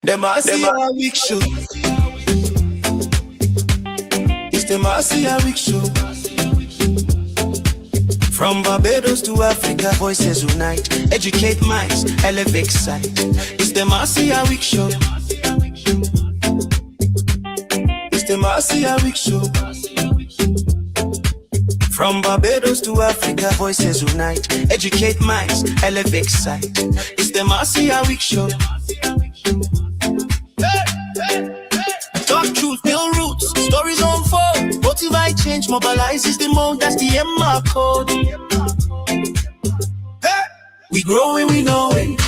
The Marcia Weekes Show. It's the Marcia Weekes Show. From Barbados to Africa, voices unite. Educate minds, elevate sight. It's the Marcia Weekes Show. It's the Marcia Weekes Show. From Barbados to Africa, voices unite. Educate minds, elevate sight. It's the Marcia Weekes Show. Talk truth, build roots, stories unfold. Motivate change, mobilize is the mode, that's the MR code. Hey, we growing, we know it.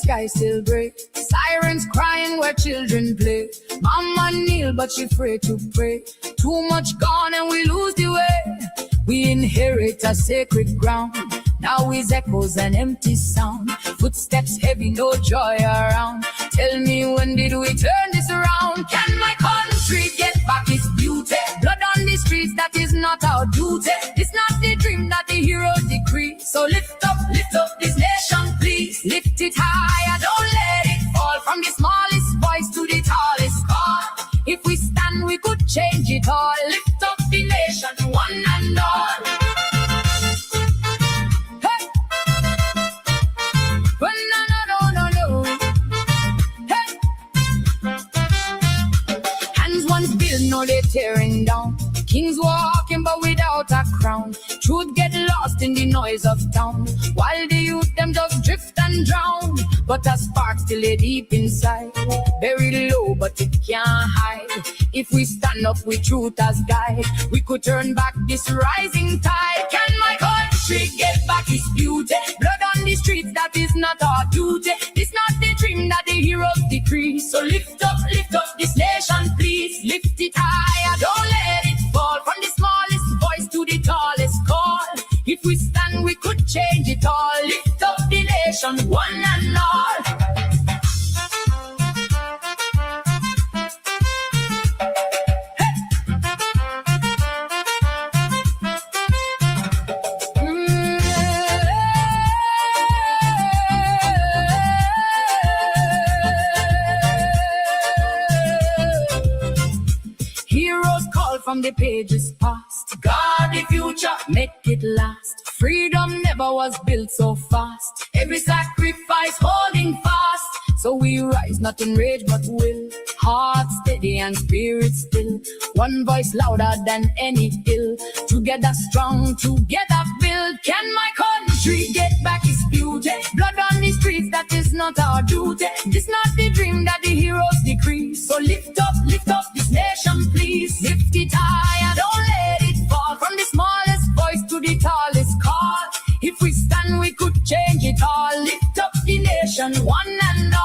Sky still break, sirens crying where children play. Mama kneel but she afraid to pray. Too much gone and we lose the way. We inherit a sacred ground. Now is echoes and empty sound. Footsteps heavy, no joy around. Tell me, when did we turn this around? Can my country get back its beauty? Blood on the streets, that is not our duty. It's not the dream that the heroes decree. So lift up this nation, please. Lift it higher, don't let it fall. From the smallest voice to the tallest call. If we stand, we could change it all. Lift up the nation, one and all. Hey! Well, no. Hey! Hands once built, now they're tearing down. Kings walking but without a crown. Truth get lost in the noise of town. While the youth them just drift and drown. But a spark still lay deep inside. Buried low but it can't hide. If we stand up with truth as guide, we could turn back this rising tide. Can my country get back its beauty? Blood on the streets, that is not our duty. This not the dream that the heroes decree. So lift up this nation, please. Lift it higher, don't let it fall. From the smallest voice to the tallest call. If we stand, we could change it all. Lift up the nation, one and all. From the pages past, guard the future, make it last. Freedom never was built so fast. Every sacrifice holding fast. So we rise not in rage but will. Heart steady and spirit still. One voice louder than any hill. Together strong, together build. Can my country get back its beauty? Blood on the streets, that is not our duty. This not the dream that the heroes decree. So lift up this nation, please. Lift it higher, don't let it fall. From the smallest voice to the tallest call. If we stand, we could change it all. Lift up the nation, one and all.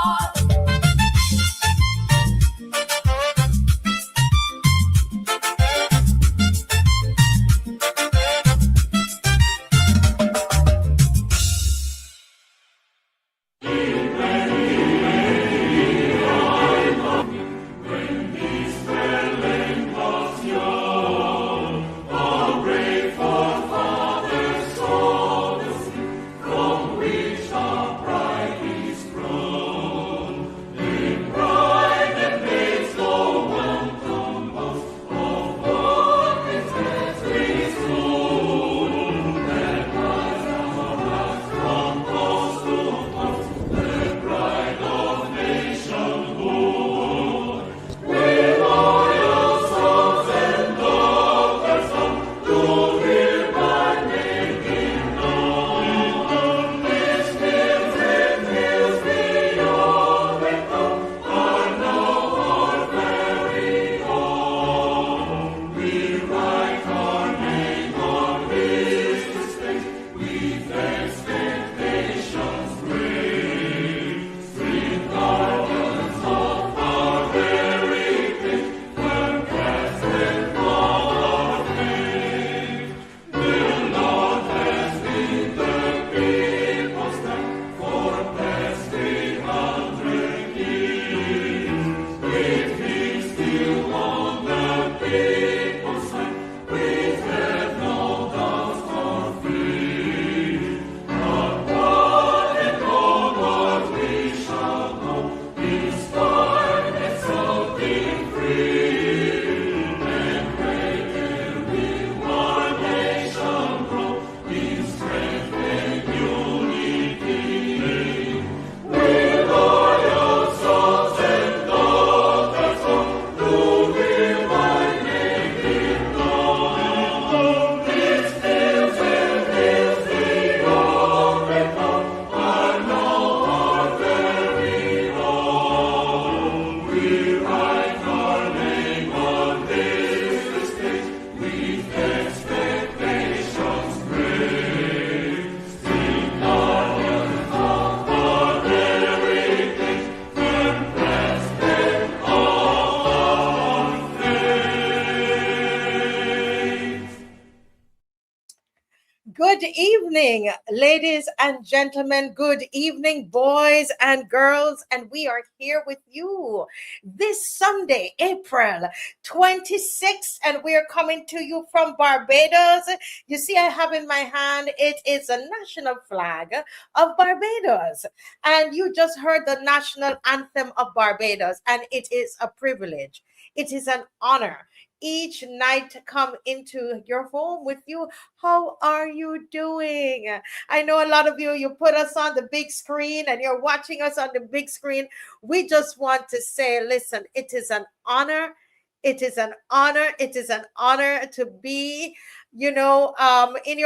Good evening, ladies and gentlemen. Good evening, boys and girls. And we are here with you this Sunday, April 26th. And we are coming to you from Barbados. You see, I have in my hand, it is a national flag of Barbados. And you just heard the national anthem of Barbados. And it is a privilege. It is an honor each night to come into your home with you. How are you doing? I know a lot of you put us on the big screen and you're watching us on the big screen. We just want to say, listen, it is an honor. It is an honor. It is an honor to be, in your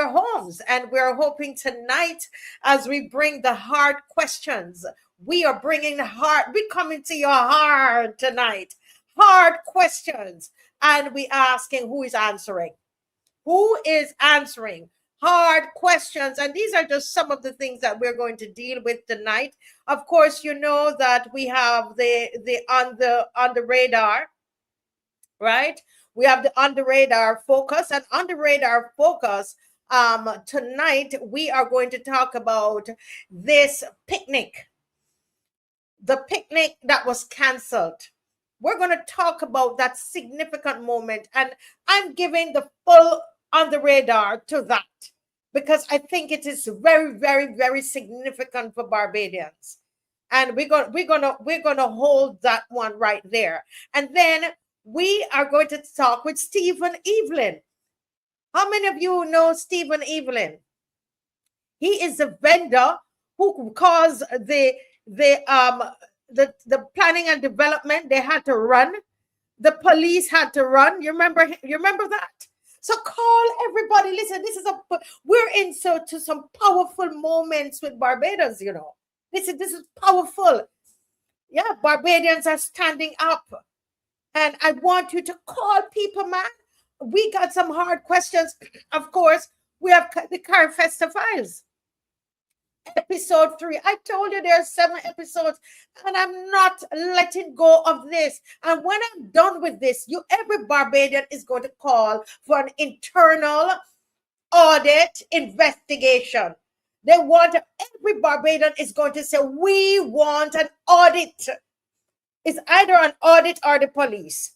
homes. And we're hoping tonight, as we bring the hard questions, we are bringing the heart. We're coming to your heart tonight. Hard questions. And we asking who is answering. Who is answering hard questions? And these are just some of the things that we're going to deal with tonight. Of course, you know that we have the on the radar, right? We have the on the radar focus, and on the radar focus tonight we are going to talk about this picnic, the picnic that was canceled. We're going to talk about that significant moment, and I'm giving the full on the radar to that because I think it is very, very, very significant for Barbadians, and we're gonna hold that one right there. And then we are going to talk with Stephen Evelyn. How many of you know Stephen Evelyn? He is a vendor who caused the planning and development. They had to run. The police had to run. You remember that? So call everybody. Listen, we're into some powerful moments with Barbados, This is powerful. Yeah, Barbadians are standing up. And I want you to call people, man. We got some hard questions. Of course, we have the Carifesta Files. Episode 3. I told you there are 7 episodes, and I'm not letting go of this. And when I'm done with this, every Barbadian is going to call for an internal audit investigation. Every Barbadian is going to say, we want an audit. It's either an audit or the police.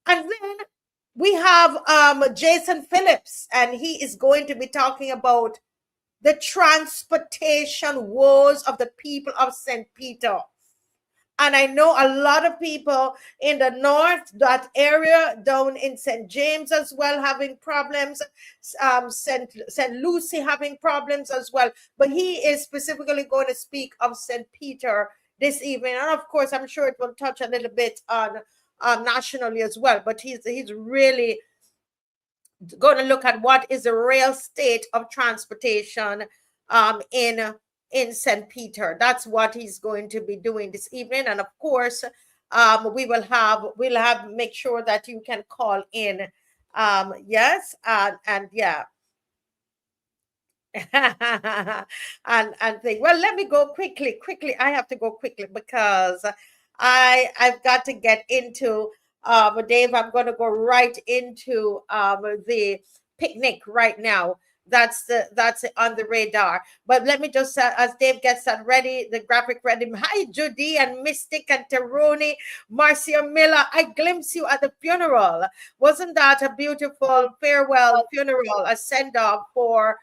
And then we have Jason Phillips, and he is going to be talking about the transportation woes of the people of St. Peter. And I know a lot of people in the north, that area down in St. James as well, having problems, St. Lucie having problems as well. But he is specifically going to speak of St. Peter this evening. And of course, I'm sure it will touch a little bit on nationally as well. But he's really going to look at what is the real state of transportation in St. Peter. That's what he's going to be doing this evening. And of course, we'll have make sure that you can call in. Yes, and yeah. and think, well, let me go quickly. I have to go quickly because I've got to get into Dave. I'm going to go right into the picnic right now. That's on the radar. But let me just as Dave gets that ready, the graphic ready. Hi, Judy and Mystic and Teroni, Marcia Miller. I glimpsed you at the funeral. Wasn't that a beautiful farewell funeral, a send off for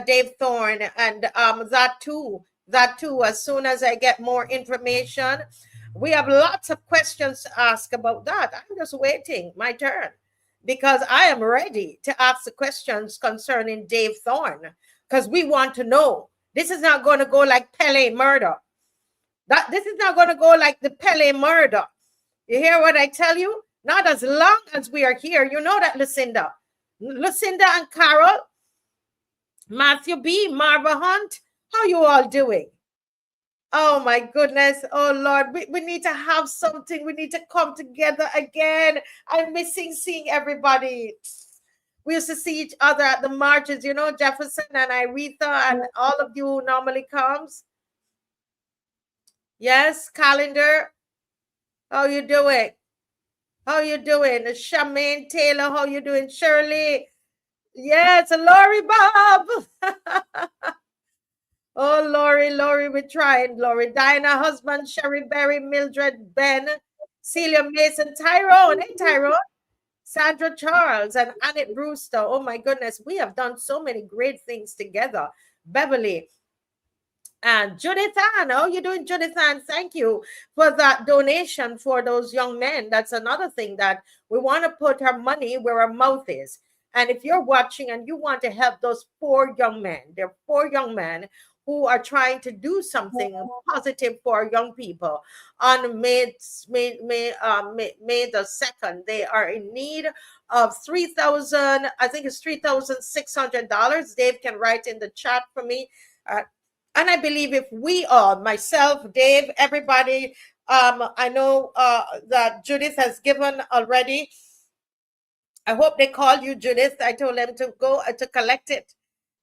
Dave Thorne, and that too. As soon as I get more information, we have lots of questions to ask about that. I'm just waiting my turn because I am ready to ask the questions concerning Dave Thorne, because we want to know. This is not going to go like Pele murder. This is not going to go like the Pele murder. You hear what I tell you? Not as long as we are here. You know that, Lucinda and Carol, Matthew B, Marva Hunt, how you all doing? Oh my goodness. Oh Lord, we need to have something. We need to come together again. I'm missing seeing everybody. We used to see each other at the marches, Jefferson and Iretha and all of you who normally comes. Yes, Calendar, how you doing? How you doing? Charmaine Taylor, how you doing? Shirley. Yes, Lori Bob. Oh, Lori, we're trying. Lori, Dinah, husband, Sherry Berry, Mildred, Ben, Celia Mason, Tyrone. Hey, Tyrone. Sandra Charles and Annette Brewster. Oh my goodness, we have done so many great things together. Beverly and Judith Ann. How you doing, Judith Ann? Thank you for that donation for those young men. That's another thing that we want to put our money where our mouth is. And if you're watching and you want to help those four young men, there are four young men who are trying to do something positive for young people. On May the 2nd, they are in need of 3,000, I think it's $3,600. Dave can write in the chat for me. And I believe if we all, myself, Dave, everybody, I know that Judith has given already. I hope they call you, Judith. I told them to go to collect it.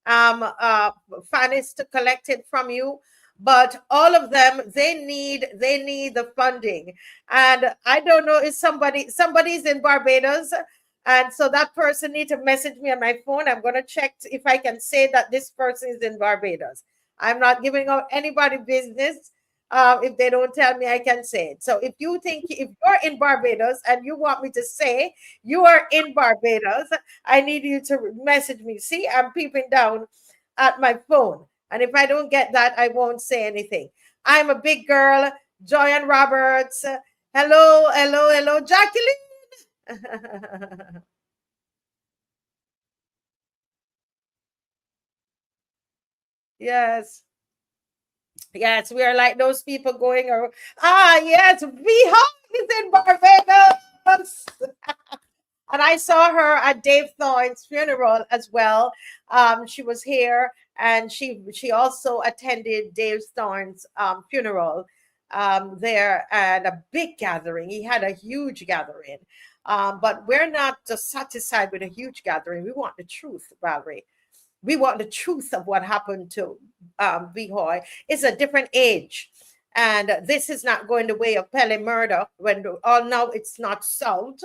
Fanny's to collect it from you. But all of them, they need the funding. And I don't know if somebody's in Barbados. And so that person needs to message me on my phone. I'm going to check if I can say that this person is in Barbados. I'm not giving out anybody business. If they don't tell me, I can say it. So if you're in Barbados and you want me to say you are in Barbados, I need you to message me. See, I'm peeping down at my phone. And if I don't get that, I won't say anything. I'm a big girl, Joyanne Roberts. Hello, Jacqueline. Yes. Yes, we are like those people going around. Yes, is in Barbados. And I saw her at Dave Thorne's funeral as well. She was here and she also attended Dave Thorne's funeral there, and a big gathering. He had a huge gathering. But we're not just satisfied with a huge gathering. We want the truth, Valerie. We want the truth of what happened to Vihoy. It's a different age. And this is not going the way of Pele murder when all now it's not solved.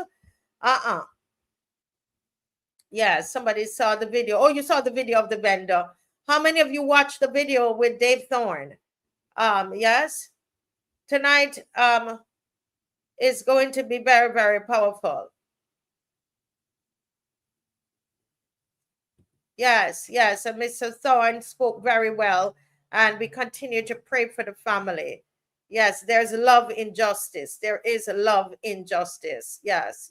Yeah, somebody saw the video. Oh, you saw the video of the vendor. How many of you watched the video with Dave Thorne? Yes. Tonight is going to be very, very powerful. Yes. And Mr. Thorne spoke very well. And we continue to pray for the family. Yes, there's love in justice. There is love in justice. Yes.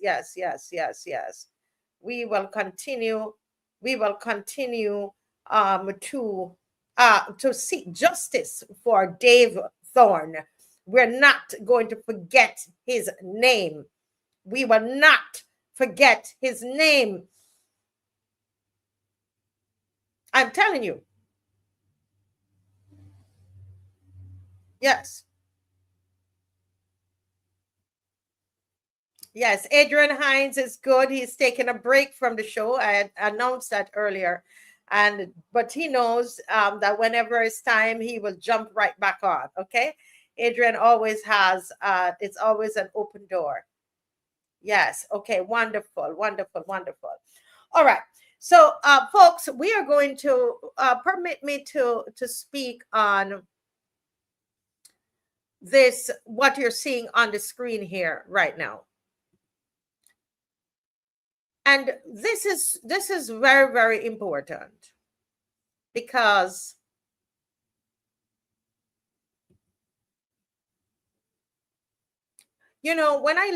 We will continue to seek justice for Dave Thorne. We're not going to forget his name. We will not forget his name. I'm telling you. Yes. Yes, Adrian Hines is good. He's taking a break from the show. I had announced that earlier. But he knows that whenever it's time, he will jump right back on. Okay. Adrian always has, it's always an open door. Yes. Okay. Wonderful. All right. So, folks, we are going to permit me to speak on this, what you're seeing on the screen here right now. And this is very, very important because when I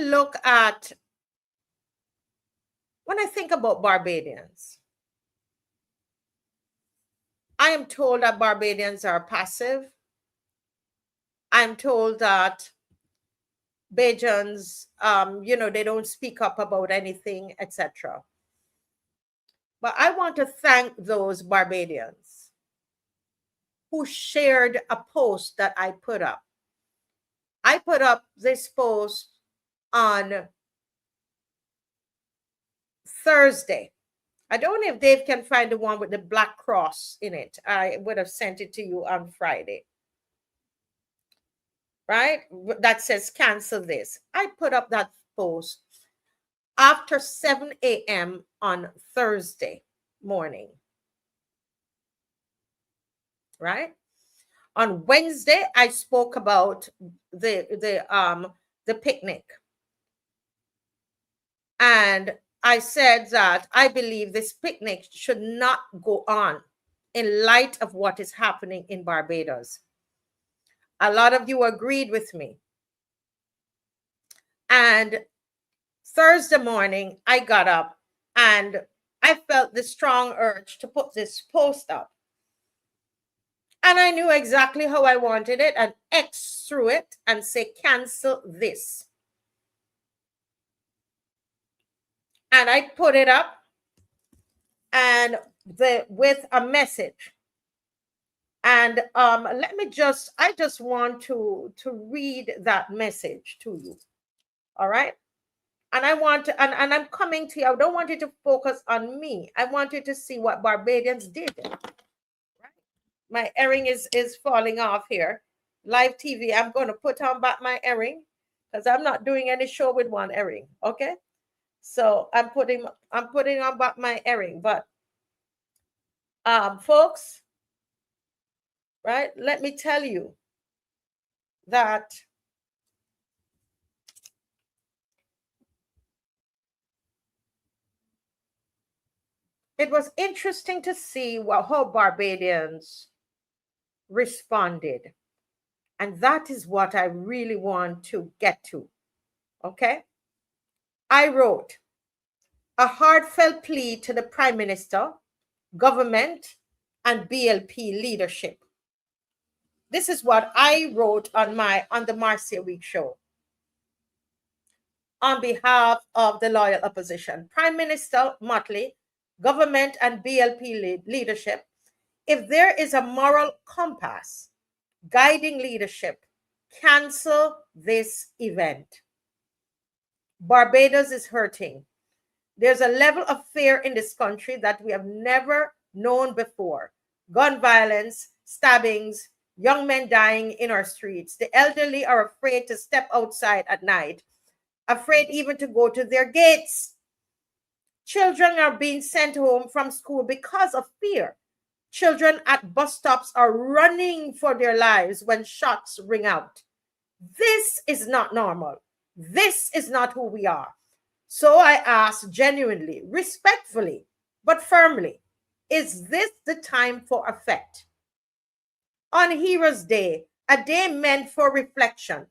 think about Barbadians, I am told that Barbadians are passive. I'm told that Bajans, they don't speak up about anything, etc. But I want to thank those Barbadians who shared a post that I put up. I put up this post on Thursday. I don't know if Dave can find the one with the black cross in it. I would have sent it to you on Friday. Right? That says cancel this. I put up that post after 7 a.m. on Thursday morning, right? On Wednesday, I spoke about the picnic. And I said that I believe this picnic should not go on in light of what is happening in Barbados. A lot of you agreed with me. And Thursday morning, I got up and I felt the strong urge to put this post up. And I knew exactly how I wanted it and X through it and say, cancel this. And I put it up and with a message. And I just want to read that message to you. All right. And I want to, and I'm coming to you. I don't want you to focus on me. I want you to see what Barbadians did. Right? My earring is falling off here. Live TV. I'm going to put on back my earring because I'm not doing any show with one earring. Okay. So I'm putting on back my earring. But folks, right? Let me tell you that it was interesting to see how Barbadians responded. And that is what I really want to get to. Okay? I wrote a heartfelt plea to the Prime Minister, government, and BLP leadership. This is what I wrote on the Marcia Weekes Show. On behalf of the loyal opposition, Prime Minister Motley, government, and BLP leadership, if there is a moral compass guiding leadership, cancel this event. Barbados is hurting. There's a level of fear in this country that we have never known before. Gun violence, stabbings, young men dying in our streets. The elderly are afraid to step outside at night, afraid even to go to their gates. Children are being sent home from school because of fear. Children at bus stops are running for their lives when shots ring out. This is not normal. This is not who we are. So I ask genuinely, respectfully, but firmly, is this the time for effect? On Heroes Day, a day meant for reflection,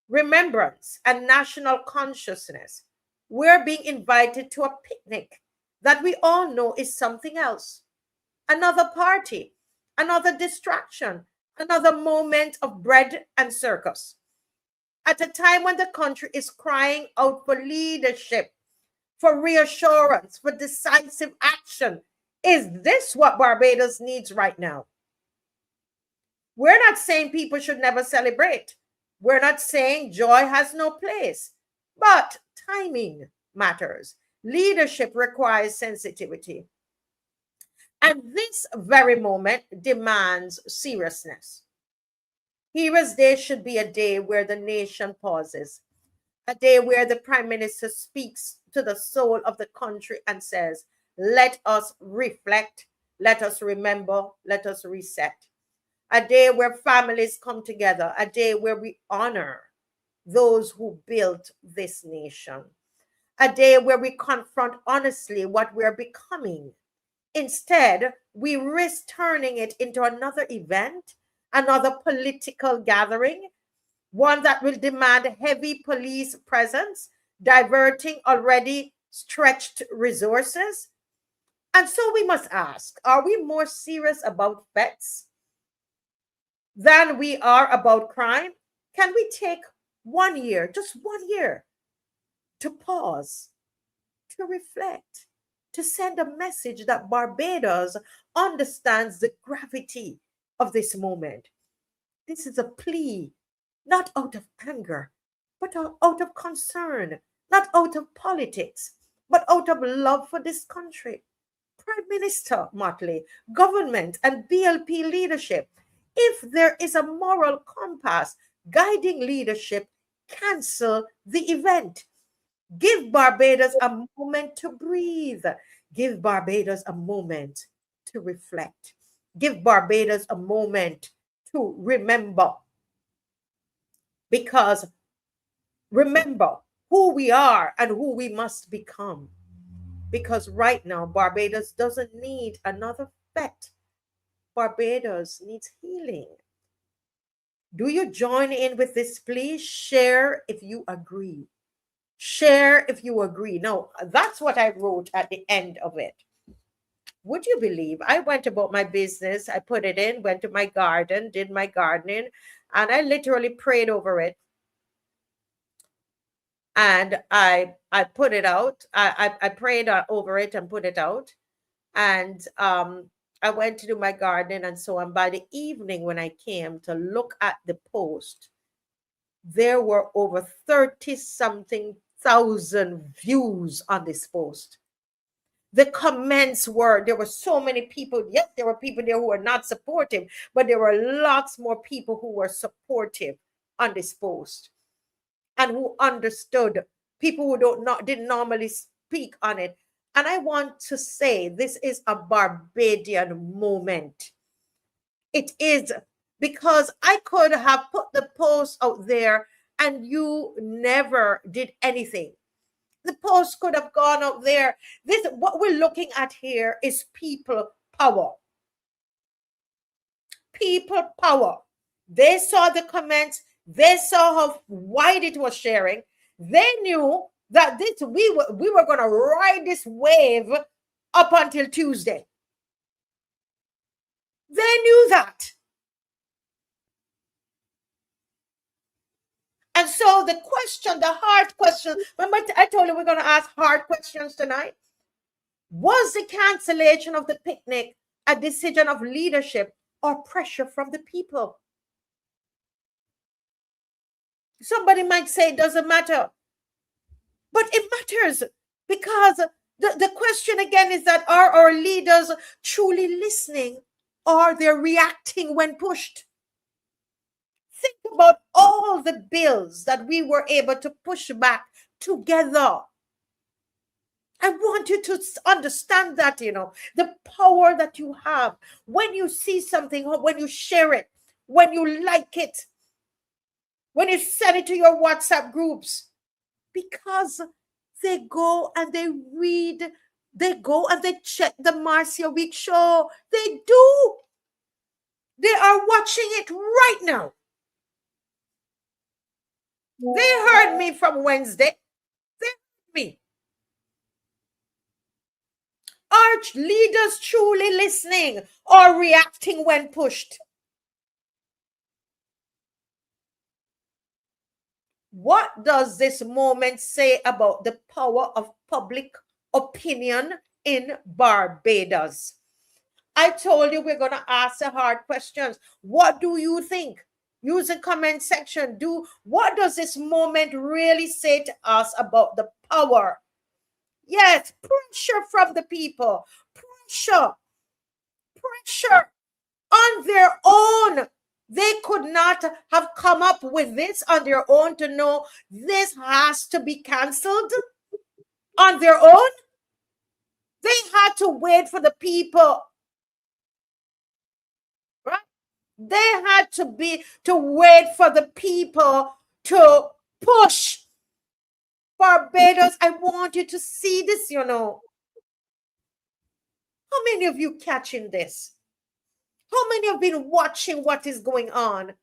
remembrance, and national consciousness, we're being invited to a picnic that we all know is something else. Another party, another distraction, another moment of bread and circus. At a time when the country is crying out for leadership, for reassurance, for decisive action, is this what Barbados needs right now? We're not saying people should never celebrate. We're not saying joy has no place, but timing matters. Leadership requires sensitivity. And this very moment demands seriousness. Heroes Day should be a day where the nation pauses, a day where the Prime Minister speaks to the soul of the country and says, let us reflect, let us remember, let us reset. A day where families come together, a day where we honor those who built this nation, a day where we confront honestly what we're becoming. Instead, we risk turning it into another event, another political gathering, one that will demand heavy police presence, diverting already stretched resources. And so we must ask, are we more serious about pets than we are about crime? Can we take 1 year, just 1 year, to pause, to reflect, to send a message that Barbados understands the gravity of this moment? This is a plea, not out of anger, but out of concern, not out of politics, but out of love for this country. Prime Minister Motley, government, and BLP leadership, if there is a moral compass guiding leadership, cancel the event. Give Barbados a moment to breathe. Give Barbados a moment to reflect. Give Barbados a moment to remember. Because remember who we are and who we must become. Because right now, Barbados doesn't need another vet. Barbados needs healing. Do you join in with this, please? Share if you agree. Share if you agree. Now, that's what I wrote at the end of it. Would you believe I went about my business? I put it in, went to my garden, did my gardening, and I literally prayed over it. And I put it out. I prayed over it and put it out. And I went to do my gardening and so on. By the evening, when I came to look at the post, there were over 30-something thousand views on this post. The comments were, there were so many people. Yes, there were people there who were not supportive, but there were lots more people who were supportive on this post and who understood, people who didn't normally speak on it. And I want to say this is a Barbadian moment. It is, because I could have put the post out there and you never did anything. The post could have gone out there. This, what we're looking at here is people power. People power. They saw the comments. They saw how wide it was sharing. They knew that we were going to ride this wave up until Tuesday. They knew that. And so the question, the hard question, remember I told you we're going to ask hard questions tonight? Was the cancellation of the picnic a decision of leadership or pressure from the people? Somebody might say it doesn't matter. But it matters, because the question again is that, are our leaders truly listening, or they're reacting when pushed? Think about all the bills that we were able to push back together. I want you to understand that, the power that you have when you see something, when you share it, when you like it, when you send it to your WhatsApp groups, because they go and they read, they go and they check the Marcia Weekes Show. They do. They are watching it right now. They heard me from Wednesday. They heard me. Are leaders truly listening or reacting when pushed? What does this moment say about the power of public opinion in Barbados? I told you we're going to ask the hard questions. What do you think? Use the comment section. What does this moment really say to us about the power? Yes, pressure from the people. Pressure on their own. They could not have come up with this on their own to know this has to be canceled on their own. They had to wait for the people. Right? They had to wait for the people to push. Barbados, I want you to see this, How many of you catching this? How many have been watching what is going on?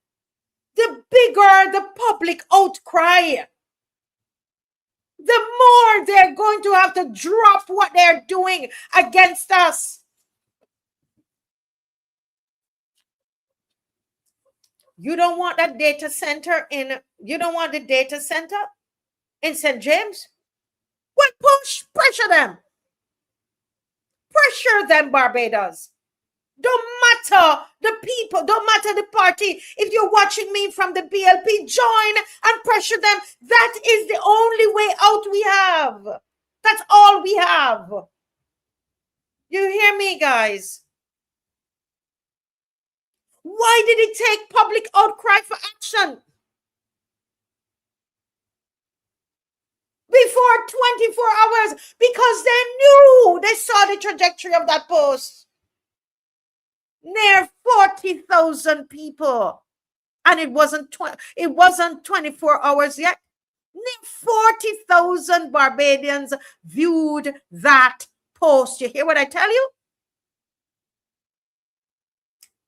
The bigger the public outcry, the more they're going to have to drop what they're doing against us. You don't want that data center you don't want the data center in St. James? Well, pressure them. Pressure them, Barbados. Don't matter the people, don't matter the party. If you're watching me from the BLP, join and pressure them. That is the only way out we have. That's all we have. You hear me, guys? Why did it take public outcry for action? Before 24 hours because they knew, they saw the trajectory of that post. Near 40,000 people. And it wasn't 24 hours yet. Near 40,000 Barbadians viewed that post. You hear what I tell you?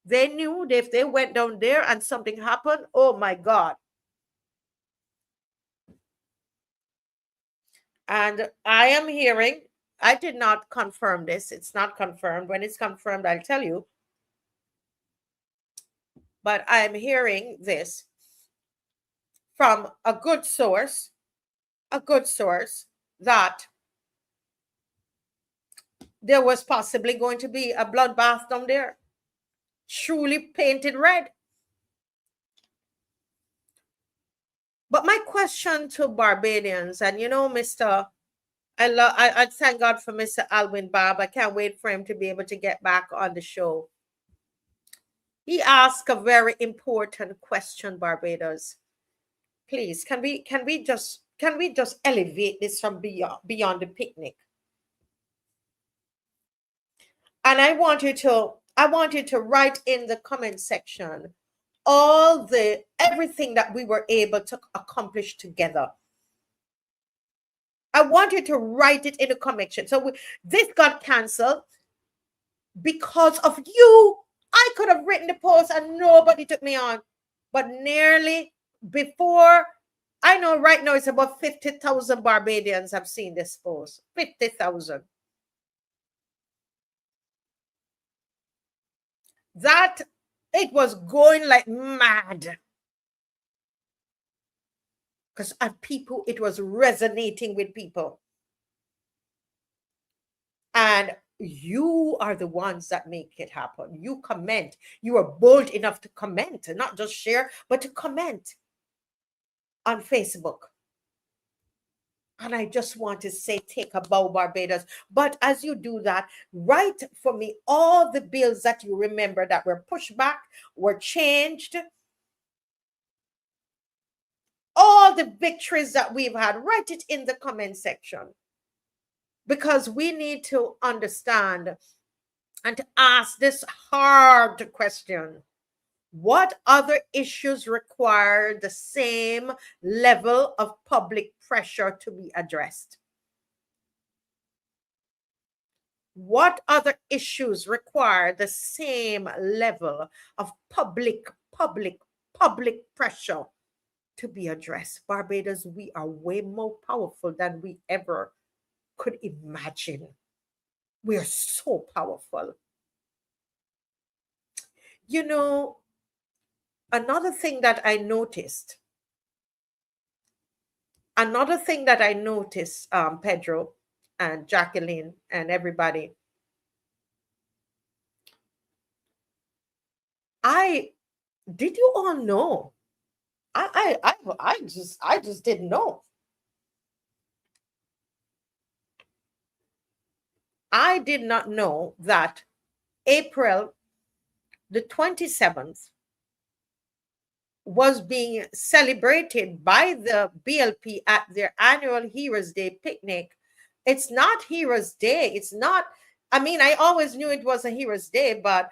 They knew that if they went down there and something happened, oh my God. And I am hearing, I did not confirm this. It's not confirmed. When it's confirmed, I'll tell you. But I'm hearing this from a good source that there was possibly going to be a bloodbath down there, truly painted red. But my question to Barbadians, and you know, I thank God for Mr. Alwyn Bob. I can't wait for him to be able to get back on the show. He asked a very important question, Barbados. Please, can we just elevate this from beyond the picnic? And I want you to write in the comment section everything that we were able to accomplish together. I want you to write it in the comment section. So this got canceled because of you. I could have written the post and nobody took me on. But nearly before, I know right now it's about 50,000 Barbadians have seen this post. 50,000. That it was going like mad. Because people, it was resonating with people. And you are the ones that make it happen. You comment. You are bold enough to comment, not just share, but to comment on Facebook. And I just want to say, take a bow, Barbados. But as you do that, write for me all the bills that you remember that were pushed back, were changed, all the victories that we've had. Write it in the comment section. Because we need to understand and to ask this hard question. What other issues require the same level of public pressure to be addressed? What other issues require the same level of public pressure to be addressed? Barbados, we are way more powerful than we ever could imagine. We are so powerful. You know, another thing that I noticed, Pedro and Jacqueline and everybody, did you all know? I just didn't know. I did not know that April the 27th was being celebrated by the BLP at their annual Heroes Day picnic. It's not Heroes Day. It's not, I mean, I always knew it was a Heroes Day, but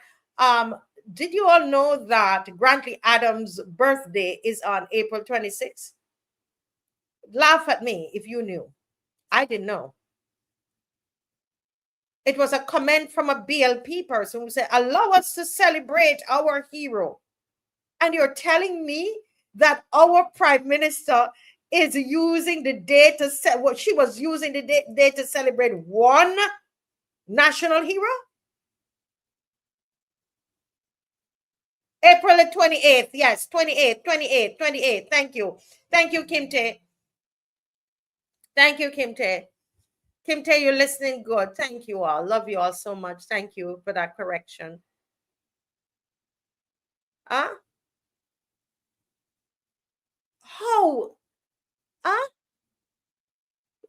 did you all know that Grantley Adams' birthday is on April 26th? Laugh at me if you knew. I didn't know. It was a comment from a BLP person who said, allow us to celebrate our hero. And you're telling me that our prime minister is using the day to she was using the day to celebrate one national hero? April the 28th. Yes, 28th. Thank you. Thank you, Kimte. Thank you, Kimte. Kimte, you're listening good. Thank you all. Love you all so much. Thank you for that correction. Huh? How? Huh?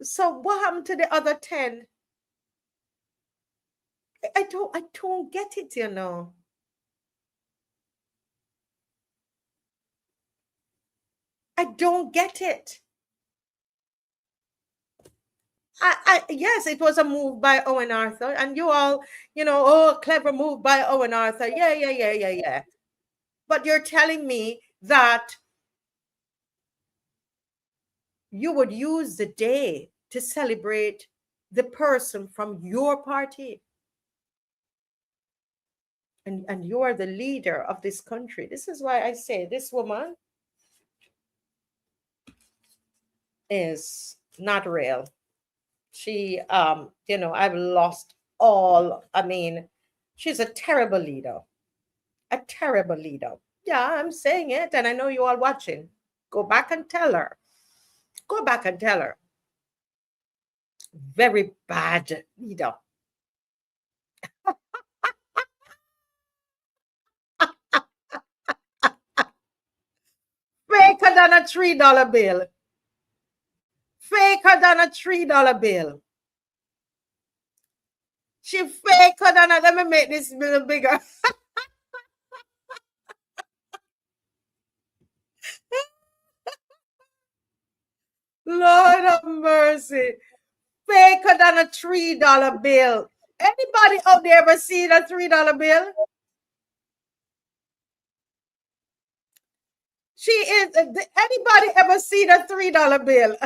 So what happened to the other 10? I don't get it, you know. I don't get it. Yes, it was a move by Owen Arthur, and you all, oh, clever move by Owen Arthur. Yeah, yeah, yeah, yeah, yeah. But you're telling me that you would use the day to celebrate the person from your party. And you are the leader of this country. This is why I say this woman is not real. She, I've lost all. I mean, she's a terrible leader. A terrible leader. Yeah, I'm saying it, and I know you all watching. Go back and tell her. Go back and tell her. Very bad leader. Faker than a $3 bill. Faker than a $3 bill. She faker than a, let me make this bill bigger. Lord of mercy. Faker than a $3 bill. Anybody out there ever seen a $3 bill? She is. Anybody ever seen a $3 bill?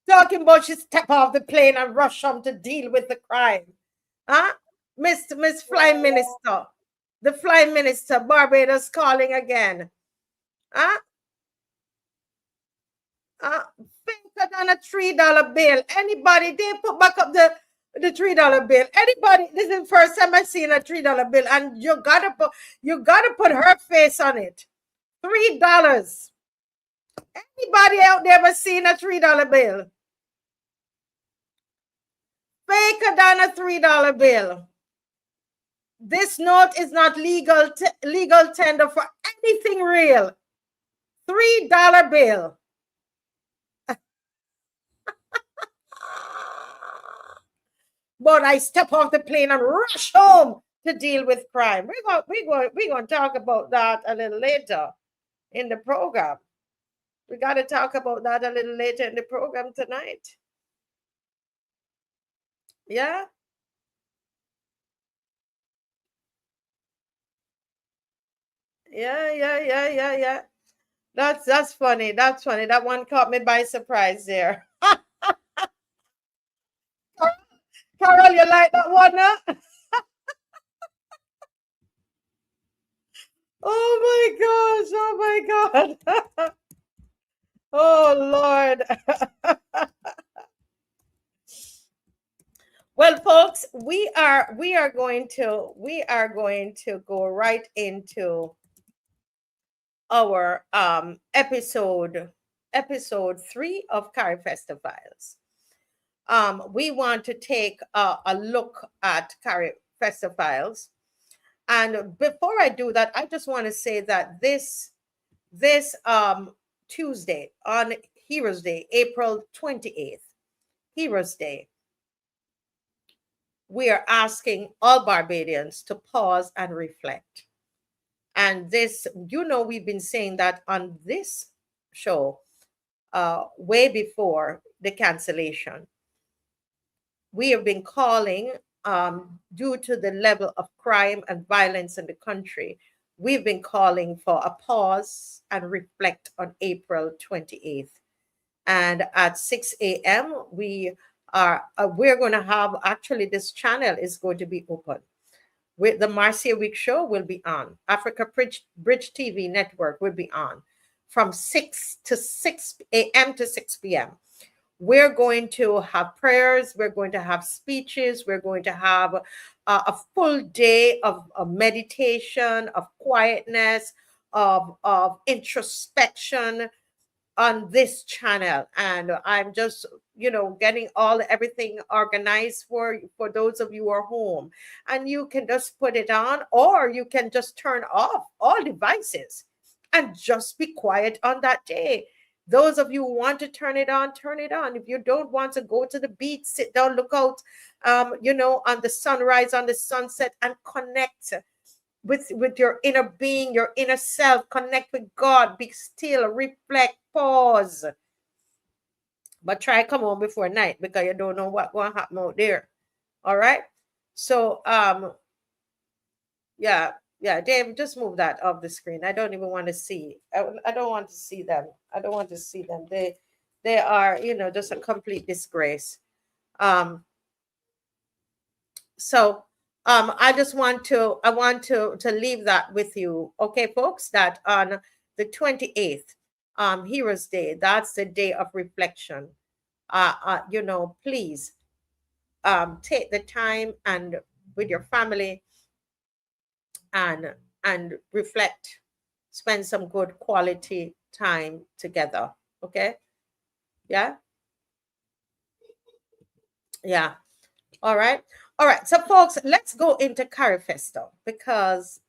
Talking about she step off the plane and rush home to deal with the crime. Huh? Miss Flying Minister. The Flying Minister, Barbados calling again. Huh? Faker than a $3 bill. Anybody, they put back up the $3 bill. Anybody, this is the first time I've seen a $3 bill, and you gotta put her face on it. $3. Anybody out there ever seen a $3 bill? Faker than a $3 bill. This note is not legal tender for anything real. $3 bill. But I step off the plane and rush home to deal with crime. We're going to talk about that a little later in the program. We got to talk about that a little later in the program tonight. Yeah. Yeah. That's funny. That's funny. That one caught me by surprise there. Carol, you like that one, huh? Oh my gosh. Oh Lord. Well, folks, we are going to go right into our episode 3 of Carifesta Files. We want to take a look at Carifesta Files. And before I do that, I just want to say that this Tuesday, on Heroes Day, April 28th, Heroes Day, we are asking all Barbadians to pause and reflect. And this, we've been saying that on this show way before the cancellation. We have been calling, due to the level of crime and violence in the country, we've been calling for a pause and reflect on April 28th. And at 6 a.m., we're going to have, actually, this channel is going to be open. With the Marcia Weekes Show will be on. Africa Bridge TV network will be on from 6 a.m. to 6 p.m. We're going to have prayers. We're going to have speeches. We're going to have a full day of meditation, of quietness, of introspection on this channel. And I'm just, getting everything organized for those of you who are home. And you can just put it on, or you can just turn off all devices and just be quiet on that day. Those of you who want to turn it on, turn it on. If you don't want to go to the beach, sit down, look out, on the sunrise, on the sunset, and connect with your inner being, your inner self. Connect with God. Be still. Reflect. Pause. But try come home before night because you don't know what will happen out there. All right. So yeah, Dave, just move that off the screen. I don't even want to see. I don't want to see them. I don't want to see them. They are, just a complete disgrace. So I want to leave that with you, okay, folks, that on the 28th, Heroes Day, that's the day of reflection. Please take the time and with your family and reflect, spend some good quality time together. Okay. Yeah. All right. So folks, let's go into Carifesta because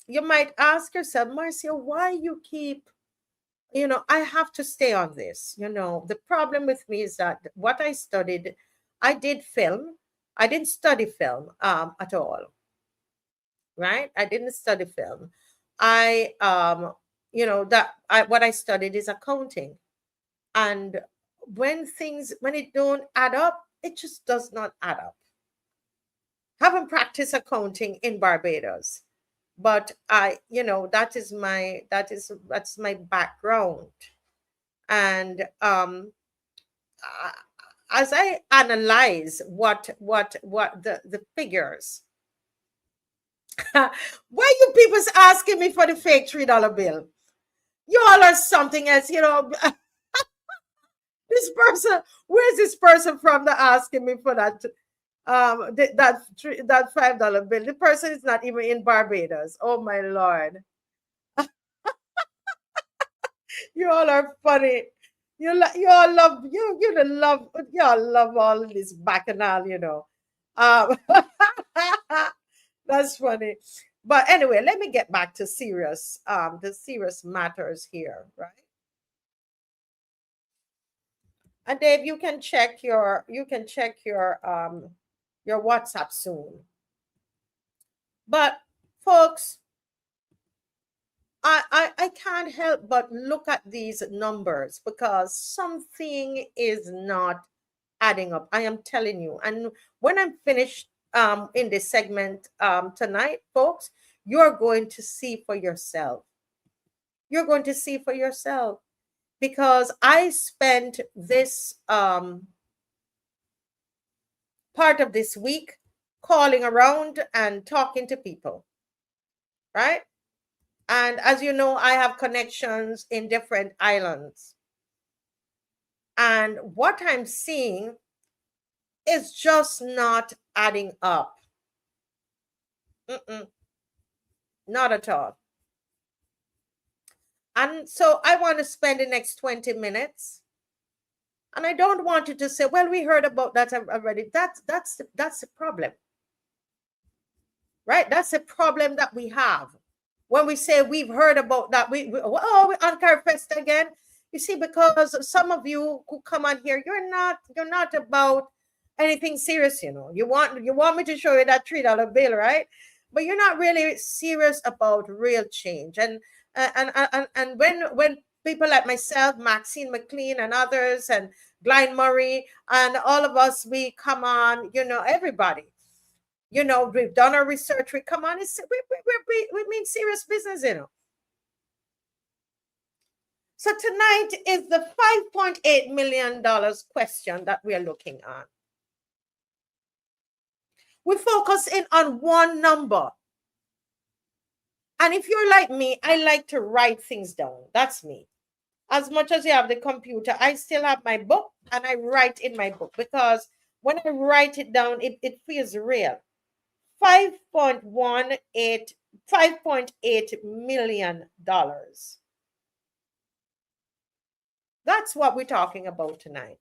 you might ask yourself, Marcia, why you keep, I have to stay on this. The problem with me is that what I studied, I did film. I didn't study film at all. Right? I didn't study film. What I studied is accounting. And when it don't add up, it just does not add up. Haven't practiced accounting in Barbados, but that's my background. And as I analyze what the figures, why you people asking me for the fake $3 bill? You all are something else, This person, where's this person from that asking me for that that $5 bill? The person is not even in Barbados. Oh my Lord. You all are funny. You all love all this bacchanal, That's funny. But anyway, let me get back to the serious matters here, right? And Dave, you can check your WhatsApp soon. But folks, I can't help but look at these numbers because something is not adding up. I am telling you. And when I'm finished in this segment tonight, folks, you're going to see for yourself. You're going to see for yourself. Because I spent this part of this week calling around and talking to people, right? And as you know, I have connections in different islands. And what I'm seeing is just not adding up. Not at all. And so I want to spend the next 20 minutes. And I don't want you to say, well, we heard about that already. That's the problem. Right? That's the problem that we have. When we say we've heard about that, we're on Carifesta again. You see, because some of you who come on here, you're not about anything serious, You want me to show you that $3 bill, right? But you're not really serious about real change. And when people like myself, Maxine McLean and others, and Glenn Murray, and all of us, we come on, everybody, we've done our research, we come on, we mean serious business, So tonight is the $5.8 million question that we are looking at. We focus in on one number. And if you're like me, I like to write things down. That's me. As much as you have the computer, I still have my book and I write in my book because when I write it down, it feels real. $5.8 million. That's what we're talking about tonight.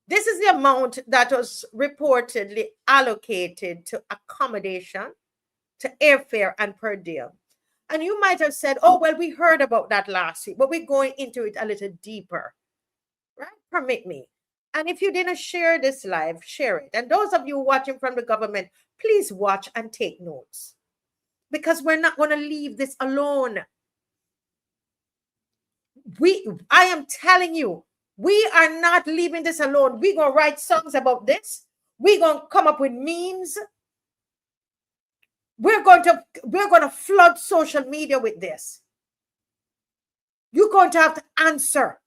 This is the amount that was reportedly allocated to accommodation, to airfare, and per diem. And you might have said, oh, well, we heard about that last week, but we're going into it a little deeper, right? Permit me. And if you didn't share this live, share it. And those of you watching from the government, please watch and take notes, because we're not going to leave this alone. I am telling you, we are not leaving this alone. We're going to write songs about this. We're going to come up with memes. We're going to flood social media with this. You're going to have to answer.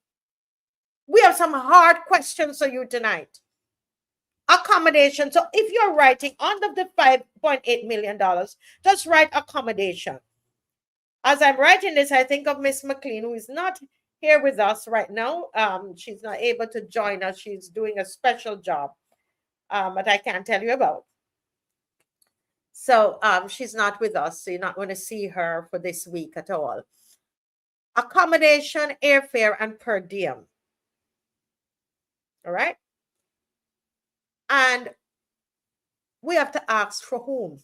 We have some hard questions for you tonight. Accommodation. So if you're writing under the $5.8 million, just write accommodation. As I'm writing this, I think of Miss McLean, who is not here with us right now. She's not able to join us. She's doing a special job, but I can't tell you about. So she's not with us. So you're not going to see her for this week at all. Accommodation, airfare, and per diem. All right. And we have to ask for whom?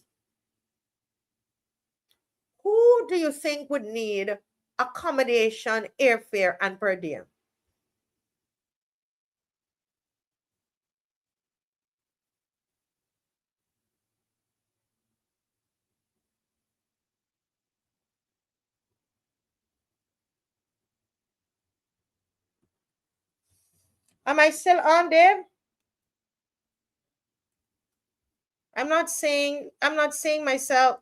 Who do you think would need accommodation, airfare, and per diem? Am I still on, Dave? I'm not saying myself.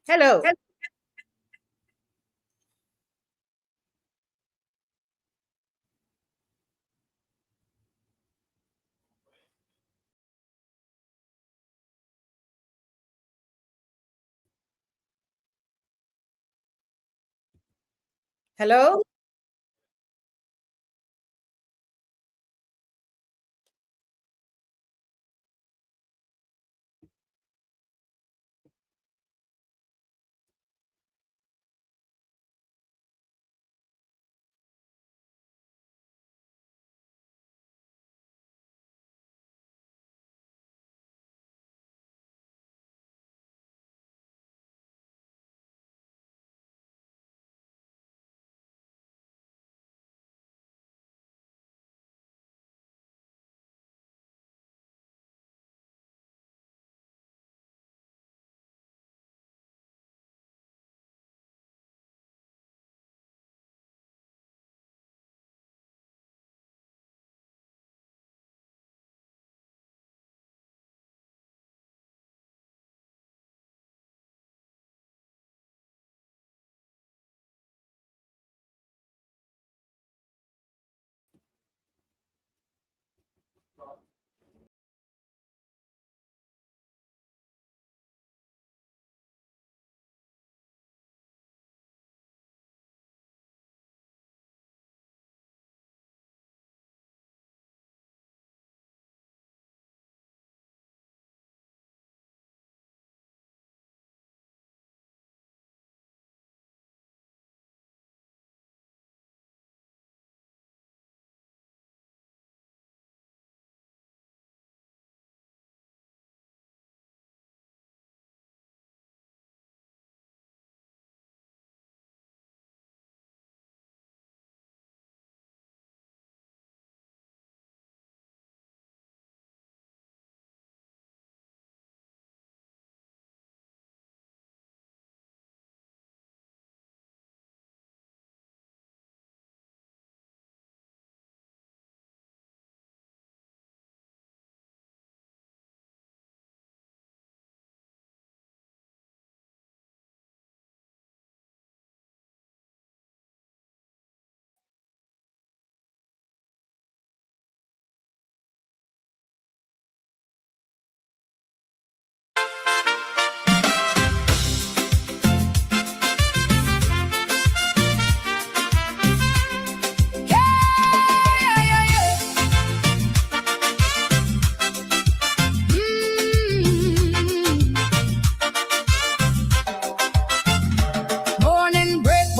Hello. Hello.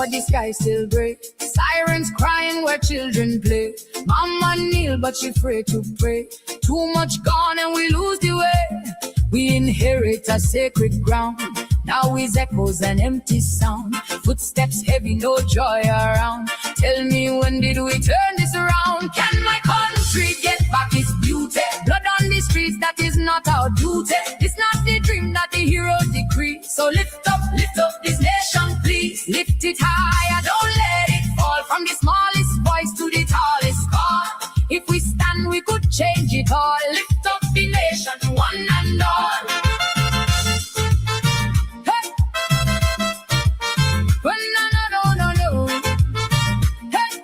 The sky still gray. Sirens crying where children play. Mama kneel, but she afraid to pray. Too much gone and we lose the way. We inherit a sacred ground. Now is echoes and empty sound. Footsteps heavy, no joy around. Tell me, when did we turn this around? Can my country get back its beauty? Blood on the streets, that is not our duty. It's not the dream that the hero decree. So lift up this nation, please. Lift it higher, don't let it fall. From the smallest voice to the tallest call. If we stand, we could change it all. Lift up the nation, one and all. Hey! Well, no. Hey!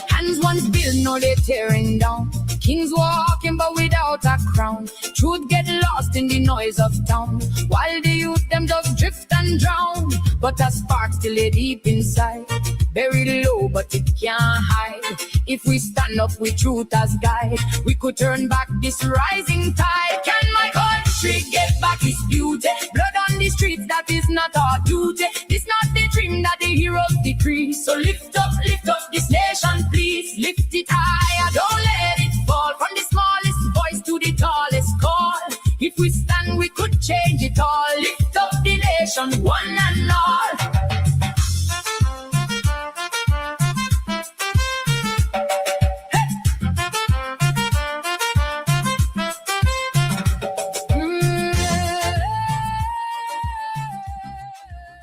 Hands once built, now they're tearing down. Kings walking but without a crown. Truth get lost in the noise of town. While the youth them just drift and drown. But a spark still lay deep inside. Buried low but it can't hide. If we stand up with truth as guide, we could turn back this rising tide. Can my country get back its beauty? Blood on the streets, that is not our duty. This not the dream that the heroes decree. So lift up this nation, please. Lift it higher, don't let it fall. From the smallest voice to the tallest call. If we stand, we could change it all. Lift up the nation, one and all.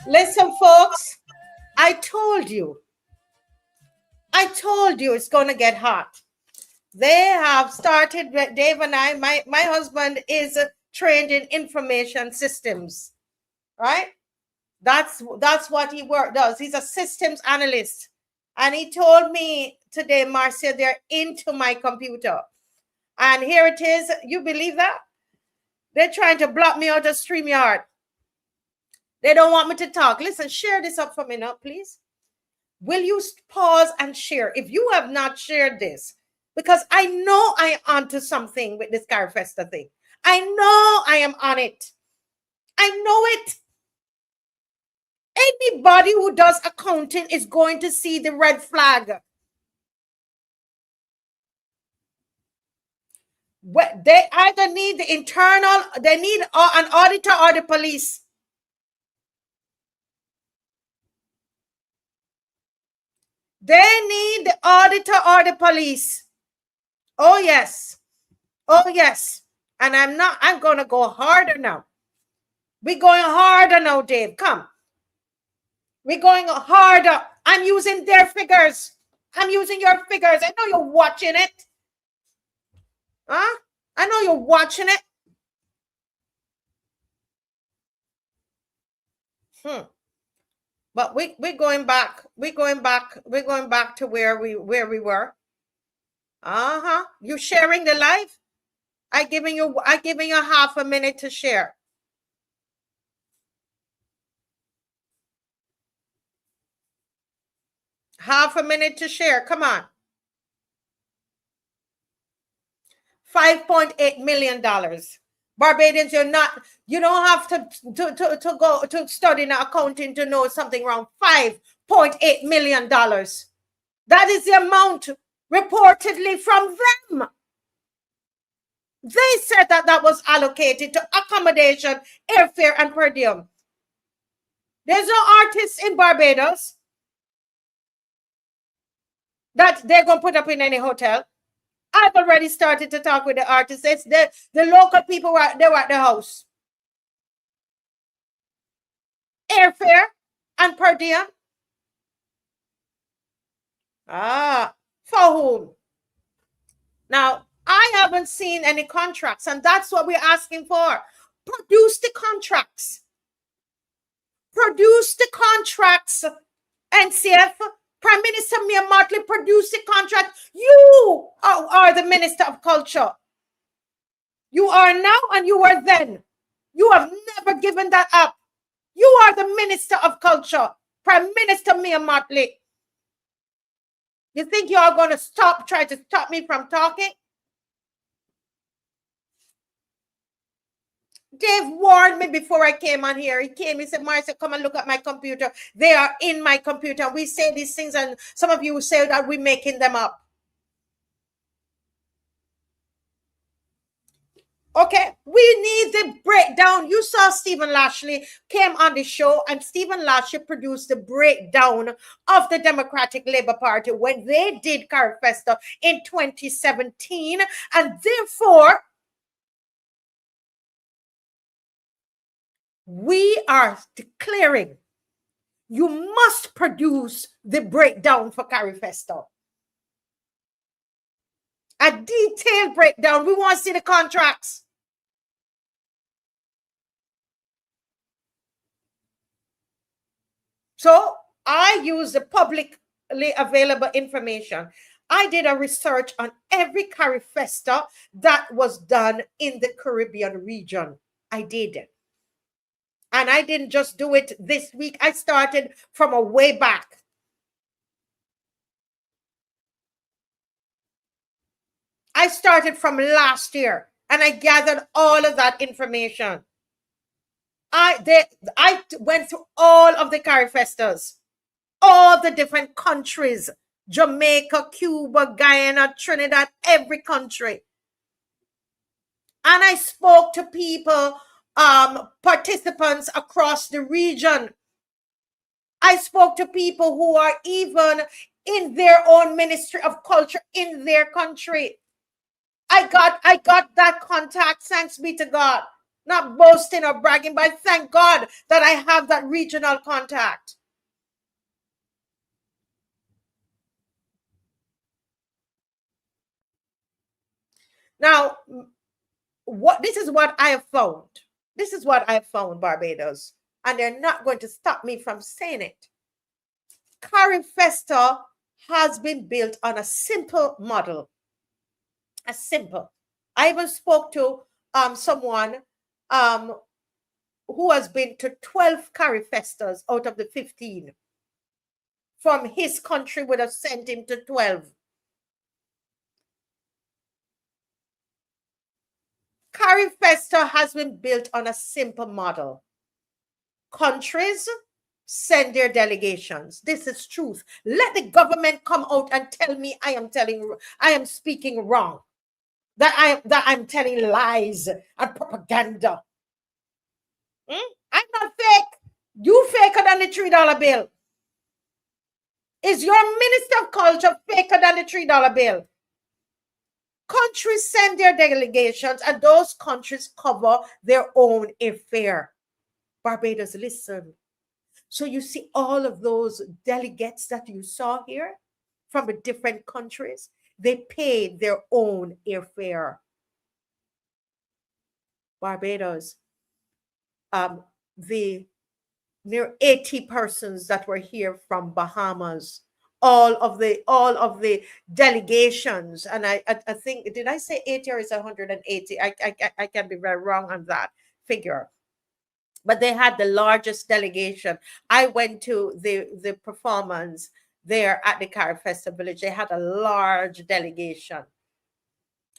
Listen, folks, I told you it's going to get hot. They have started, Dave and I, my husband is trained in information systems, right? That's what he does. He's a systems analyst. And he told me today, Marcia, they're into my computer. And here it is. You believe that? They're trying to block me out of StreamYard. They don't want me to talk. Listen, share this up for me now, please. Will you pause and share? If you have not shared this, because I know I am onto something with this Carifesta thing. I know I am on it. I know it. Anybody who does accounting is going to see the red flag. They either need the internal, they need an auditor or the police. They need the auditor or the police. Oh, yes. Oh, yes. And I'm going to go harder now. We're going harder now, Dave. Come. We're going harder. I'm using their figures. I'm using your figures. I know you're watching it. Huh? I know you're watching it. But we're going back. We're going back to where we were. You sharing the live? I giving you half a minute to share. Half a minute to share. Come on. $5.8 million. Barbadians, you don't have to go to study now accounting to know something around $5.8 million. That is the amount reportedly from them. They said that was allocated to accommodation, airfare, and per diem. There's no artists in Barbados that they're going to put up in any hotel. I've already started to talk with the artists. It's the local people they were at the house. Airfare and per diem. For whom? Now, I haven't seen any contracts, and that's what we're asking for. Produce the contracts. Produce the contracts, NCF. Prime Minister Mia Motley, produce the contract. You are the Minister of Culture. You are now and you were then. You have never given that up. You are the Minister of Culture, Prime Minister Mia Motley. You think you are going to try to stop me from talking? Dave warned me before I came on here. He said, Marcia, come and look at my computer. They are in my computer. We say these things, and some of you say that we're making them up. Okay, we need the breakdown. You saw Stephen Lashley came on the show, and Stephen Lashley produced the breakdown of the Democratic Labour Party when they did Carifesta in 2017, and therefore we are declaring you must produce the breakdown for Carifesta. A detailed breakdown. We want to see the contracts. So I use the publicly available information. I did a research on every Carifesta that was done in the Caribbean region. I did it. And I didn't just do it this week. I started from a way back. I started from last year and I gathered all of that information. I went through all of the Carifestas, all the different countries, Jamaica, Cuba, Guyana, Trinidad, every country. And I spoke to people, participants across the region. I spoke to people who are even in their own Ministry of Culture in their country. I got that contact, thanks be to God. Not boasting or bragging, but thank God that I have that regional contact. Now, this is what I have found. This is what I have found, Barbados. And they're not going to stop me from saying it. Carifesta has been built on a simple model. A simple. I even spoke to someone who has been to 12 Carifestas out of the 15. From his country would have sent him to 12. Carifesta has been built on a simple model. Countries send their delegations. This is truth. Let the government come out and tell me I am speaking wrong. That I'm telling lies and propaganda. I'm not fake. You faker than the $3 bill. Is your Minister of Culture faker than the $3 bill? Countries send their delegations and those countries cover their own affair. Barbados, listen. So you see all of those delegates that you saw here from the different countries, they paid their own airfare. Barbados, the near 80 persons that were here from Bahamas, all of the delegations, and I think, did I say 80 or is it 180? I can be very wrong on that figure. But they had the largest delegation. I went to the performance there at the Carifesta Village. They had a large delegation.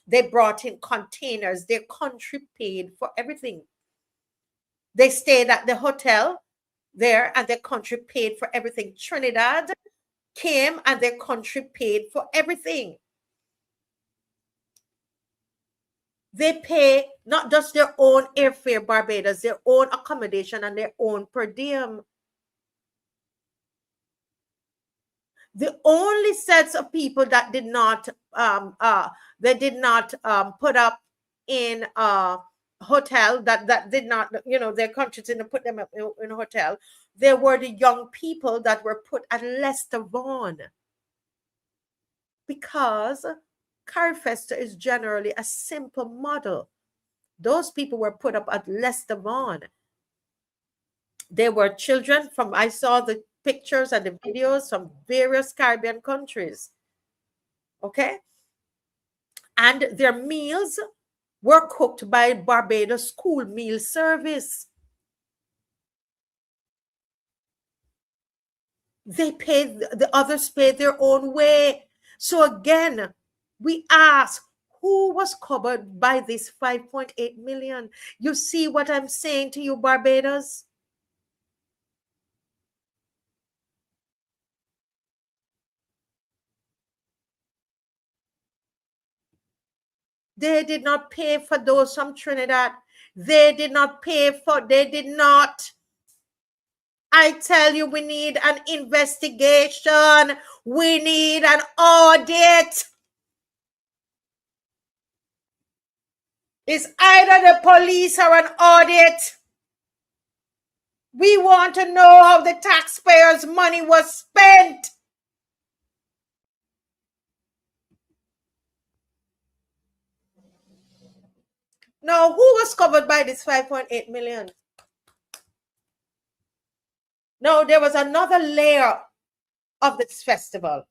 They brought in containers. Their country paid for everything. They stayed at the hotel there and their country paid for everything. Trinidad came and their country paid for everything. They pay not just their own airfare, Barbados, their own accommodation and their own per diem. The only sets of people that did not put up in a hotel, that did not, their countries didn't put them up in a hotel, there were the young people that were put at Leicester Vaughan, because Carifesta is generally a simple model. Those people were put up at Leicester Vaughan. They were children from, I saw the pictures and the videos from various Caribbean countries. Okay? And their meals were cooked by Barbados School Meal Service. They paid, the others paid their own way. So again, we ask, who was covered by this 5.8 million? You see what I'm saying to you, Barbados? They did not pay for those from Trinidad. They did not they did not. I tell you, we need an investigation. We need an audit. It's either the police or an audit. We want to know how the taxpayers' money was spent. Now, who was covered by this 5.8 million? No, there was another layer of this festival.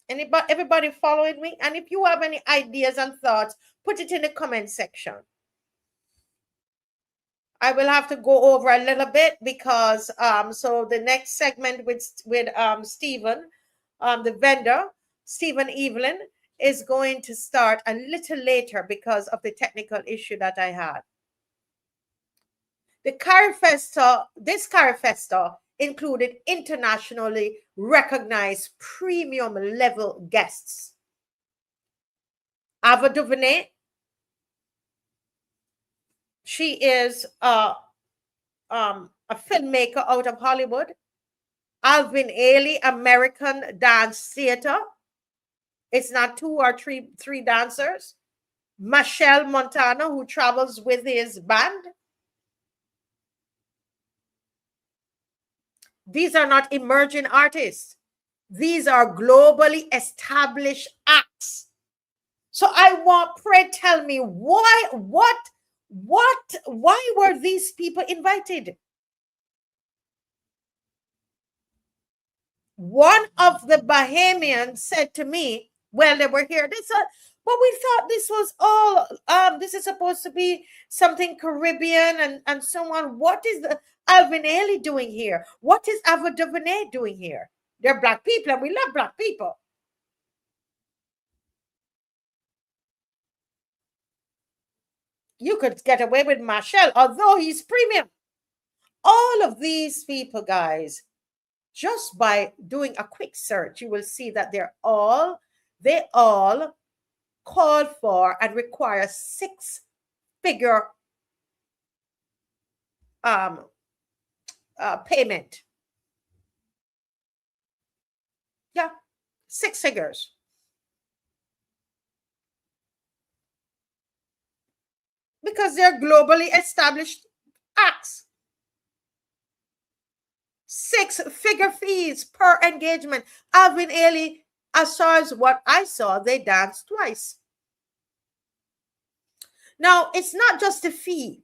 Everybody following me? And if you have any ideas and thoughts, put it in the comment section. I will have to go over a little bit because so the next segment with Stephen, the vendor, Stephen Evelyn, is going to start a little later because of the technical issue that I had. This Carifesta included internationally recognized premium level guests. Ava DuVernay, she is a filmmaker out of Hollywood. Alvin Ailey, American Dance Theater. It's not 2 or 3 dancers. Michelle Montana, who travels with his band. These are not emerging artists. These are globally established acts. So I want, pray tell me, why were these people invited? One of the Bahamians said to me, well, they were here. But we thought this was all, this is supposed to be something Caribbean and so on. What is the Alvin Ailey doing here? What is Ava DuVernay doing here? They're Black people and we love Black people. You could get away with Marshall, although he's premium. All of these people, guys, just by doing a quick search, you will see that they all call for and require 6-figure payment. Yeah, 6 figures. Because they're globally established acts. 6-figure fees per engagement. Alvin Ailey, as far as what I saw, they danced twice. Now, it's not just a fee.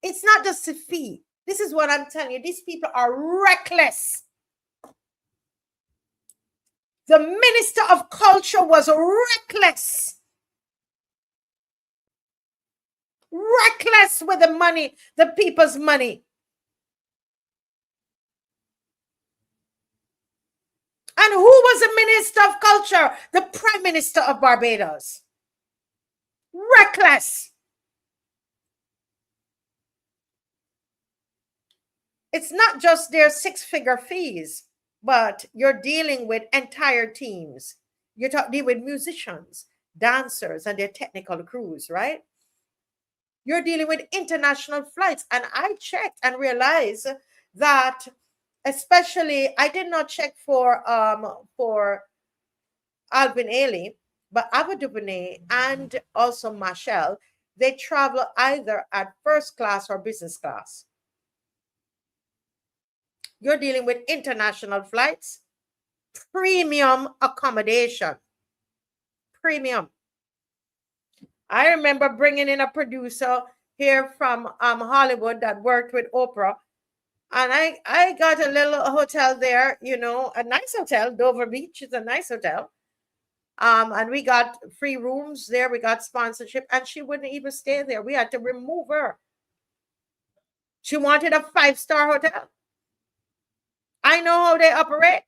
It's not just a fee. This is what I'm telling you. These people are reckless. The Minister of Culture was reckless. Reckless with the money, the people's money. And who was the Minister of Culture? The Prime Minister of Barbados. Reckless. It's not just their 6-figure fees, but you're dealing with entire teams. You're dealing with musicians, dancers, and their technical crews, right? You're dealing with international flights. And I checked and realized that, especially, I did not check for Alvin Ailey, but Ava DuVernay and also Michelle, they travel either at first class or business class. You're dealing with international flights, premium accommodation, premium. I remember bringing in a producer here from Hollywood that worked with Oprah. And I got a little hotel there, you know, a nice hotel. Dover Beach is a nice hotel. And we got free rooms there. We got sponsorship. And she wouldn't even stay there. We had to remove her. She wanted a 5-star hotel. I know how they operate.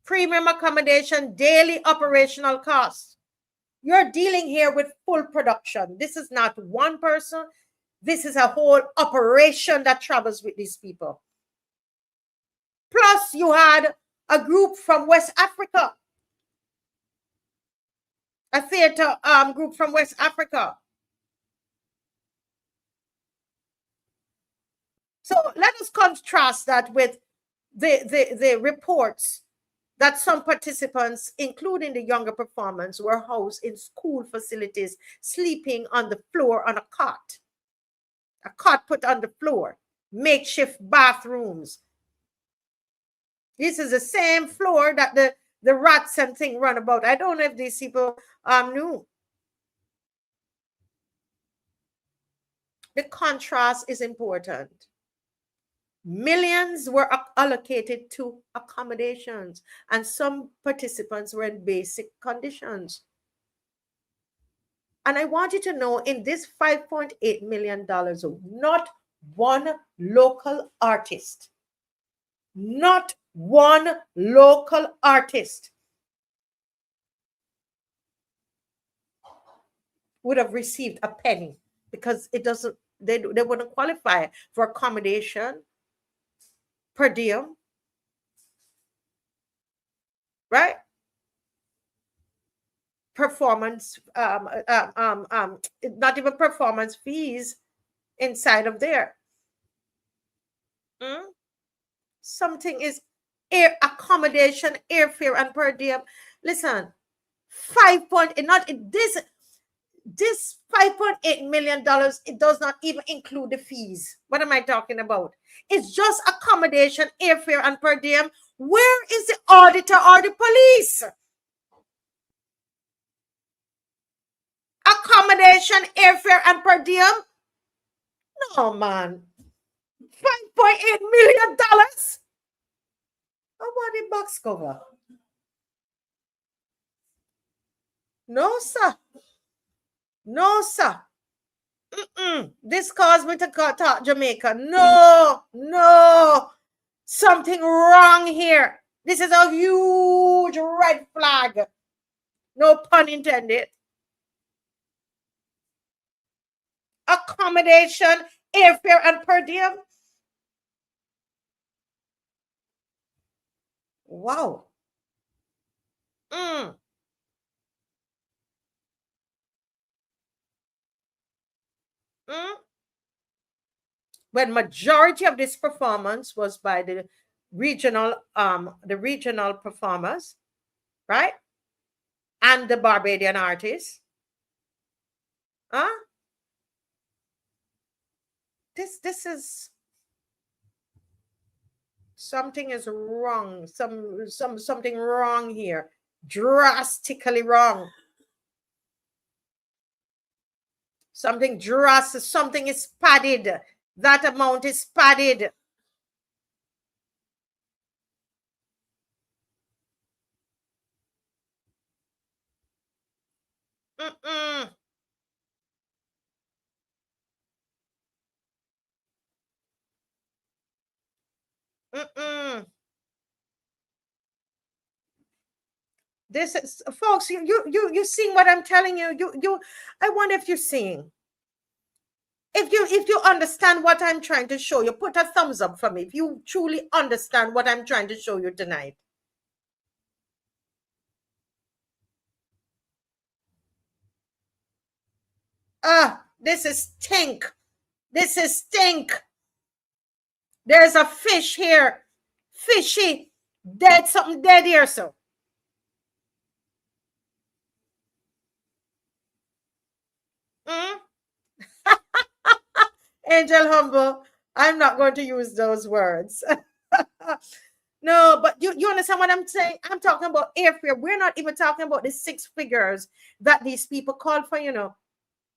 Premium accommodation, daily operational costs. You're dealing here with full production. This is not one person. This is a whole operation that travels with these people. Plus, you had a group from West Africa. a theater group from West Africa. So let us contrast that with the reports that some participants, including the younger performers, were housed in school facilities, sleeping on the floor on a cot put on the floor, makeshift bathrooms. This is the same floor that the rats and thing run about. I don't know if these people knew. The contrast is important. Millions were allocated to accommodations, and some participants were in basic conditions. And I want you to know, in this $5.8 million, not one local artist, not one local artist would have received a penny, because it doesn't, they wouldn't qualify for accommodation, per diem, right? Performance, not even performance fees inside of there. Something is accommodation, airfare, and per diem. Listen, this $5.8 million, it does not even include the fees. What am I talking about? It's just accommodation, airfare, and per diem. Where is the auditor or the police? Accommodation, airfare, and per diem? No, man. $5.8 million? I want the box cover. No, sir. No, sir. This caused me to talk Jamaica. No. Something wrong here. This is a huge red flag. No pun intended. Accommodation, airfare, and per diem. Wow. When majority of this performance was by the regional performers, right? And the Barbadian artists. This is something is wrong. Something wrong here. Drastically wrong. Something drastic. Something is padded. That amount is padded. This is, folks, you seeing what I'm telling you? I wonder if you're seeing. If you understand what I'm trying to show you, put a thumbs up for me if you truly understand what I'm trying to show you tonight. This is stink. This is stink. There's a fish here. Fishy. Dead, something dead here, so. Angel Humble, I'm not going to use those words. No, but you understand what I'm saying? I'm talking about airfare. We're not even talking about the 6 figures that these people call for, you know.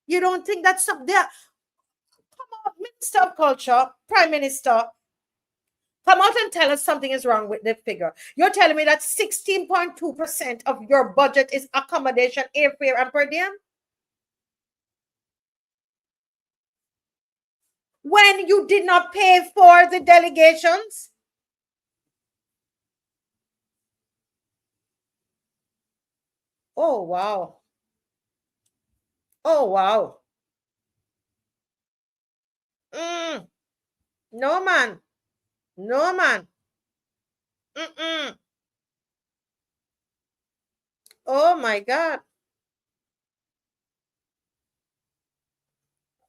You don't think that's up there? Come on, Minister of Culture, Prime Minister, come out and tell us something is wrong with the figure. You're telling me that 16.2% of your budget is accommodation, airfare, and per diem? When you did not pay for the delegations? Oh, wow. Oh, wow. No, man. No, man. Oh, my God.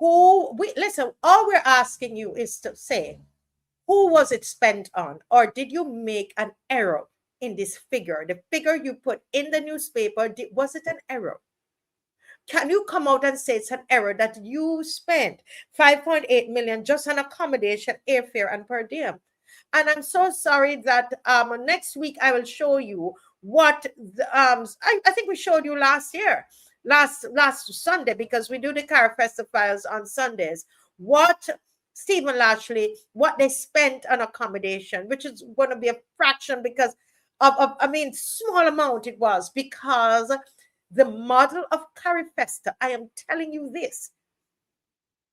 listen, all we're asking you is to say, who was it spent on? Or did you make an error in this figure? The figure you put in the newspaper, was it an error? Can you come out and say it's an error that you spent 5.8 million just on accommodation, airfare, and per diem? And I'm so sorry that next week I will show you what I think we showed you last year, last Sunday, because we do the Carifesta Files on Sundays. What Stephen Lashley, what they spent on accommodation, which is going to be a fraction because of I mean, small amount it was, because the model of Carifesta, I am telling you this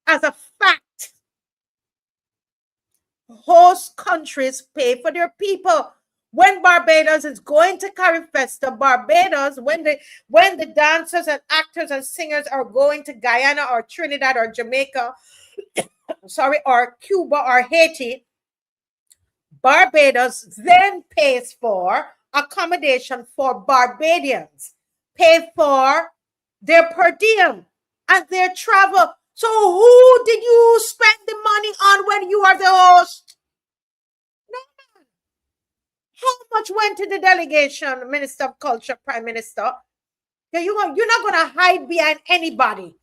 as a fact, host countries pay for their people. When Barbados is going to Carifesta, Barbados, when the dancers and actors and singers are going to Guyana or Trinidad or Jamaica, sorry, or Cuba or Haiti, Barbados then pays for accommodation for Barbadians, pay for their per diem and their travel. So who did you spend the money on when you are the host? No. How much went to the delegation, Minister of Culture, Prime Minister? You're not going to hide behind anybody.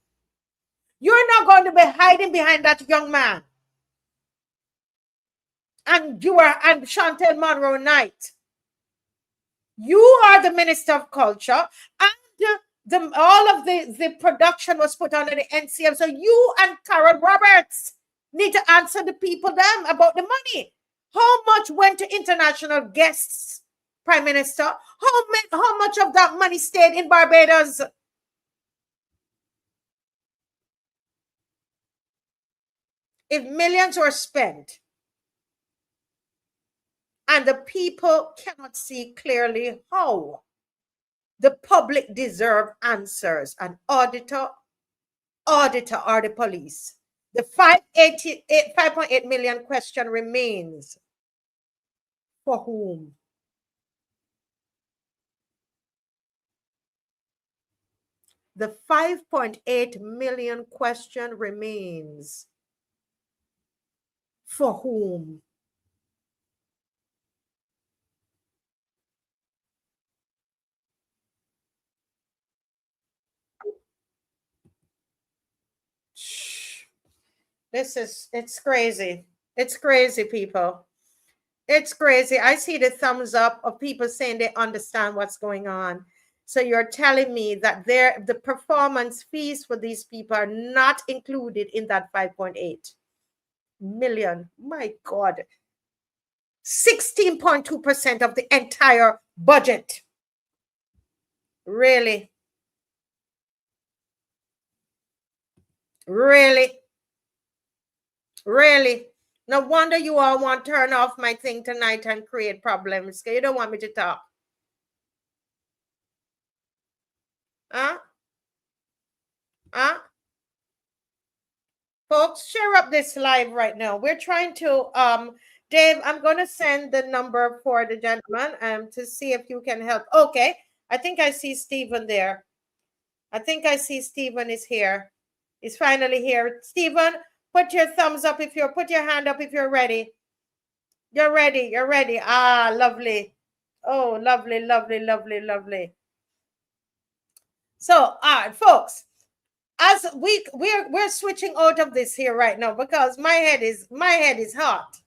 You're not going to be hiding behind that young man. And Chantel Monroe Knight. You are the Minister of Culture, and all of the production was put under the NCM. So you and Carol Roberts need to answer the people them about the money. How much went to international guests, Prime Minister? How much of that money stayed in Barbados? If millions were spent and the people cannot see clearly how, the public deserve answers. An auditor or the police. The 5.8 million question remains. For whom? The 5.8 million question remains. For whom? It's crazy. It's crazy, people. It's crazy. I see the thumbs up of people saying they understand what's going on. So you're telling me that the performance fees for these people are not included in that 5.8 million. My God. 16.2% of the entire budget. Really? Really? Really? No wonder you all want to turn off my thing tonight and create problems. You don't want me to talk. Huh? Huh? Folks, share up this live right now. We're trying to, Dave, I'm going to send the number for the gentleman to see if you can help. Okay. I think I see Stephen there. I think I see Stephen is here. He's finally here. Stephen, put your thumbs up put your hand up if you're ready. You're ready. You're ready. Ah, lovely. Oh, lovely, lovely, lovely, lovely. So, all right, folks, as we're switching out of this here right now because my head is hot.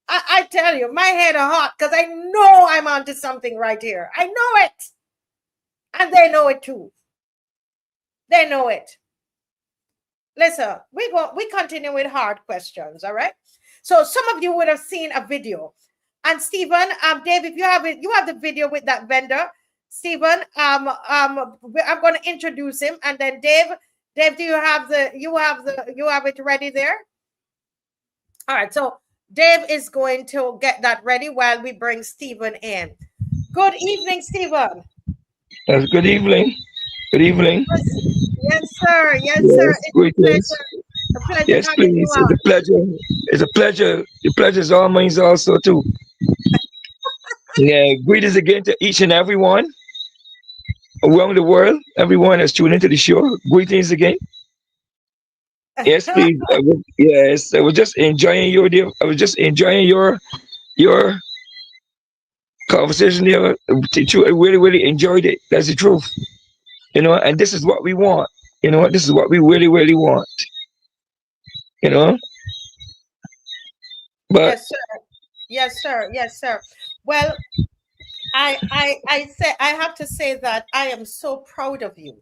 I tell you, my head is hot because I know I'm onto something right here. I know it. And they know it too. They know it. Listen, we continue with hard questions, all right? So some of you would have seen a video. And Stephen, Dave, if you have it, you have the video with that vendor. Stephen, I'm going to introduce him, and then Dave, do you have it ready there? All right, so Dave is going to get that ready while we bring Stephen in. Good evening, Stephen. Yes, good evening. Good evening. Yes, sir. Yes, sir. It's a pleasure. Yes, please. It's a pleasure. It's a pleasure. The pleasure is all mine also too. Yeah, greetings again to each and everyone around the world. Everyone that's tuned into the show. Greetings again. Yes, please. Yes, I was just enjoying your dear. I was just enjoying your conversation there. I really, really enjoyed it. That's the truth. And this is what we want. This is what we really, really want. You know, but Yes, sir. Yes, sir. Yes, sir. Well, I have to say that I am so proud of you.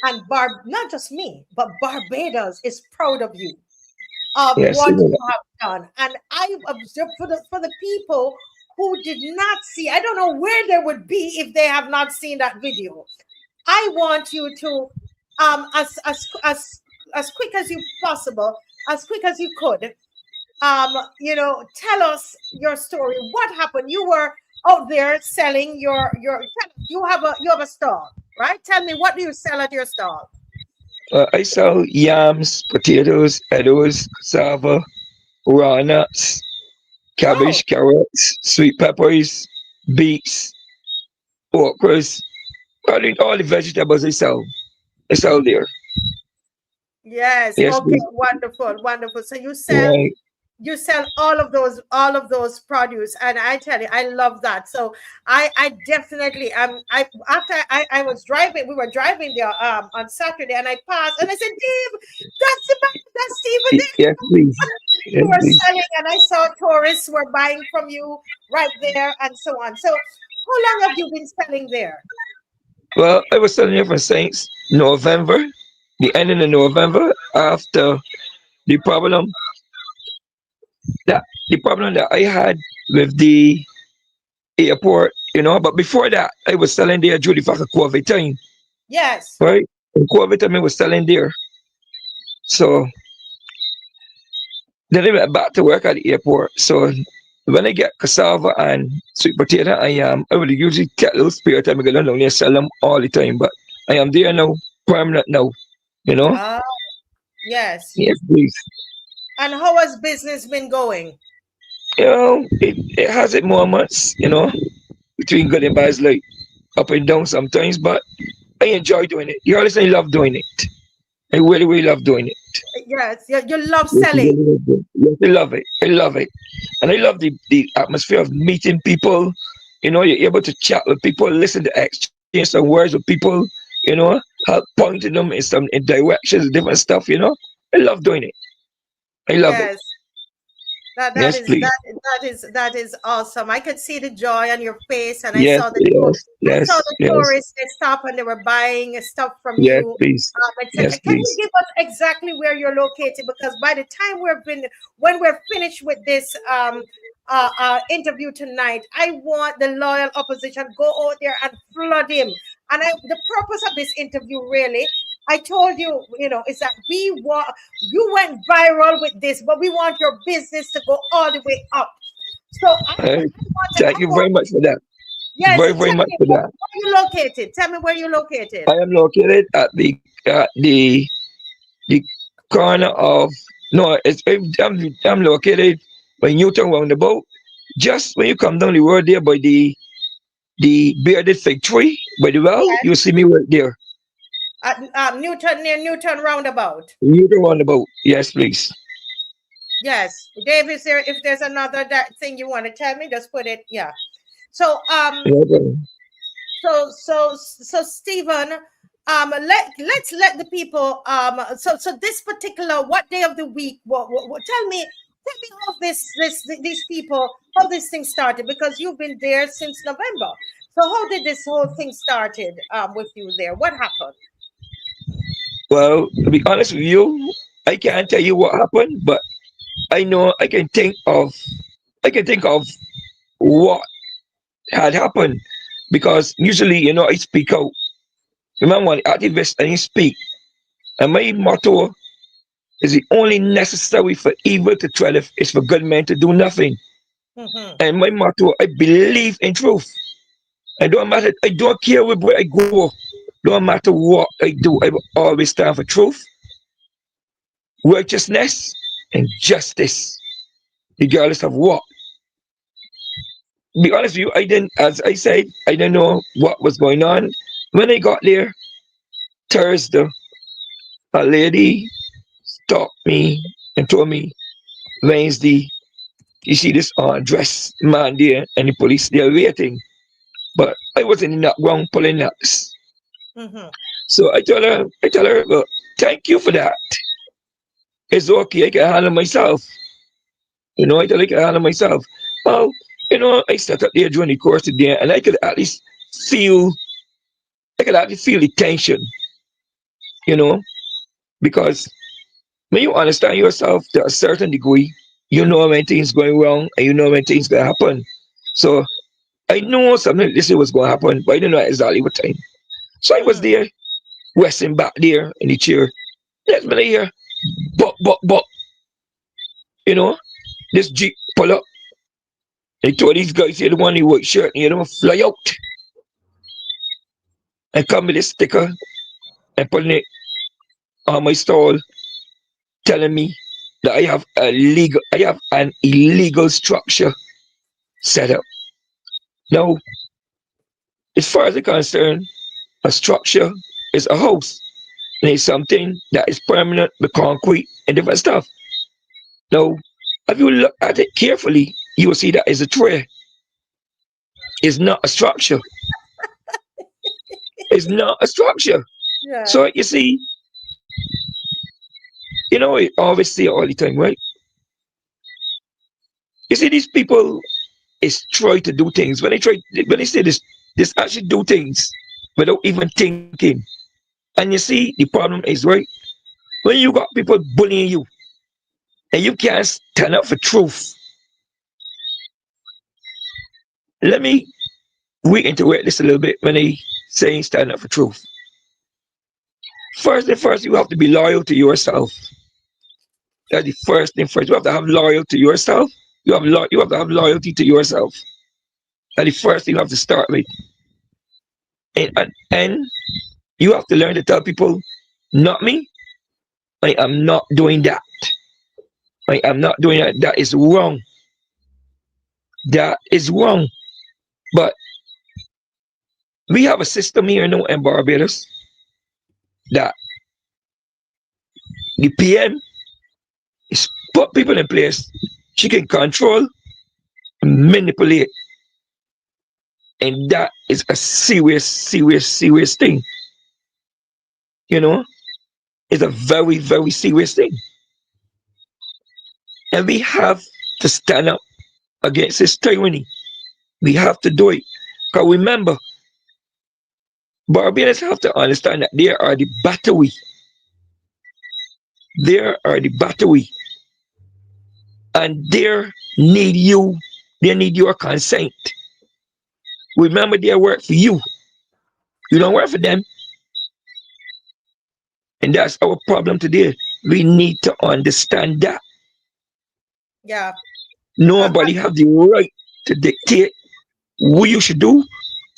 And not just me, but Barbados is proud of you, of yes, what you have done. And I observe for the people who did not see, I don't know where they would be if they have not seen that video. I want you to, as quick as you possible, as quick as you could, tell us your story. What happened? You were out there selling you have a stall, right? Tell me, what do you sell at your stall? I sell yams, potatoes, edibles, cassava, walnuts, Oh, cabbage, carrots, sweet peppers, beets, okras. All the vegetables I sell. I sell there. yes. Yes, Okay, please. wonderful, wonderful. So you sell Right. you sell all of those produce, and I tell you, I love that. So I definitely I after I was driving, we were driving there on Saturday, and I passed and I said, Dave, that's Stephen. Yes, please. You Yes, were please. selling, and I saw tourists were buying from you right there, and so on. So how long have you been selling there? Well, I was selling it for since November, the ending of November, after the problem the problem that I had with the airport. But before that, I was selling there during the COVID time, Yes. right? In COVID time, I was selling there. So then I went back to work at the airport. So when I get cassava and sweet potato, I would usually take a little spare time because I don't only sell them all the time. But I am there now, permanent now. You know? Ah, yes. Yes, please. And how has business been going? It has its moments, between good and bad, it's like up and down sometimes, but I enjoy doing it. You always I love doing it. I really, really love doing it. Yes, you love Yes, I selling. really love doing it. Yes, I love it. I love it. And I love the atmosphere of meeting people. You're able to chat with people, listen to exchange some words with people, help pointing them in directions, different stuff. I love doing it. I love it. Yes. That that Yes, is please. that that is that is awesome. I could see the joy on your face, and I Yes, saw yes, I saw yes, the yes, tourists. They stopped and they were buying stuff from yes, you, please. etc. Yes, Can you please. give us exactly where you're located? Because by the time when we're finished with this interview tonight, I want the loyal opposition go out there and flood him. And the purpose of this interview, really, I told you, is that we want you went viral with this, but we want your business to go all the way up. So Uh, I Thank you very want, much for that. yes, Very, very tell much me for that. where you located. Tell me where you located. I am located at the corner of no. I'm located by Newton roundabout. Just when you come down the road there by the bearded fig tree by the well, Yes, you see me right there. at Newton, near Newton roundabout. Newton roundabout. Yes, please. Yes, Dave, is there? If there's another thing you want to tell me, just put it. Yeah. So Okay. so Stephen, let's let the people so this particular, what day of the week, tell me how these people, how this thing started, because you've been there since November. So how did this whole thing started with you there? What happened? Well, to be honest with you, I can't tell you what happened, but I know I can think of what had happened because usually, I speak out. Remember, when activists and you speak, and my motto is the only necessary for evil to triumph is for good men to do nothing. Mm-hmm. And my motto, I believe in truth. I don't care where I go. Don't matter what I do, I will always stand for truth, righteousness, and justice, regardless of what. Be honest with you, as I said, I didn't know what was going on. When I got there Thursday, a lady stopped me and told me, Wednesday, you see this dressed man there and the police, they're waiting. But I wasn't in that ground pulling nuts. Mm-hmm. So I tell her, well, thank you for that. It's okay, I can handle myself. I tell her I can handle myself. Well, I sat up there during the course of the day and I could at least feel the tension, because when you understand yourself to a certain degree, you know when things going wrong and you know when things gonna happen. So I know something like this was gonna happen, but I didn't know exactly what time. So I was there, resting back there in the chair. Next minute here, but, this Jeep pull up. They told these guys, you're the one in white shirt, and you don't fly out. And come with this sticker and putting it on my stall, telling me that I have an illegal structure set up. Now, as far as I'm concerned, a structure is a house. And it's something that is permanent with concrete and different stuff. Now, if you look at it carefully, you will see that it's a tray. It's not a structure. It's not a structure. Yeah. So you see, I always say it all the time, right? You see, these people is try to do things. When they say this actually do things without even thinking. And you see, the problem is, right, when you got people bullying you and you can't stand up for truth. Let me reiterate this a little bit when they say stand up for truth. First and first, you have to be loyal to yourself. That's the first thing first. You have to have loyalty to yourself. You have to have loyalty to yourself. That's the first thing you have to start with. And you have to learn to tell people, not me. I am not doing that. I am not doing that. That is wrong. That is wrong. But we have a system here now in Barbados that the PM is put people in place. She can control and manipulate. And that is a serious, serious, serious thing. It's a very, very serious thing. And we have to stand up against this tyranny. We have to do it. Because remember, Barbadians have to understand that they are the battery. They are the battery. And they need your consent. Remember, they work for you. You don't work for them. And that's our problem today. We need to understand that. Yeah. Nobody have the right to dictate what you should do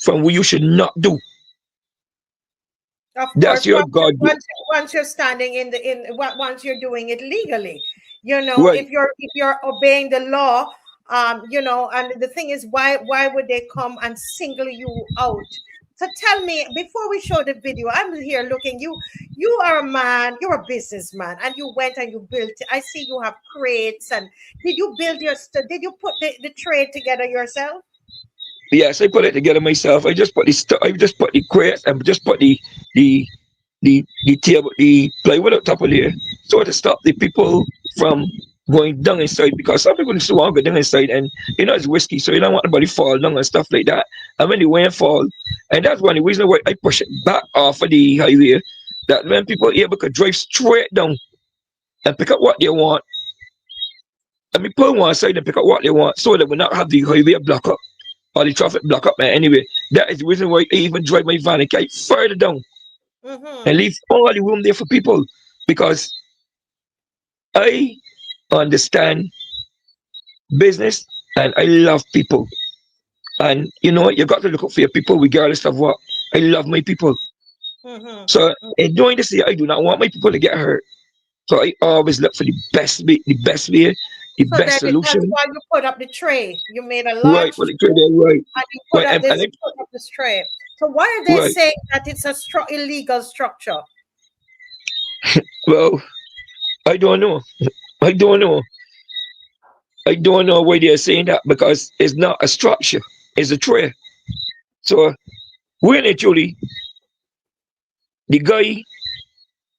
from what you should not do. Of That's course, your God. once you're standing once you're doing it legally, Right. if you're obeying the law, and the thing is, why would they come and single you out? So tell me, before we show the video, I'm here looking. You are a man, you're a businessman, and you went and you built. I see you have crates, and did you build did you put the trade together yourself? Yes, I put it together myself. I just put the crates and just put the table, the plywood on top of there, so to stop the people from going down inside, because some people just want to go down inside and it's risky, so you don't want anybody fall down and stuff like that. And when the wind fall, and that's one of the reasons why I push it back off of the highway, that when people are able to drive straight down and pick up what they want, and we pull one side and pick up what they want, so that we not have the highway block up or the traffic block up. Man, anyway, that is the reason why I even drive my van and carry further down and leave all the room there for people, because I understand business and I love people. And you got to look out for your people regardless of what. I love my people. So in doing this, I do not want my people to get hurt. So I always look for the best way, the best solution. That's why you put up the tray. You made a Right, large well, right. and you put Right, up this tray. So why are they right. saying that it's a illegal structure? Well, I don't know. I don't know. I don't know why they're saying that because it's not a structure, it's a tray. So when actually the guy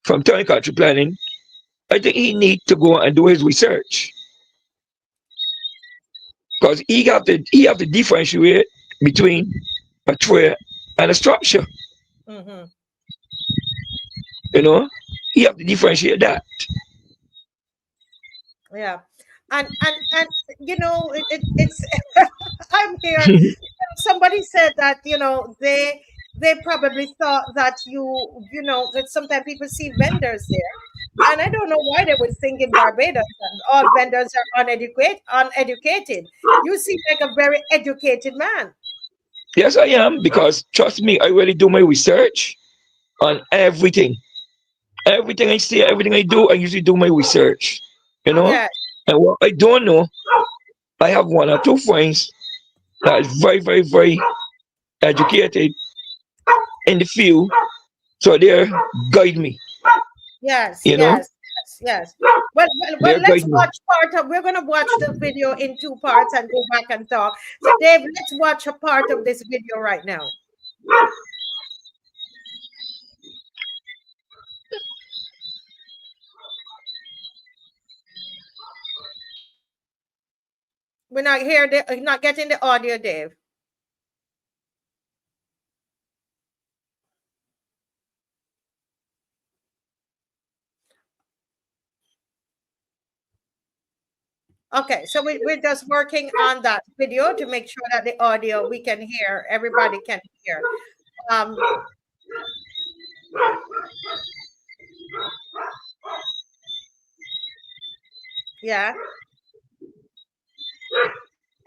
from Town Country Planning, I think he need to go and do his research. Because he have to differentiate between a tray and a structure. Mm-hmm. You know? He have to differentiate that. Yeah. And you know, it's I'm here. Somebody said that, you know, they probably thought that you know, that sometimes people see vendors there. And I don't know why they would think in Barbados that all vendors are uneducated. You seem like a very educated man. Yes, I am, because trust me, I really do my research on everything. Everything I see, everything I do, I usually do my research. You know? Yeah. And what I don't know, I have one or two friends that is very, very, very educated in the field. So they guide me. Yes, You know? yes, yes. Well, They let's guide me. watch we're going to watch the video in two parts and go back and talk. So, Dave, let's watch a part of this video right now. We're not not getting the audio, Dave. Okay, so we're just working on that video to make sure that the audio we can hear, everybody can hear. Yeah.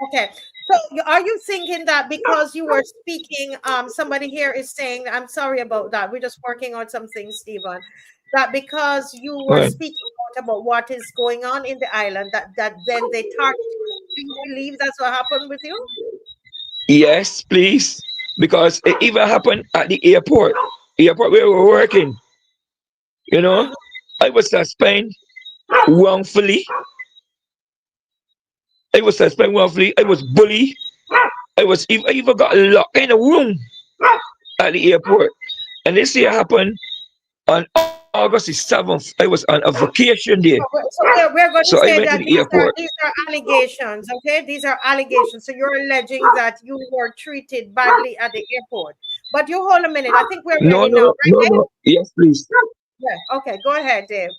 Okay. So are you thinking that because you were speaking, somebody here is saying, I'm sorry about that. We're just working on some things, Stephen. That because you were Right. speaking out about what is going on in the island, that then they target you. Do you believe that's what happened with you? Yes, please. Because it even happened at the airport where we were working. You know? Mhm. I was suspended wrongfully. I was suspended wrongfully. I was bullied. I even got locked in a room at the airport. And this year happened on August the 7th. I was on a vacation there. So we're going to So I say went to that the airport. these are allegations, okay? These are allegations. So you're alleging that you were treated badly at the airport. But you hold a minute. I think we're No, ready now, no, right, no, Dave? no. Yes, please. Yeah. Okay, go ahead, Dave.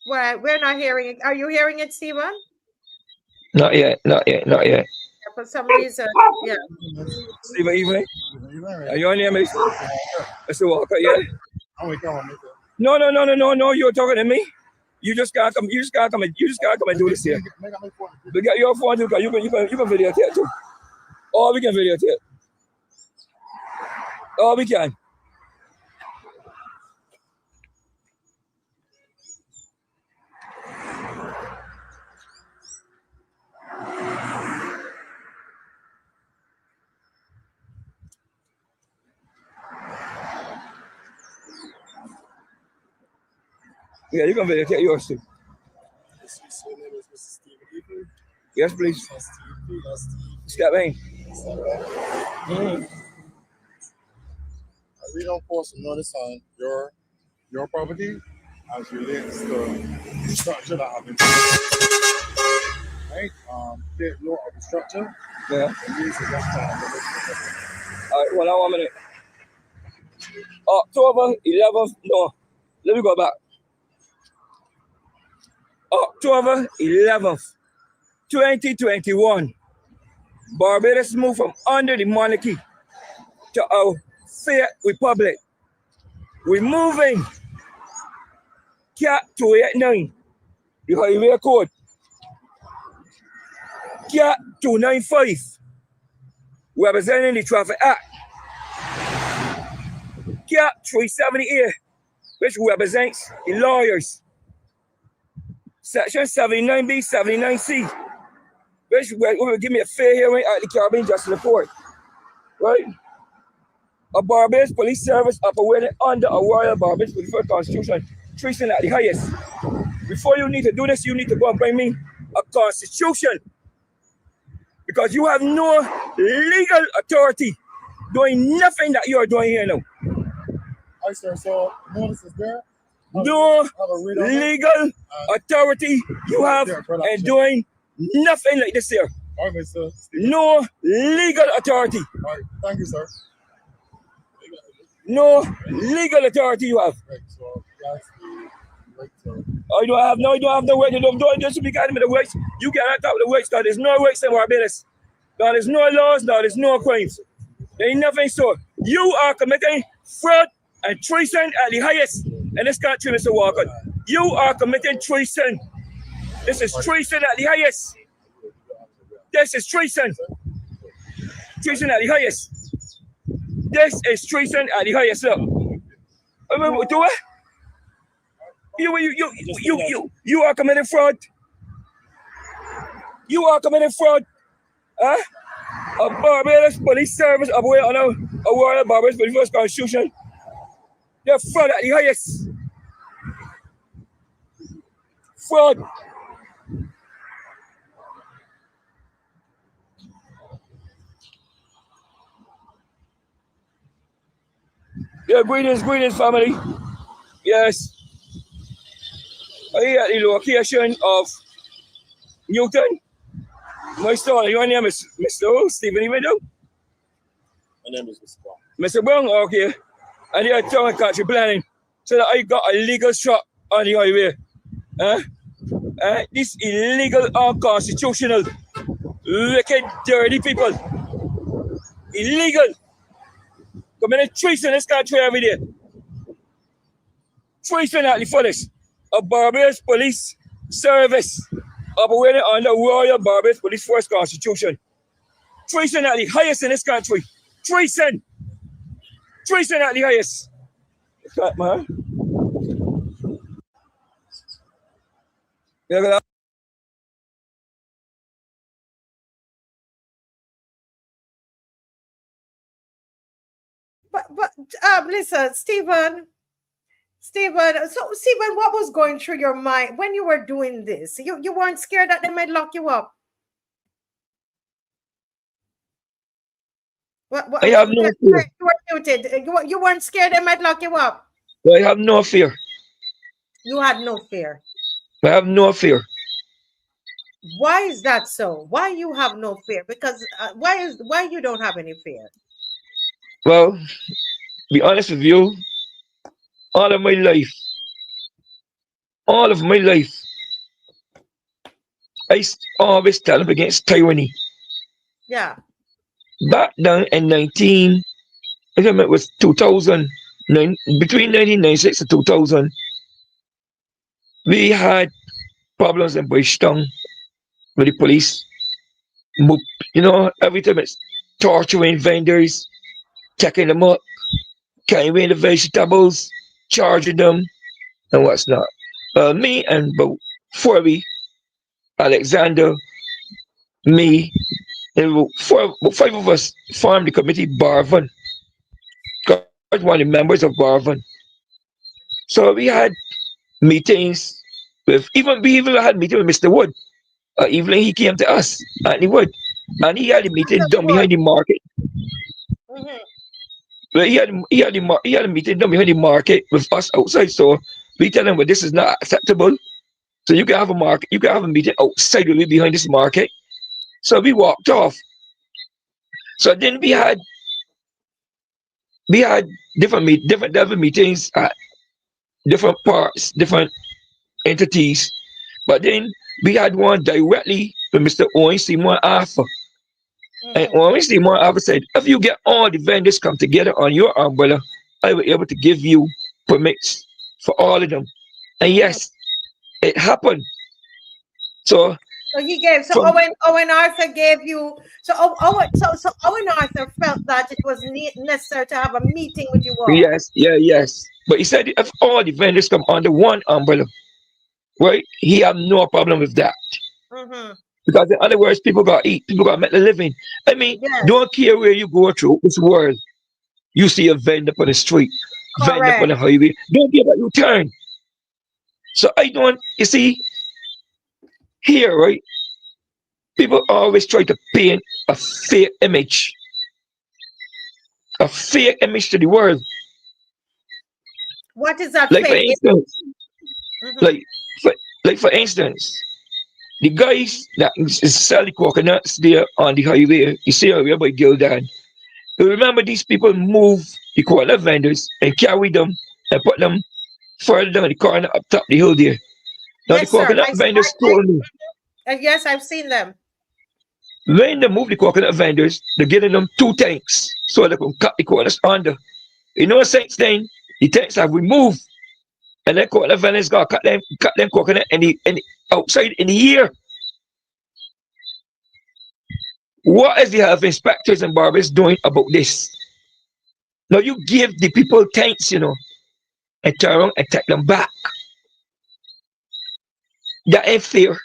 Well, we're not hearing it. Are you hearing it, Stephen? Not yet, not yet, not yet. Yeah, for some reason, yeah. Stephen Evelyn, are you on there, miss? Mr. Walker, yeah? No, no, no, no, no, no. You're talking to me. You just gotta come. You just gotta come. You just gotta come and do this here. We got your phone too. You can videotape too. Oh, we can videotape. Oh, we can. Yeah, you can videotape yours too. Yes, please. Step in. We don't force a notice on your property as relates to the structure that have been right. Take note of the structure. Yeah. And use the left hand. All right, 1 minute. October 11th. No, let me go back. October 11th, 2021. Barbados moved from under the monarchy to a fair republic. We're moving. Cat 289. The highway code. Cat 295. Representing the Traffic Act. Cat 378, which represents the lawyers. Section 79B, 79C, which will give me a fair hearing at the Caribbean Justice Report. Right? a Barbados police service operating under a Royal Barbados with the first constitution, treason at the highest. Before you need to do this, you need to go and bring me a constitution. Because you have no legal authority doing nothing that you are doing here now. Hi, sir. So, notice is there? No legal authority you have and doing nothing like this here. All right, sir. No legal authority. All right, thank you, sir. No legal authority you have. Right, so that's the right to... I don't have no way to do this because of the rights. You cannot talk with the rights because there's no rights in Barbados. Now there's no laws, now there's no crimes. There ain't nothing so. You are committing fraud and treason at the highest in this country, Mr. Walker. You are committing treason. This is treason at the highest. This is treason. Treason at the highest. This is treason at the highest. Look. Do it. You are committing fraud. You are committing fraud. Huh? A Barbados police service operating under a Royal Barbados with the first constitution. They're fraud at the highest. Fraud. Yeah, greetings, family. Yes. Are you at the location of Newton? My son, your name is Mr. Stephen Emedo? My name is Mr. Brown. Mr. Brown, okay. And you're town and country planning. So that I got a legal shot on the highway. This illegal, unconstitutional, wicked, dirty people. Illegal. Committing treason in this country every day. Treason at the fullest. A Barbados police service operating under Royal Barbados Police Force Constitution. Treason at the highest in this country. Treason. Treason at the highest. That man. But listen, Stephen, so Stephen, what was going through your mind when you were doing this? You weren't scared that they might lock you up? I have no fear. You were muted. You weren't scared they might lock you up? I have no fear. You had no fear. I have no fear. Why is that so? Why you have no fear? Because why you don't have any fear? Well, be honest with you, all of my life, I always stand up against tyranny. Yeah. Back down in I think it was 2000, between 1996 and 2000, we had problems in Bridgetown with the police. You know, every time it's torturing vendors, checking them up, carrying the vegetables, charging them, and what's not. Me and about 40, Alexander, me, and about 5 of us formed the committee Barvan. I was one of the members of Barvan. So we had meetings with, we even had a meeting with Mr. Wood. Evelyn, he came to us, Anthony Wood, and he had a meeting down behind the market. Mm-hmm. But he had a meeting down behind the market with us outside. So we tell him, well, this is not acceptable. So you can have a market, you can have a meeting outside with me behind this market. So we walked off. So then we had different meetings at different parts, different entities. But then we had one directly with Mr. Owen Seymour Arthur. And Owen Seymour Arthur said, if you get all the vendors come together on your umbrella, I will be able to give you permits for all of them. And yes, it happened. So he gave. So Owen Arthur gave you. So Owen Arthur felt that it was necessary to have a meeting with you all. Yes. But he said if all the vendors come under one umbrella, right? He have no problem with that. Mm-hmm. Because in other words, people got to eat, people got to make a living. I mean, don't care where you go through this world. You see a vendor on the street, vendor on Correct. the highway. Don't give a U-turn. So I don't, you see, here, right? People always try to paint a a fake image to the world. What is that Like for fake? instance, Mhm. like for, like for instance, the guys that is selling coconuts there on the highway, you see how by Gildan. You remember these people move the coconut vendors and carry them and put them further down the corner up top the hill there. Now the Yes, sir. coconut vendors told me Yes, I've seen them. when they move the coconut vendors, they're getting them 2 tanks so they can cut the coconuts under. You know, since then, the tanks have removed and then coconut vendors got cut them coconut in the outside in the air. What is the health inspectors and Barbados doing about this? Now you give the people tanks, and turn around and take them back. That ain't fair.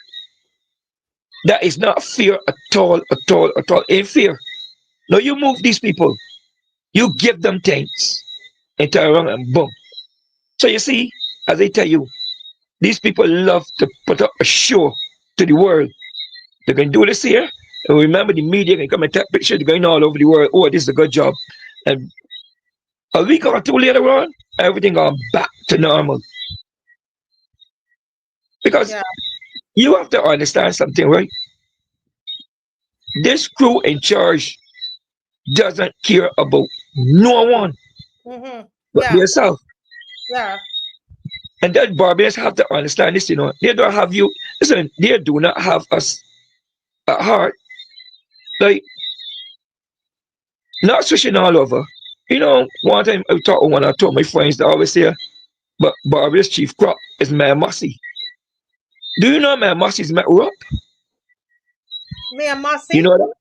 That is not fair at all, at all, at all. Ain't fair. Now you move these people, you give them tanks, and turn around and boom. So you see, as I tell you, these people love to put up a show to the world. They can do this here, and remember the media can come and take pictures going all over the world. Oh, this is a good job. And a week or two later on, everything gone back to normal. Because Yeah. you have to understand something, right? This crew in charge doesn't care about no one Mm-hmm. but Yeah. themselves. Yeah. And that Barbadians have to understand this, They don't have you, listen, they do not have us at heart. Like, not switching all over. One time I talked to one or two of my friends, they always say, but Barbados chief crop is Mary Massey. Do you know Mary Massey's met up? Mia You Mossy know that?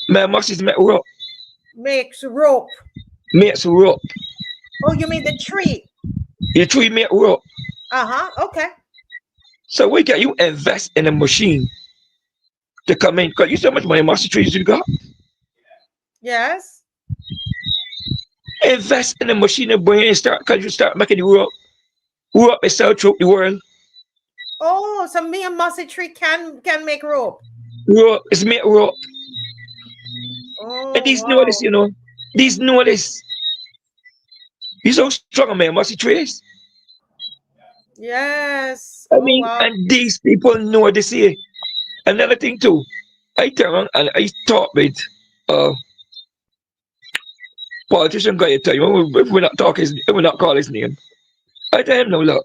Mary Massey's met up. makes rope. Makes up. Oh, you mean the tree? You three make up. Uh-huh. Okay. So why can't you invest in a machine to come in? Because you see how much money Master Trees you got? Yes. Invest in a machine and bring it and start, because you start making the rope. Rope is sell throughout the world. Oh, so Mia Mossy tree can make rope. Rope is made rope. And Oh, these know wow. this, These know this. He's so strong, man. Master Trees. Yes. I Oh, mean, wow. and these people know this here. Another thing too, I turn around and I talk with uh politician guy. I tell you, if we're not talking, if we're not call his name, I tell him, no, look,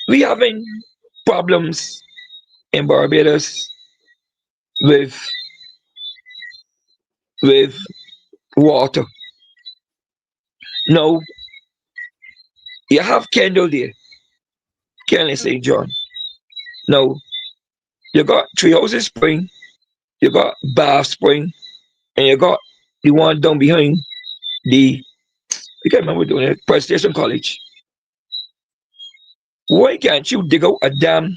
we having problems in Barbados with with water. Now you have Kendall there, Kendall St. John. Now you got Three Houses Spring, you got Bath Spring, and you got the one down behind the I can't remember doing it, Presentation College. Why can't you dig out a dam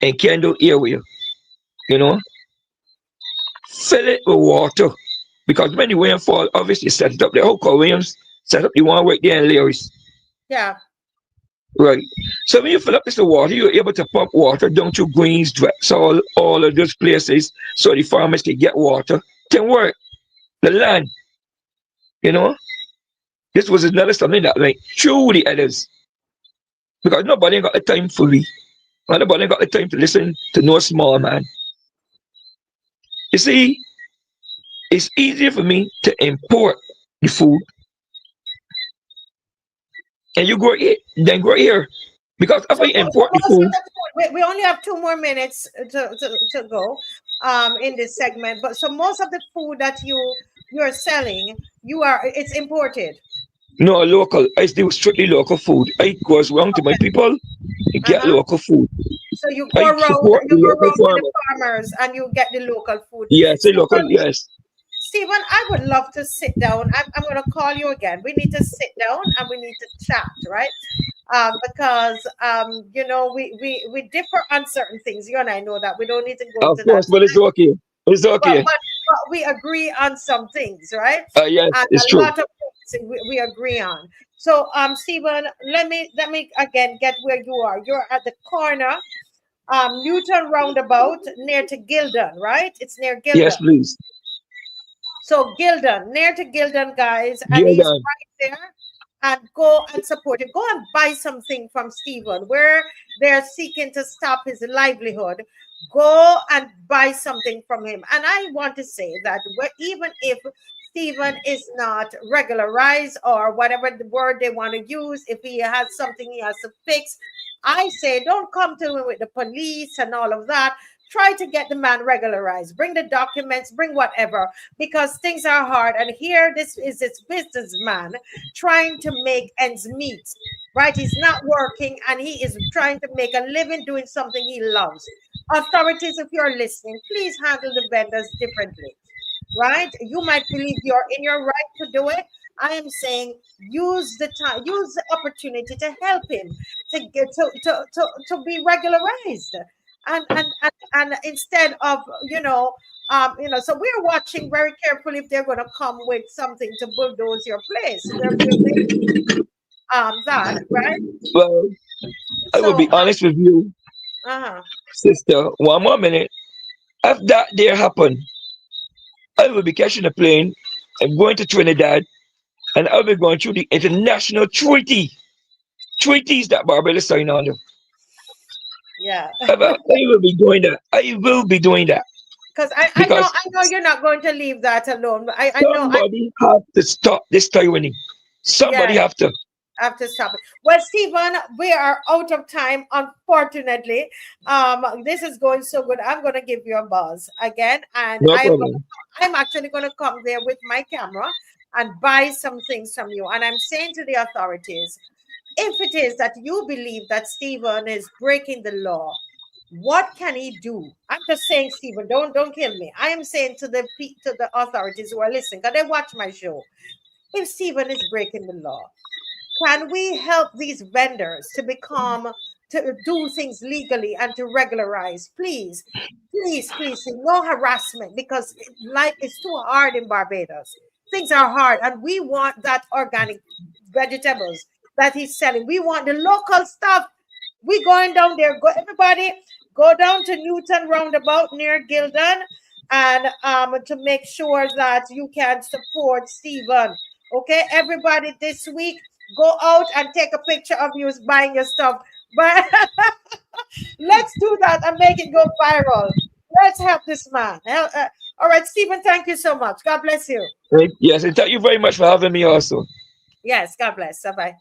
in Kendall area? You know, fill it with water. Because when the rain fall, obviously set it up. The whole Williams set up the one right there in Larry's. Yeah. Right. So when you fill up this with water, you're able to pump water down to greens, dreps, all of those places so the farmers can get water. Can work. The land, you know. This was another something that like through the others. Because nobody got the time fully. Nobody got the time to listen to no small man. You see, it's easier for me to import the food and you grow it, then grow here. Because if So, I so import the most of food, the food, we only have 2 more minutes to go in this segment. But so most of the food that you're selling, it's imported. no local, I do strictly local food. I goes around to my people and get Uh-huh. local food. So you go I around, support the local to the farmer. farmers and you get the local food. Yes, I local, Stephen, yes. Stephen, I would love to sit down. I'm going to call you again. We need to sit down and we need to chat, right? Because we differ on certain things. You and I know that we don't need to go Of into that. course, but it's okay. It's But okay. but we agree on some things, right? Yes, And it's a true. lot of things we agree on. So, Stephen, let me again get where you are. You're at the corner, Newton roundabout near to Gildon, right? It's near Yes, Gildon. please. So Gildon, near to Gildon, guys, and Dear he's God. right there. And go and support it. Go and buy something from Stephen. Where they're seeking to stop his livelihood, go and buy something from him. And I want to say that even if Stephen is not regularized or whatever the word they want to use, if he has something he has to fix, I say don't come to him with the police and all of that. Try to get the man regularized. Bring the documents, bring whatever, because things are hard. And here, this businessman trying to make ends meet, right? He's not working and he is trying to make a living doing something he loves. Authorities, if you're listening, please handle the vendors differently, right? You might believe you're in your right to do it. I am saying use the time, use the opportunity to help him to get to be regularized. And instead of so we're watching very carefully if they're going to come with something to bulldoze your place. We're waiting that, right? Well, I will So be honest with you, uh-huh. sister. One more minute. If that dare happen, I will be catching a plane and going to Trinidad, and I'll be going through the international treaties that Barbados signed on. Yeah. I will be doing that. I will be doing that Because I know because you're not going to leave that alone. But I know I somebody have to stop this tyranny. Somebody yeah, have to. have to stop it. Well, Stephen, we are out of time, unfortunately. This is going so good. I'm gonna give you a buzz again, and No problem. I'm actually gonna come there with my camera and buy some things from you. And I'm saying to the authorities, if it is that you believe that Stephen is breaking the law, what can he do? I'm just saying, Stephen, don't kill me. I am saying to the authorities who are listening, because they watch my show. If Stephen is breaking the law, can we help these vendors to do things legally and to regularize? Please, please, please, no harassment, because life is too hard in Barbados. Things are hard, and we want that organic vegetables that he's selling. We want the local stuff. We going down there. Go everybody, go down to Newton roundabout near Gildon, and to make sure that you can support Stephen. Okay, everybody, this week go out and take a picture of you buying your stuff. But let's do that and make it go viral. Let's help this man. All right, Stephen, thank you so much. God bless you. Yes, and thank you very much for having me also. Yes, God bless. Bye-bye.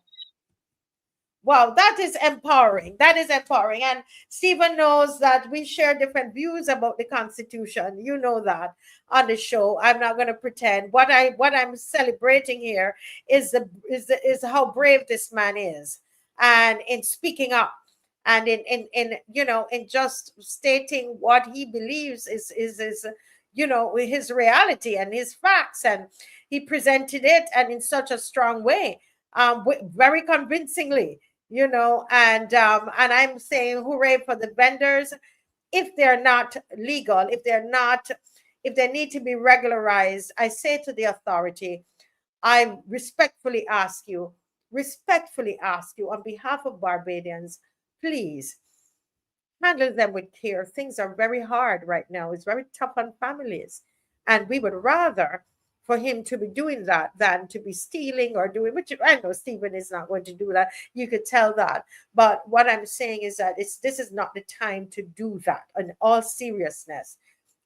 Wow, that is empowering. That is empowering. And Stephen knows that we share different views about the Constitution. You know that on the show. I'm not going to pretend. What I'm celebrating here is how brave this man is, and in speaking up, and in just stating what he believes is his reality and his facts, and he presented it and in such a strong way, very convincingly. And I'm saying hooray for the vendors. If they're not legal, if they need to be regularized, I say to the authority, I respectfully ask you on behalf of Barbadians, please handle them with care. Things are very hard right now. It's very tough on families, and we would rather for him to be doing that than to be stealing or doing, which I know Stephen is not going to do that. You could tell that. But what I'm saying is that this is not the time to do that. In all seriousness,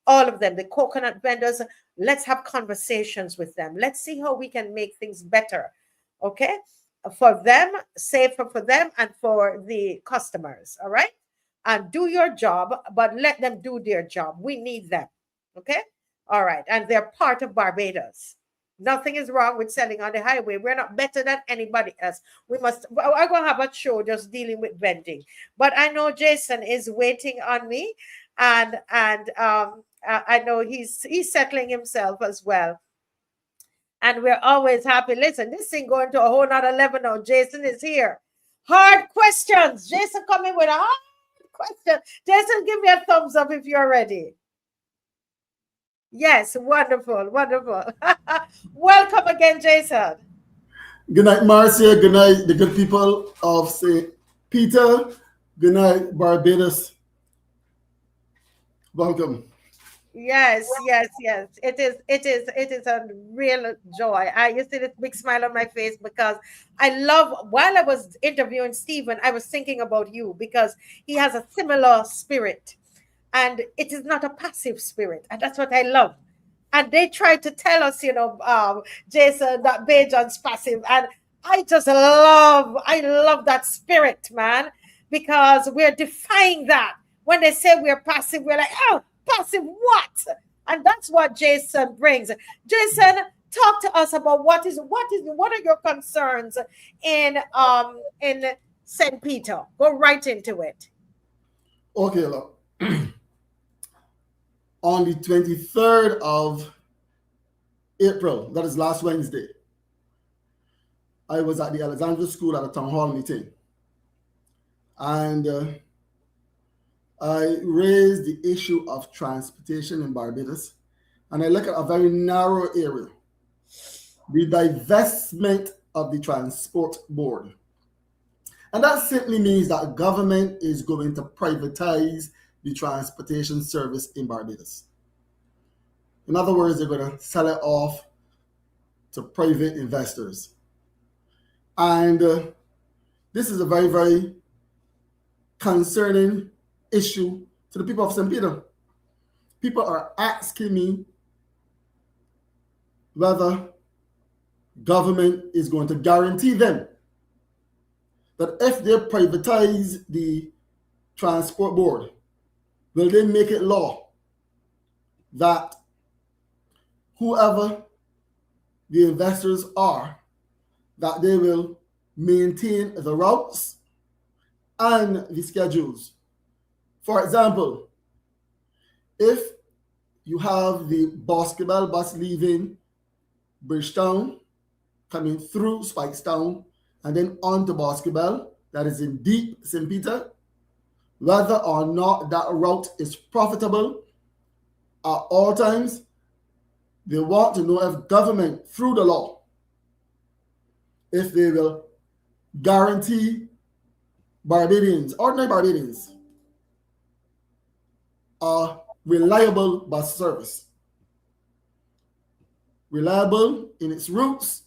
all of them, the coconut vendors, let's have conversations with them. Let's see how we can make things better. Okay? For them, safer for them and for the customers. All right? And do your job, but let them do their job. We need them. Okay? All right. And they're part of Barbados. Nothing is wrong with selling on the highway. We're not better than anybody else. I'm going to have a show just dealing with vending. But I know Jason is waiting on me, and I know he's settling himself as well. And we're always happy. Listen, this thing going to a whole nother level now. Jason is here. Hard questions. Jason coming with a hard question. Jason, give me a thumbs up if you're ready. Yes, wonderful, wonderful. Welcome again, Jason. Good night, Marcia. Good night, the good people of St. Peter. Good night, Barbados. Welcome. Yes, yes, yes. It is a real joy. You see this big smile on my face because I love, while I was interviewing Stephen, I was thinking about you because he has a similar spirit. And it is not a passive spirit. And that's what I love. And they try to tell us, Jason, that Bajan's passive. And I love that spirit, man, because we're defying that. When they say we're passive, we're like, oh, passive what? And that's what Jason brings. Jason, talk to us about what are your concerns in St. Peter? Go right into it. Okay, look. On the 23rd of April, that is last Wednesday, I was at the Alexandra School at a town hall meeting. And I raised the issue of transportation in Barbados. And I look at a very narrow area, the divestment of the transport board. And that simply means that government is going to privatize the transportation service in Barbados. In other words, they're going to sell it off to private investors. And this is a very, very concerning issue to the people of St. Peter. People are asking me whether government is going to guarantee them that if they privatize the transport board, will they make it law that whoever the investors are, that they will maintain the routes and the schedules? For example, if you have the basketball bus leaving Bridgetown, coming through Spikestown, and then on to basketball, that is in deep St. Peter, whether or not that route is profitable at all times, they want to know if government, through the law, if they will guarantee Barbadians, ordinary Barbadians, a reliable bus service. Reliable in its routes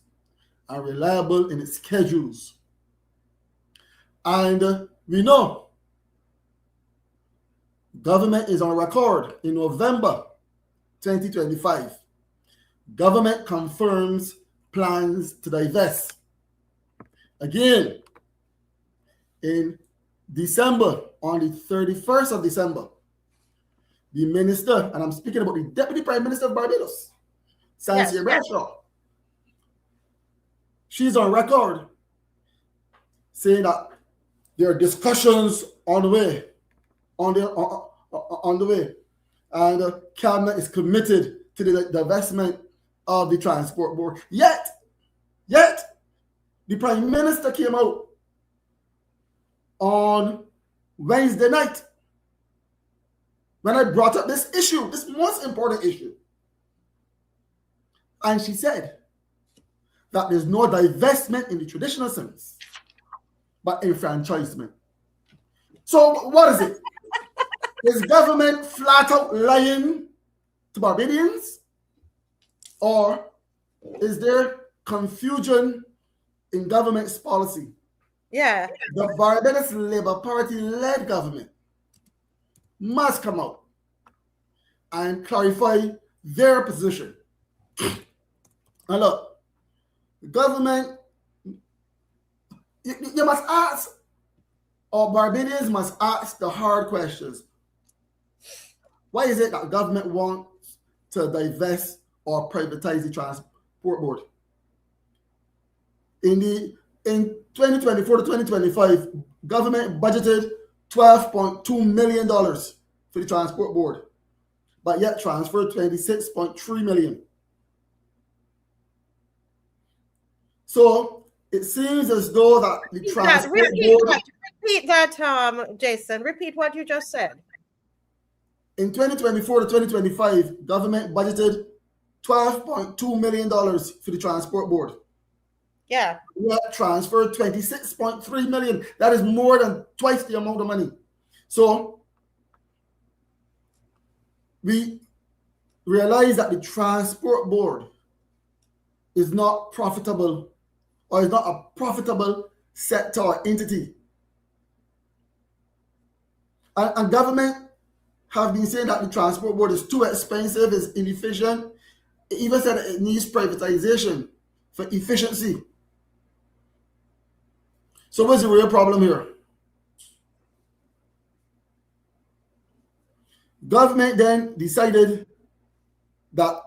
and reliable in its schedules. And we know government is on record in November 2025. Government confirms plans to divest. Again, in December, on the 31st of December, the minister, and I'm speaking about the Deputy Prime Minister of Barbados, Sansia Bradshaw, she's on record saying that there are discussions on the way, on the way, and cabinet is committed to the divestment of the transport board. Yet, the Prime Minister came out on Wednesday night when I brought up this issue, this most important issue. And she said that there's no divestment in the traditional sense, but enfranchisement. So what is it? Is government flat out lying to Barbadians? Or is there confusion in government's policy? Yeah. The Barbados Labour Party-led government must come out and clarify their position. And look, the government, you must ask, or Barbadians must ask the hard questions. Why is it that government wants to divest or privatize the transport board? In 2024 to 2025, government budgeted $12.2 million for the transport board, but yet transferred $26.3 million. So it seems as though that the transport board... Repeat that, Jason. Repeat what you just said. In 2024 to 2025, government budgeted $12.2 million for the transport board. Yeah. Yet transferred $26.3 million. That is more than twice the amount of money. So we realize that the transport board is not profitable, or is not a profitable sector or entity. And government have been saying that the transport board is too expensive, is inefficient. It even said that it needs privatization for efficiency. So what's the real problem here? Government then decided that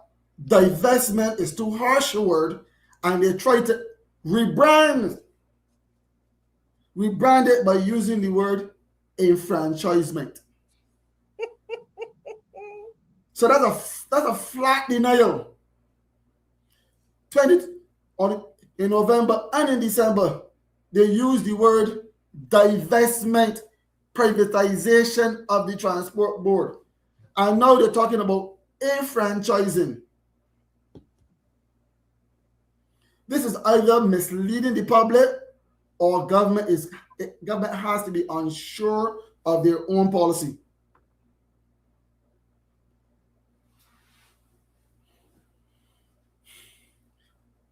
divestment is too harsh a word, and they tried to rebrand it by using the word enfranchisement. So that's a flat denial. In November and in December, they used the word divestment, privatization of the transport board. And now they're talking about enfranchising. This is either misleading the public, or government has to be unsure of their own policy.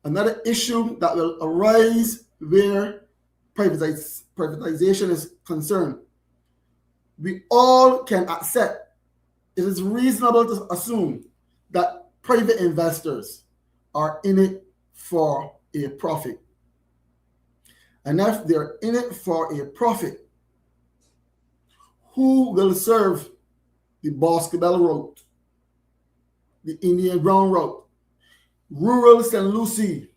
Another issue that will arise where privatization is concerned, we all can accept, it is reasonable to assume that private investors are in it for a profit. And if they're in it for a profit, who will serve the Boscobel route, the Indian Ground route, rural St. Lucie,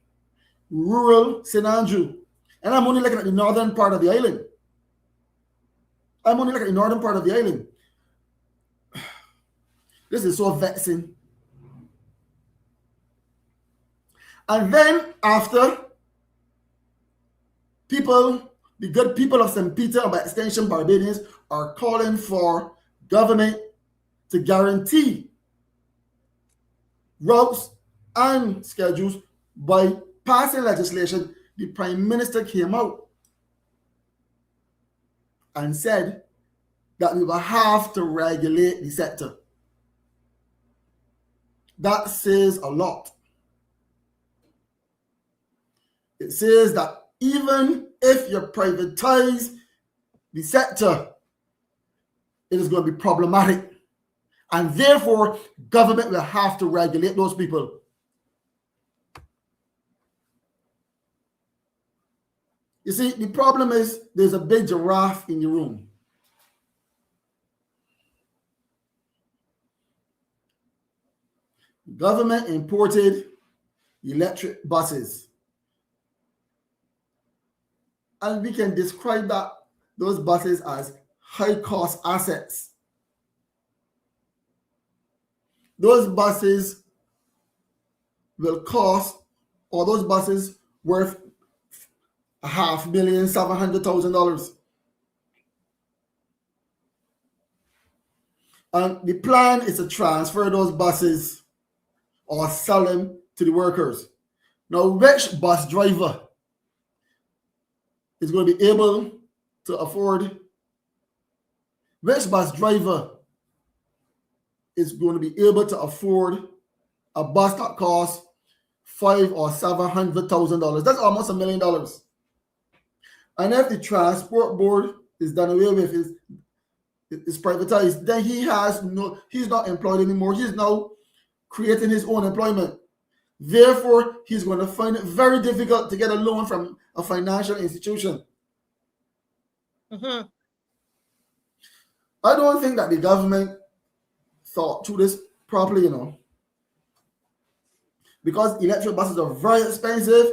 rural St. Andrew? And I'm only looking at the northern part of the island. This is so vexing. And then after, the good people of St. Peter, and by extension Barbadians, are calling for government to guarantee routes and schedules by passing legislation. The Prime Minister came out and said that we will have to regulate the sector. That says a lot. It says that even if you privatize the sector, it is going to be problematic. And therefore, government will have to regulate those people. You see, the problem is there's a big giraffe in the room. Government imported electric buses. And we can describe those buses as high-cost assets. Those buses will cost, or those buses worth $500,700,000. And the plan is to transfer those buses or sell them to the workers. Now, which bus driver is going to be able to afford? Which bus driver is going to be able to afford a bus that costs $500,000 or $700,000? That's almost $1 million. And if the transport board is done away with, is privatized, then he's not employed anymore. He's now creating his own employment. Therefore, he's going to find it very difficult to get a loan from a financial institution. Mm-hmm. I don't think that the government thought through this properly, because electric buses are very expensive.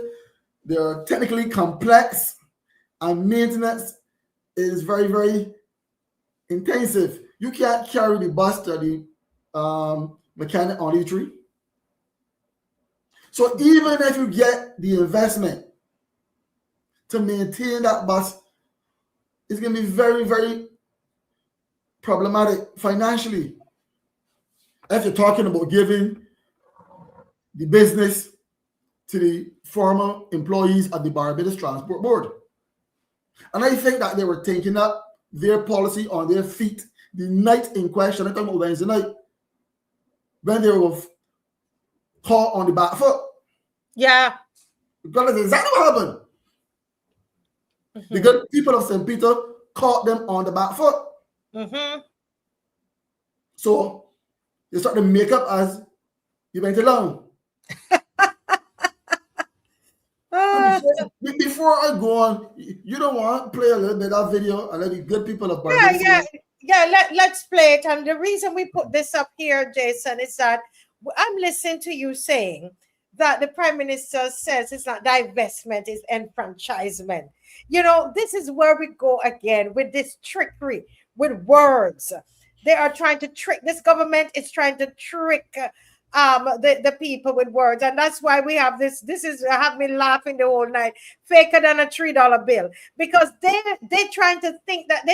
They're technically complex, and maintenance is very, very intensive. You can't carry the bus to the mechanic on E3. So even if you get the investment to maintain that bus, it's going to be very, very problematic financially. if you're talking about giving the business to the former employees at the Barbados Transport Board. And I think that they were taking up their policy on their feet the night in question. I'm talking about Wednesday night, when they were caught on the back foot. Yeah. Because that's exactly what happened. Mm-hmm. The good people of St. Peter caught them on the back foot. Mm-hmm. So they started to make up as you went along. Before I go on, you don't want to play a little bit of video and let the good people of Barbados. Let's play it. And the reason we put this up here, Jason, is that I'm listening to you saying that the Prime Minister says it's not divestment, it's enfranchisement. You know, this is where we go again with this trickery with words. They are trying to trick, this government is trying to trick the people with words, and that's why we have this is have me laughing the whole night, faker than a $3 bill, because they're trying to think that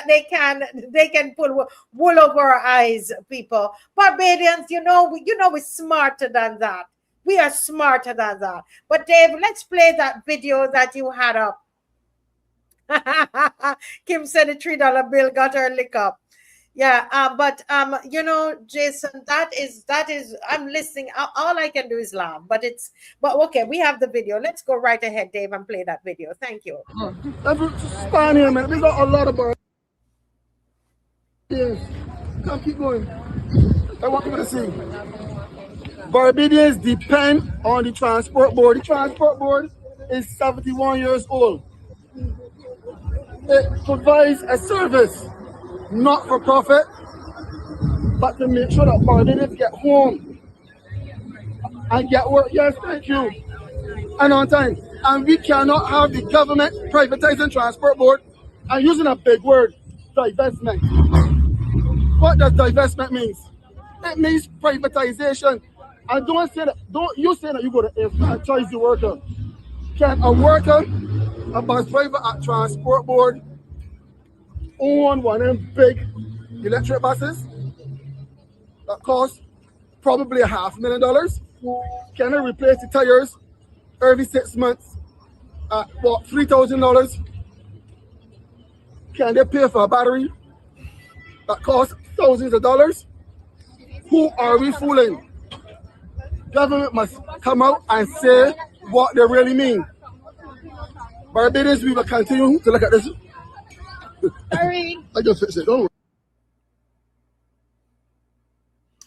they can pull wool over our eyes. People, Barbadians, you know we're smarter than that. We are smarter than that. But Dave, let's play that video that you had up. Kim said the $3 bill got her lick up. Yeah, but you know, Jason, that is I'm listening. All I can do is laugh, but okay, we have the video. Let's go right ahead, Dave, and play that video. Thank you. Stand here, man. We got a lot of Barbadians. Yes. Come, keep going. I want you to see. Barbadians depend on the transport board. The transport board is 71 years old. It provides a service, not for profit, but to make sure that Barbadians get home and get work. Yes, thank you. And on time. And we cannot have the government privatizing transport board and using a big word, divestment. What does divestment mean? It means privatization. And don't you say that you're going to enfranchise the worker. Can a worker, a bus driver at transport board, own one of them big electric buses that cost probably $500,000? Can they replace the tires every 6 months at what, $3,000? Can they pay for a battery that costs thousands of dollars? Who are we fooling? Government must come out and say what they really mean. Barbadians, we will continue to look at this. Sorry. I just fixed it. Don't worry.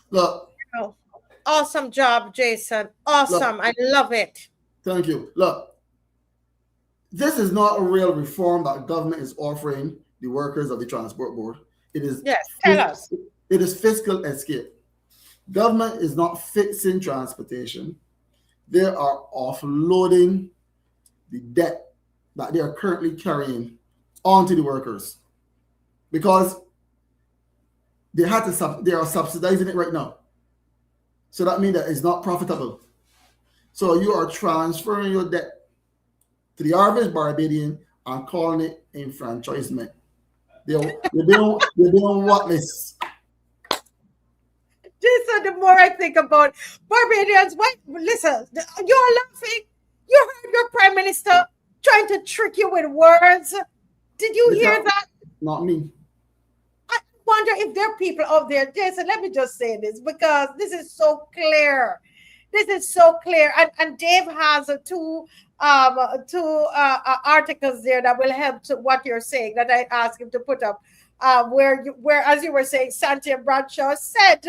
Look. Oh, awesome job, Jason. Awesome. Look, I love it. Thank you. Look, this is not a real reform that government is offering the workers of the transport board. It is. Yes, tell us. It is fiscal escape. Government is not fixing transportation. They are offloading the debt that they are currently carrying onto the workers, because they are subsidizing it right now. So that means that it's not profitable. So you are transferring your debt to the average Barbadian and calling it enfranchisement. They're doing what this. Jason, the more I think about Barbadians, listen, you're laughing. You heard your Prime Minister trying to trick you with words. Did you hear that? Not me. I wonder if there are people out there. Jason, let me just say this, because this is so clear. This is so clear. And Dave has two articles there that will help to what you're saying, that I asked him to put up, where as you were saying, Santia Bradshaw said,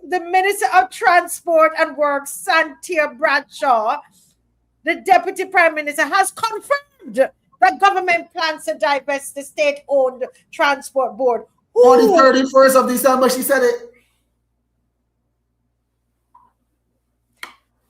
the Minister of Transport and Works, Santia Bradshaw, the Deputy Prime Minister, has confirmed that government plans to divest the state-owned transport board. On the 31st of December, she said it.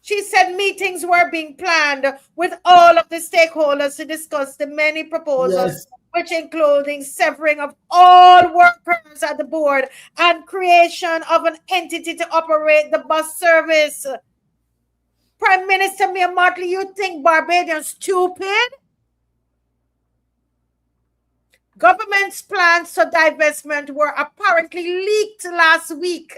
She said meetings were being planned with all of the stakeholders to discuss the many proposals, yes, which including severing of all workers at the board and creation of an entity to operate the bus service. Prime Minister Mia Mottley, you think Barbadians stupid? Government's plans for divestment were apparently leaked last week.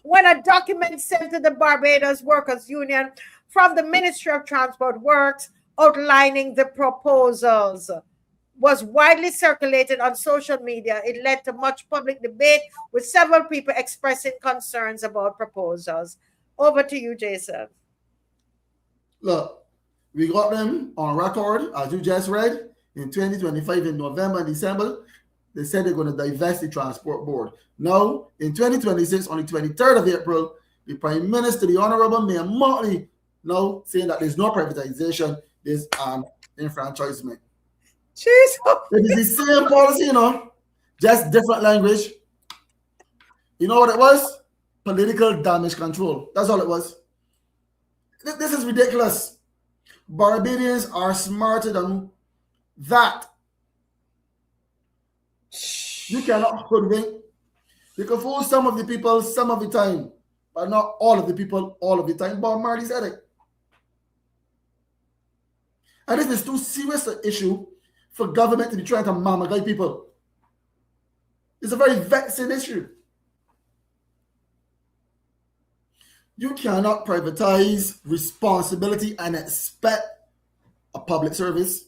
When a document sent to the Barbados Workers Union from the Ministry of Transport Works outlining the proposals was widely circulated on social media, it led to much public debate with several people expressing concerns about proposals. Over to you, Jason. Look, we got them on record, as you just read, in 2025 in November and December. They said they're going to divest the Transport Board. Now, in 2026, on the 23rd of April, the Prime Minister, the Honorable Mayor Motley, now saying that there's no privatization, there's an enfranchisement. Jesus. It is the same policy, you know, just different language. You know what it was? Political damage control. That's all it was. This is ridiculous. Barbadians are smarter than that. You cannot hoodwink. You can fool some of the people some of the time, but not all of the people all of the time. Bob Marley said it. And this is too serious an issue for government to be trying to mama guide people. It's a very vexing issue. You cannot privatize responsibility and expect a public service.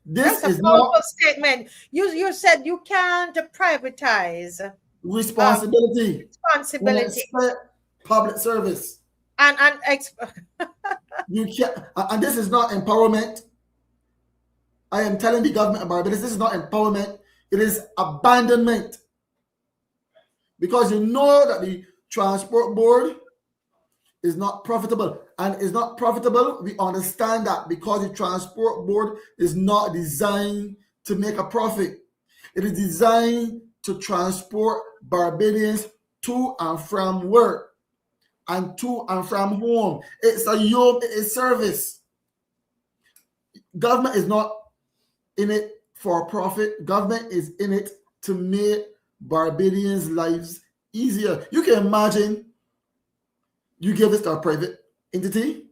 This That's is a not powerful statement. You said you can't privatize responsibility. responsibility And expect public service. You can't, and this is not empowerment. I am telling the government about this. This is not empowerment. It is abandonment. Because you know that the Transport Board is not profitable. And it's not profitable. We understand that because the Transport Board is not designed to make a profit. It is designed to transport Barbadians to and from work and to and from home. It's a yoke, it's service. Government is not in it for profit. Government is in it to make Barbadians' lives easier. You can imagine you give this to a private entity.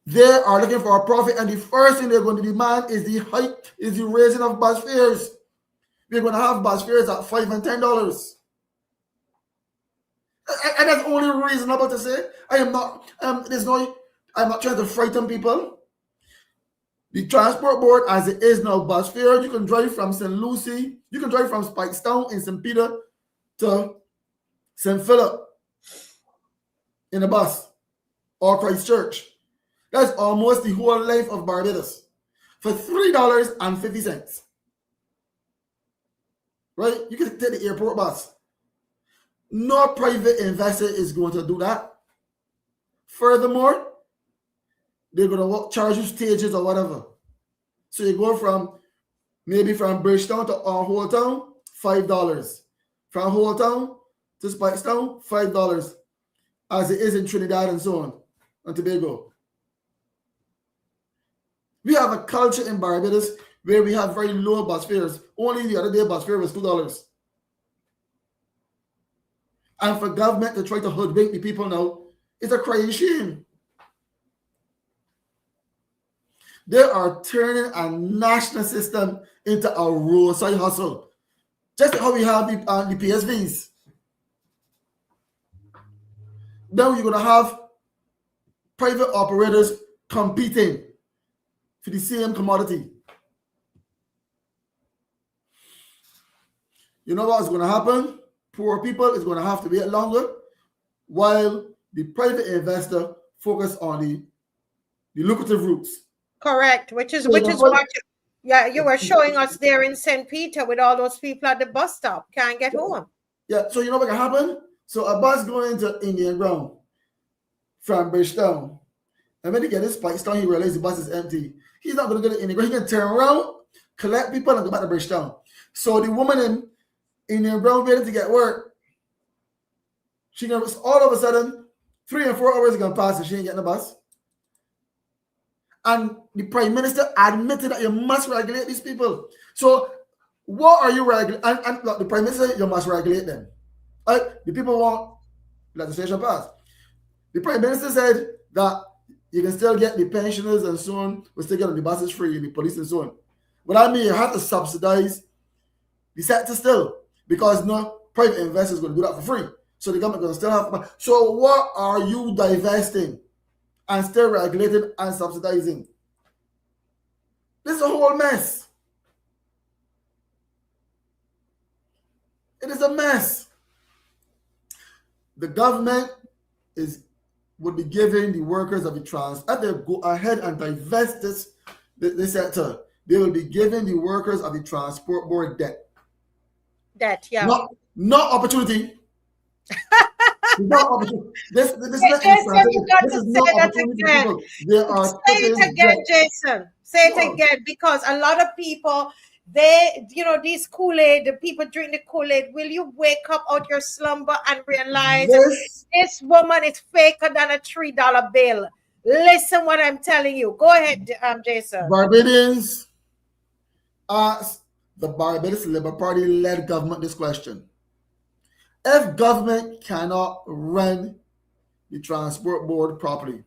They are looking for a profit, and the first thing they're going to demand is the raising of bus fares. We're going to have bus fares at $5 and $10. And that's only reasonable to say. I'm not trying to frighten people. The Transport Board, as it is now, bus fare, you can drive from St. Lucie, you can drive from Spikestown in St. Peter to St. Philip in a bus, or Christchurch. That's almost the whole life of Barbados for $3.50. Right? You can take the airport bus. No private investor is going to do that. Furthermore, they're going to charge you stages or whatever. So you go from Bridgetown to Whole Town, $5. From Whole Town to Spikestown, $5, as it is in Trinidad and so on, and Tobago. We have a culture in Barbados where we have very low bus fares. Only the other day, bus fare was $2. And for government to try to hoodwink the people now, it's a crying shame. They are turning a national system into a roadside hustle. Just like how we have the PSVs. Now you're going to have private operators competing for the same commodity. You know what's going to happen? Poor people is going to have to wait longer while the private investor focus on the lucrative routes. Correct, which is what you were showing us there in St. Peter with all those people at the bus stop can't get home. Yeah, so you know what can happen? So a bus going into Indian Ground from Bridgetown, and when he gets his spikes down, he realizes the bus is empty. He's not going to go to Indian Ground. He can turn around, collect people, and go back to Bridgetown. So the woman in Indian Ground waiting to get work, she can all of a sudden 3 and 4 hours are going to pass and she ain't getting the bus. And the Prime Minister admitted that you must regulate these people. So what are you regulating? And the Prime Minister, you must regulate them. The people want legislation passed. The Prime Minister said that you can still get the pensioners and so on, we still get on the buses free and the police and so on. But I mean, you have to subsidize the sector still. because no private investor is going to do that for free. So the government is going to still have. So what are you divesting and still regulating and subsidizing? This is a whole mess. It is a mess. The government would be giving the workers of the if they go ahead and divest this sector, they will be giving the workers of the transport board debt. Debt, yeah. Not opportunity. Not opportunity. This is not opportunity. Say it again, Jason. Say it again, because a lot of people, these Kool-Aid, the people drink the Kool-Aid. Will you wake up out your slumber and realize this woman is faker than a $3 bill? Listen what I'm telling you. Go ahead, Jason. Barbadians asked the Barbados Labour Party-led government this question. If government cannot run the transport board properly,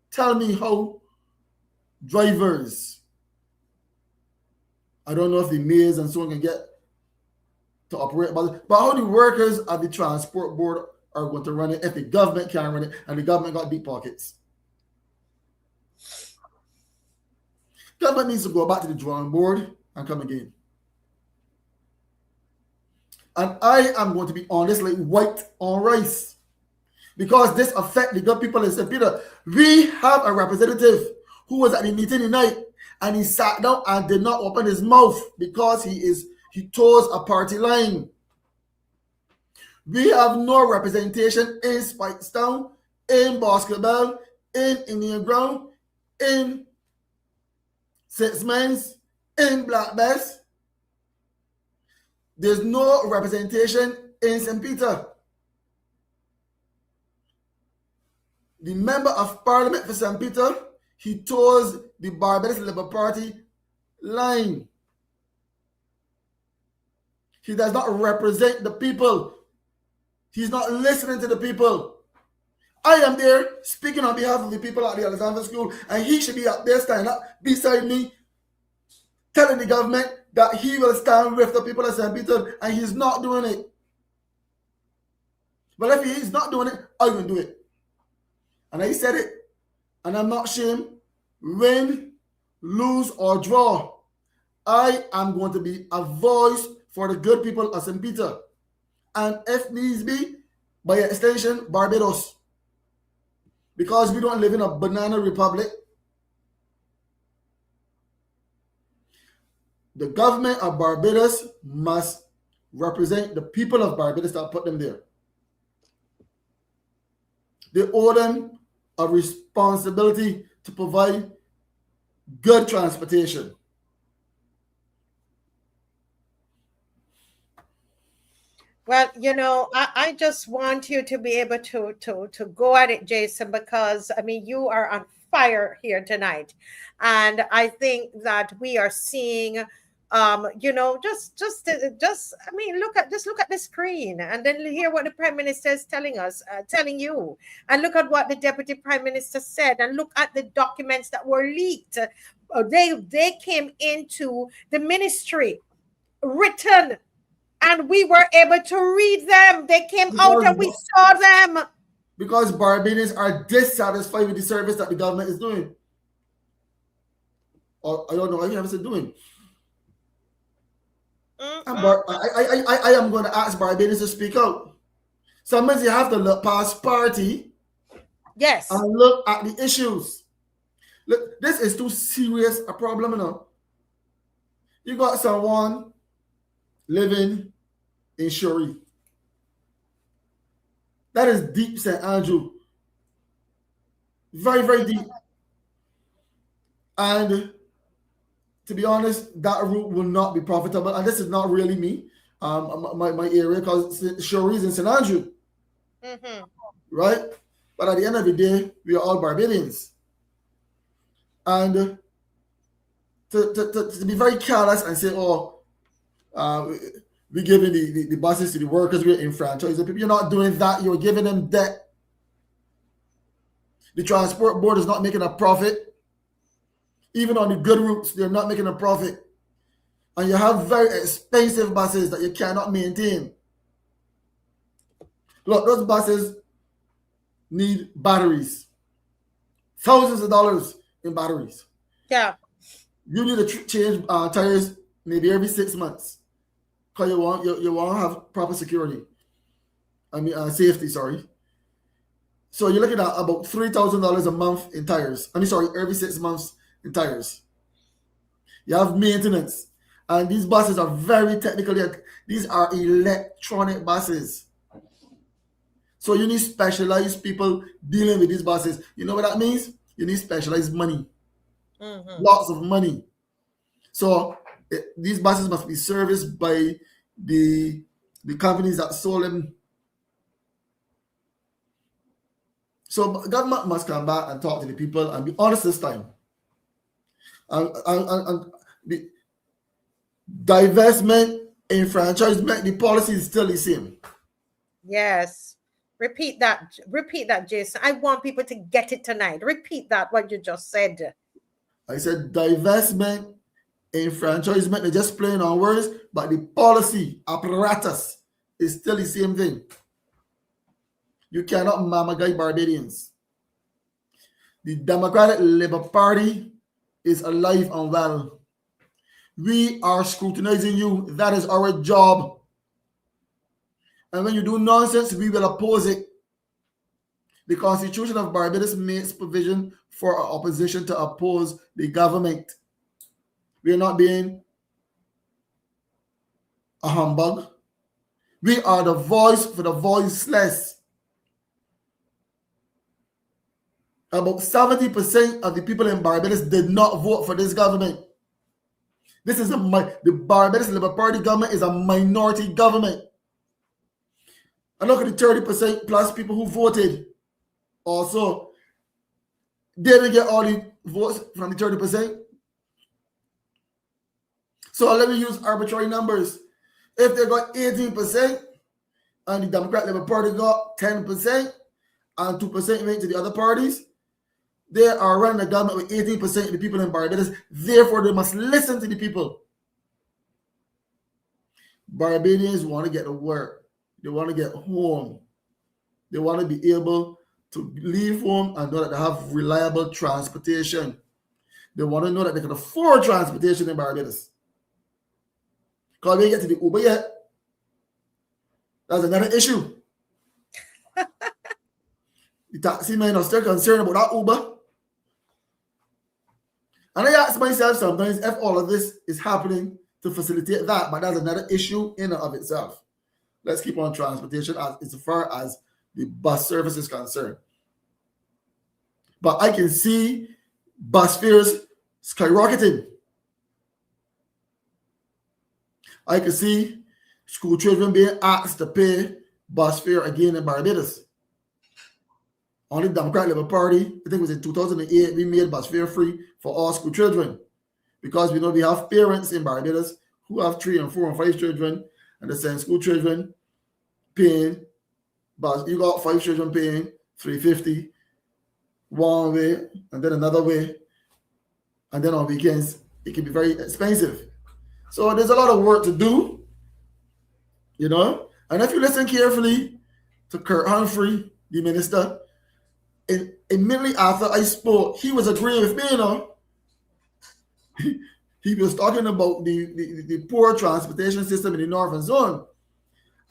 tell me how drivers, I don't know if the maids and so on can get to operate, but how the workers of the transport board are going to run it if the government can't run it and the government got deep pockets. Government needs to go back to the drawing board and come again. And I am going to be on this like white on rice, because this affects the good people in St. Peter. We have a representative who was at the meeting tonight, and he sat down and did not open his mouth because he toes a party line. We have no representation in Spikestown, in Basketball, in Indian Ground, in St. Mans, in Black Bass. There's no representation in St. Peter. The member of parliament for St. Peter, he toes the Barbados Labour Party line. He does not represent the people. He's not listening to the people. I am there speaking on behalf of the people at the Alexander School, and he should be up there standing up beside me, telling the government that he will stand with the people of St. Peter, and he's not doing it. But if he's not doing it, I will do it. And I said it, and I'm not ashamed. Win, lose, or draw, I am going to be a voice for the good people of St. Peter. And if needs be, by extension, Barbados. Because we don't live in a banana republic. The government of Barbados must represent the people of Barbados that put them there. They owe them a responsibility to provide good transportation. Well, I just want you to be able to go at it, Jason, because you are on fire here tonight, and I think that we are seeing, look at the screen, and then hear what the Prime Minister is telling you, and look at what the Deputy Prime Minister said, and look at the documents that were leaked. They came into the ministry written, and we were able to read them. They came out and we saw them. Because Barbadians are dissatisfied with the service that the government is doing. Or I don't know what you have to doing. I am going to ask Barbadians to speak out. Sometimes you have to look past party. Yes. And look at the issues. Look, this is too serious a problem, You got someone living in Shuri. That is deep, St. Andrew. Very, very deep. And to be honest, that route will not be profitable. And this is not really me, my area, because Shuri is in St. Andrew. Mm-hmm. Right? But at the end of the day, we are all Barbadians. And to be very careless and say, we're giving the buses to the workers, we're enfranchising people. You're not doing that. You're giving them debt. The transport board is not making a profit. Even on the good routes, they're not making a profit. And you have very expensive buses that you cannot maintain. Look, those buses need batteries. Thousands of dollars in batteries. Yeah. You need to change tires maybe every 6 months. Because you want to have proper security. Safety, sorry. So you're looking at about $3,000 a month in tires. Every 6 months in tires. You have maintenance. And these buses are very technically, these are electronic buses. So you need specialized people dealing with these buses. You know what that means? You need specialized money. Mm-hmm. Lots of money. So these buses must be serviced by the companies that sold them. So government must come back and talk to the people and be honest this time. And the divestment, enfranchisement, the policy is still the same. Yes. Repeat that, Jason. I want people to get it tonight. Repeat that, what you just said. I said divestment, enfranchisement, they're just playing on words, but the policy apparatus is still the same thing. You cannot mamagai Barbadians. The Democratic Labour Party is alive and well. We are scrutinizing you. That is our job. And when you do nonsense, we will oppose it. The Constitution of Barbados makes provision for our opposition to oppose the government. We are not being a humbug. We are the voice for the voiceless. About 70% of the people in Barbados did not vote for this government. The Barbados Labour Party government is a minority government. And look at the 30% plus people who voted. Also, they didn't get all the votes from the 30%. So let me use arbitrary numbers. If they got 18% and the Democratic Labour Party got 10% and 2% went to the other parties, they are running the government with 18% of the people in Barbados. Therefore, they must listen to the people. Barbadians want to get to work. They want to get home. They want to be able to leave home and know that they have reliable transportation. They want to know that they can afford transportation in Barbados. Because we get to the Uber yet. That's another issue. The taxi men are still concerned about that Uber. And I ask myself sometimes if all of this is happening to facilitate that, but that's another issue in and of itself. Let's keep on transportation as far as the bus service is concerned. But I can see bus fares skyrocketing. I can see school children being asked to pay bus fare again in Barbados. On the Democratic Labour Party, I think it was in 2008, we made bus fare free for all school children. Because we know we have parents in Barbados who have 3 and 4 and 5 children, and they send school children paying, but you got 5 children paying $350 one way and then another way. And then on weekends, it can be very expensive. So there's a lot of work to do, you know. And if you listen carefully to Kurt Humphrey, the minister, immediately after I spoke, he was agreeing with me, you know. He was talking about the poor transportation system in the Northern Zone.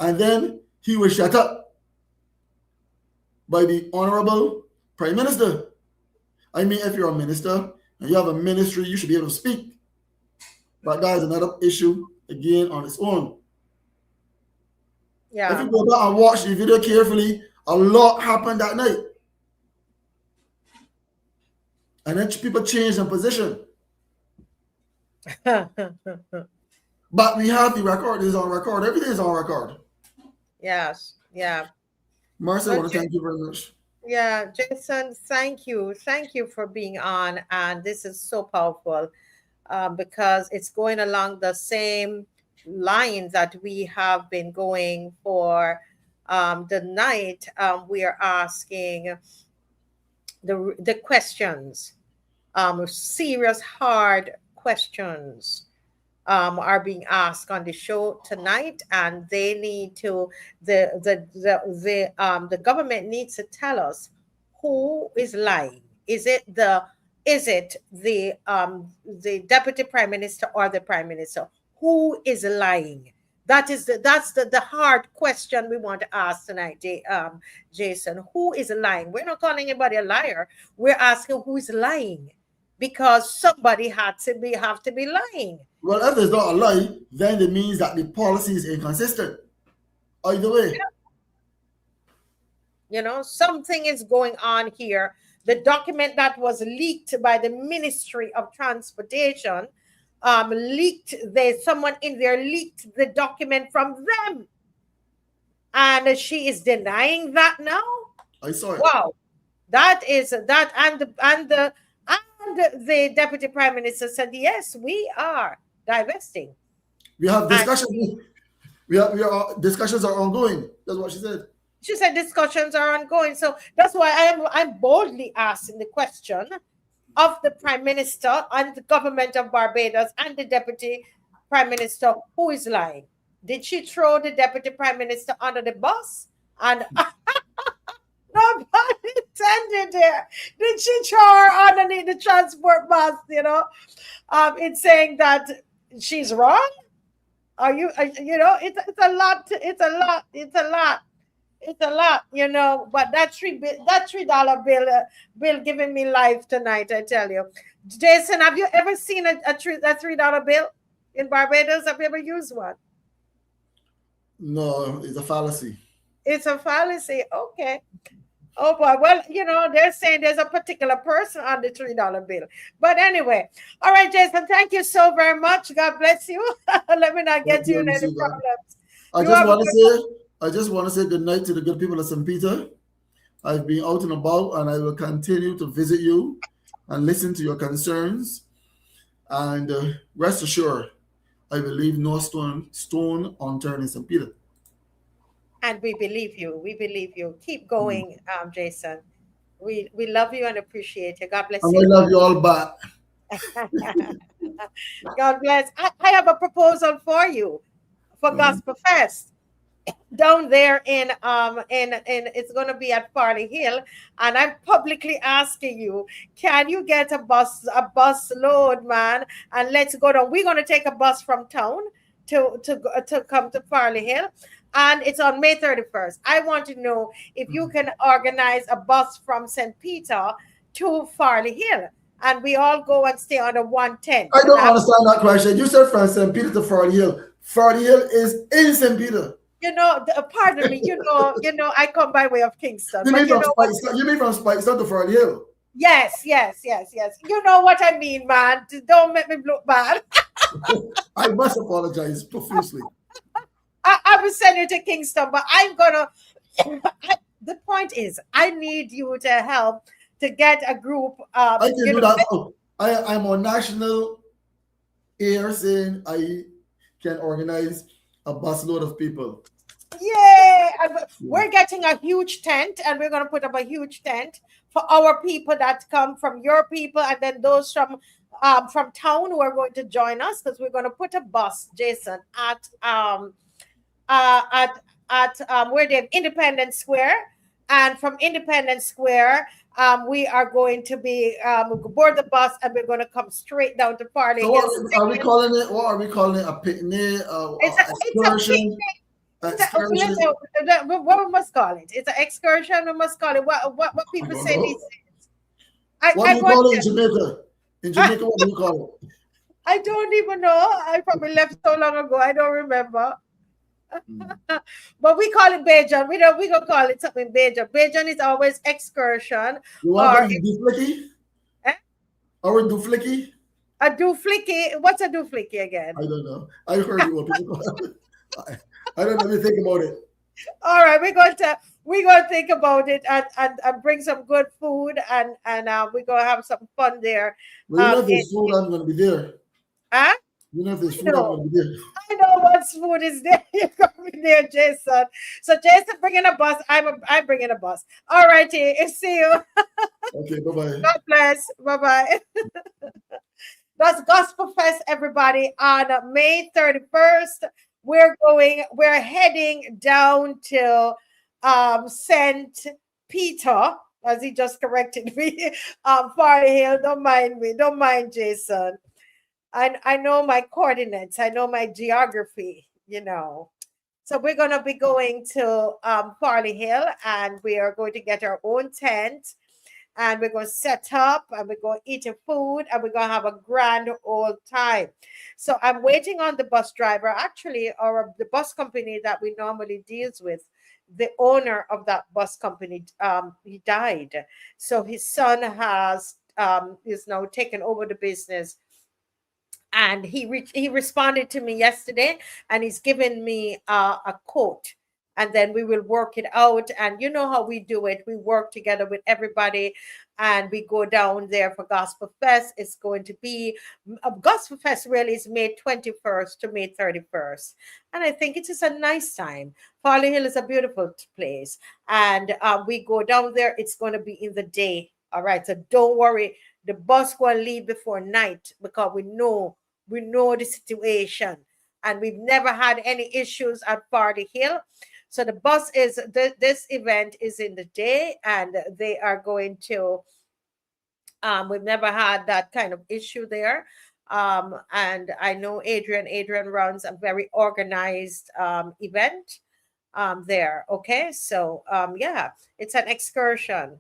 And then he was shut up by the Honorable Prime Minister. I mean, if you're a minister and you have a ministry, you should be able to speak. But that is another issue, again, on its own. Yeah. If you go back and watch the video carefully, a lot happened that night. And then people changed their position. But we have the record. It's on record. Everything is on record. Yes. Yeah. Marcia, I want to thank you very much. Yeah, Jason, thank you. Thank you for being on. And this is so powerful because it's going along the same lines that we have been going for the night. We are asking the questions, serious, hard questions are being asked on the show tonight, and they need to the government needs to tell us who is lying. Is it the deputy prime minister or the prime minister? Who is lying? That's the hard question we want to ask tonight, Jason. Who is lying? We're not calling anybody a liar. We're asking who is lying, because somebody have to be lying. Well, if there's not a lie, then it means that the policy is inconsistent. Either way. You know, something is going on here. The document that was leaked by the Ministry of Transportation someone in there leaked the document from them, and she is denying that now. I saw it. Wow, and the deputy prime minister said, yes, we are divesting. We have discussions. Discussions are ongoing. That's what she said. She said discussions are ongoing. So that's why I'm boldly asking the question of the prime minister and the government of Barbados and the deputy prime minister, who is lying? Did she throw the deputy prime minister under the bus? And nobody intended there. Did she throw her underneath the transport bus? You know, in saying that she's wrong. It's a lot, you know. But that $3 bill giving me life tonight, I tell you. Jason, have you ever seen a $3 bill in Barbados? Have you ever used one? No, it's a fallacy. It's a fallacy. Okay. Oh boy. Well, you know, they're saying there's a particular person on the $3 bill. But anyway, all right, Jason, thank you so very much. God bless you. Let me not get you in any problems. I just want to say good night to the good people of St. Peter. I've been out and about, and I will continue to visit you and listen to your concerns. And rest assured, I will leave no stone unturned in St. Peter. And we believe you. We believe you. Keep going, Jason. We love you and appreciate you. God bless you. I love you all back. God bless. I have a proposal for you for Gospel Fest down there in it's going to be at Farley Hill, and I'm publicly asking you, can you get a bus load, man, and let's go down. We're going to take a bus from town to come to Farley Hill, and it's on May 31st. I want to know if you can organize a bus from St. Peter to Farley Hill, and we all go and stay on a 110. I don't understand that question. You said from St. Peter to Farley Hill. Farley Hill is in St. Peter. You know, pardon me, you know, I come by way of Kingston. You mean from Spikestown to Farley Hill? Yes. You know what I mean, man. Don't make me look bad. I must apologize profusely. I will send you to Kingston, but I'm gonna. The point is, I need you to help to get a group. I can do that. I'm on national air saying I can organize a busload of people. Yeah, we're getting a huge tent, and we're going to put up a huge tent for our people that come from your people, and then those from town who are going to join us, because we're going to put a bus, Jason, at where they have Independence Square, and from Independence Square, we are going to be board the bus, and we're going to come straight down to Farley. So what are we calling it? A picnic? It's a picnic. What we must call it? It's an excursion. We must call it. What people say these days. What do you call it in Jamaica? In Jamaica, what do you call it? I don't even know. I probably left so long ago. I don't remember. But we call it Bajan. We gonna call it something Bajan. Bajan is always excursion. You want a duflicky? Or a duflicky? A duflicky? What's a duflicky again? I don't know. I heard what people call it. I don't know. Think about it. All right, we're going to think about it and bring some good food, and we're gonna have some fun there. Well, you know if there's food, I'm gonna be there. Huh? You know if there's food, I'm gonna be there. I know what food is there. You're gonna be there, Jason. So Jason bringing a bus. I'm bringing a bus. All righty. See you. Okay. Bye bye. God bless. Bye bye. That's Gospel Fest, everybody, on May 31st. We're heading down to St. Peter, as he just corrected me, Farley Hill. Don't mind me. Don't mind Jason. I know my coordinates. I know my geography, you know. So we're going to be going to Farley Hill, and we are going to get our own tent, and we're going to set up, and we're going to eat a food, and we're going to have a grand old time. So I'm waiting on the bus driver, actually, or the bus company that we normally deals with. The owner of that bus company, he died. So his son is now taken over the business, and he responded to me yesterday, and he's given me a quote, and then we will work it out. And you know how we do it, we work together with everybody, and we go down there for Gospel Fest. It's going to be Gospel Fest really is May 21st to May 31st, and I think it is a nice time. Farley Hill is a beautiful place, and we go down there. It's going to be in the day. All right, so don't worry, the bus will leave before night, because we know the situation, and we've never had any issues at Farley Hill. So the bus is this event is in the day, and they are going to we've never had that kind of issue there. And I know Adrian runs a very organized event there. Okay, so yeah, it's an excursion.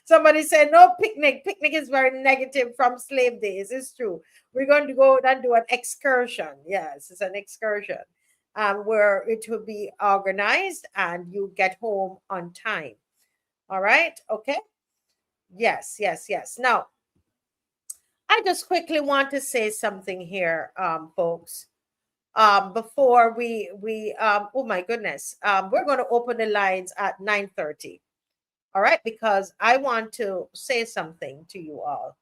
Somebody said no picnic. Picnic is very negative from slave days. It's true. We're going to go and do an excursion. Yes, it's an excursion where it will be organized and you get home on time. All right. Okay. Yes. Now, I just quickly want to say something here, folks. Before we oh my goodness, we're going to open the lines at 9:30. All right, because I want to say something to you all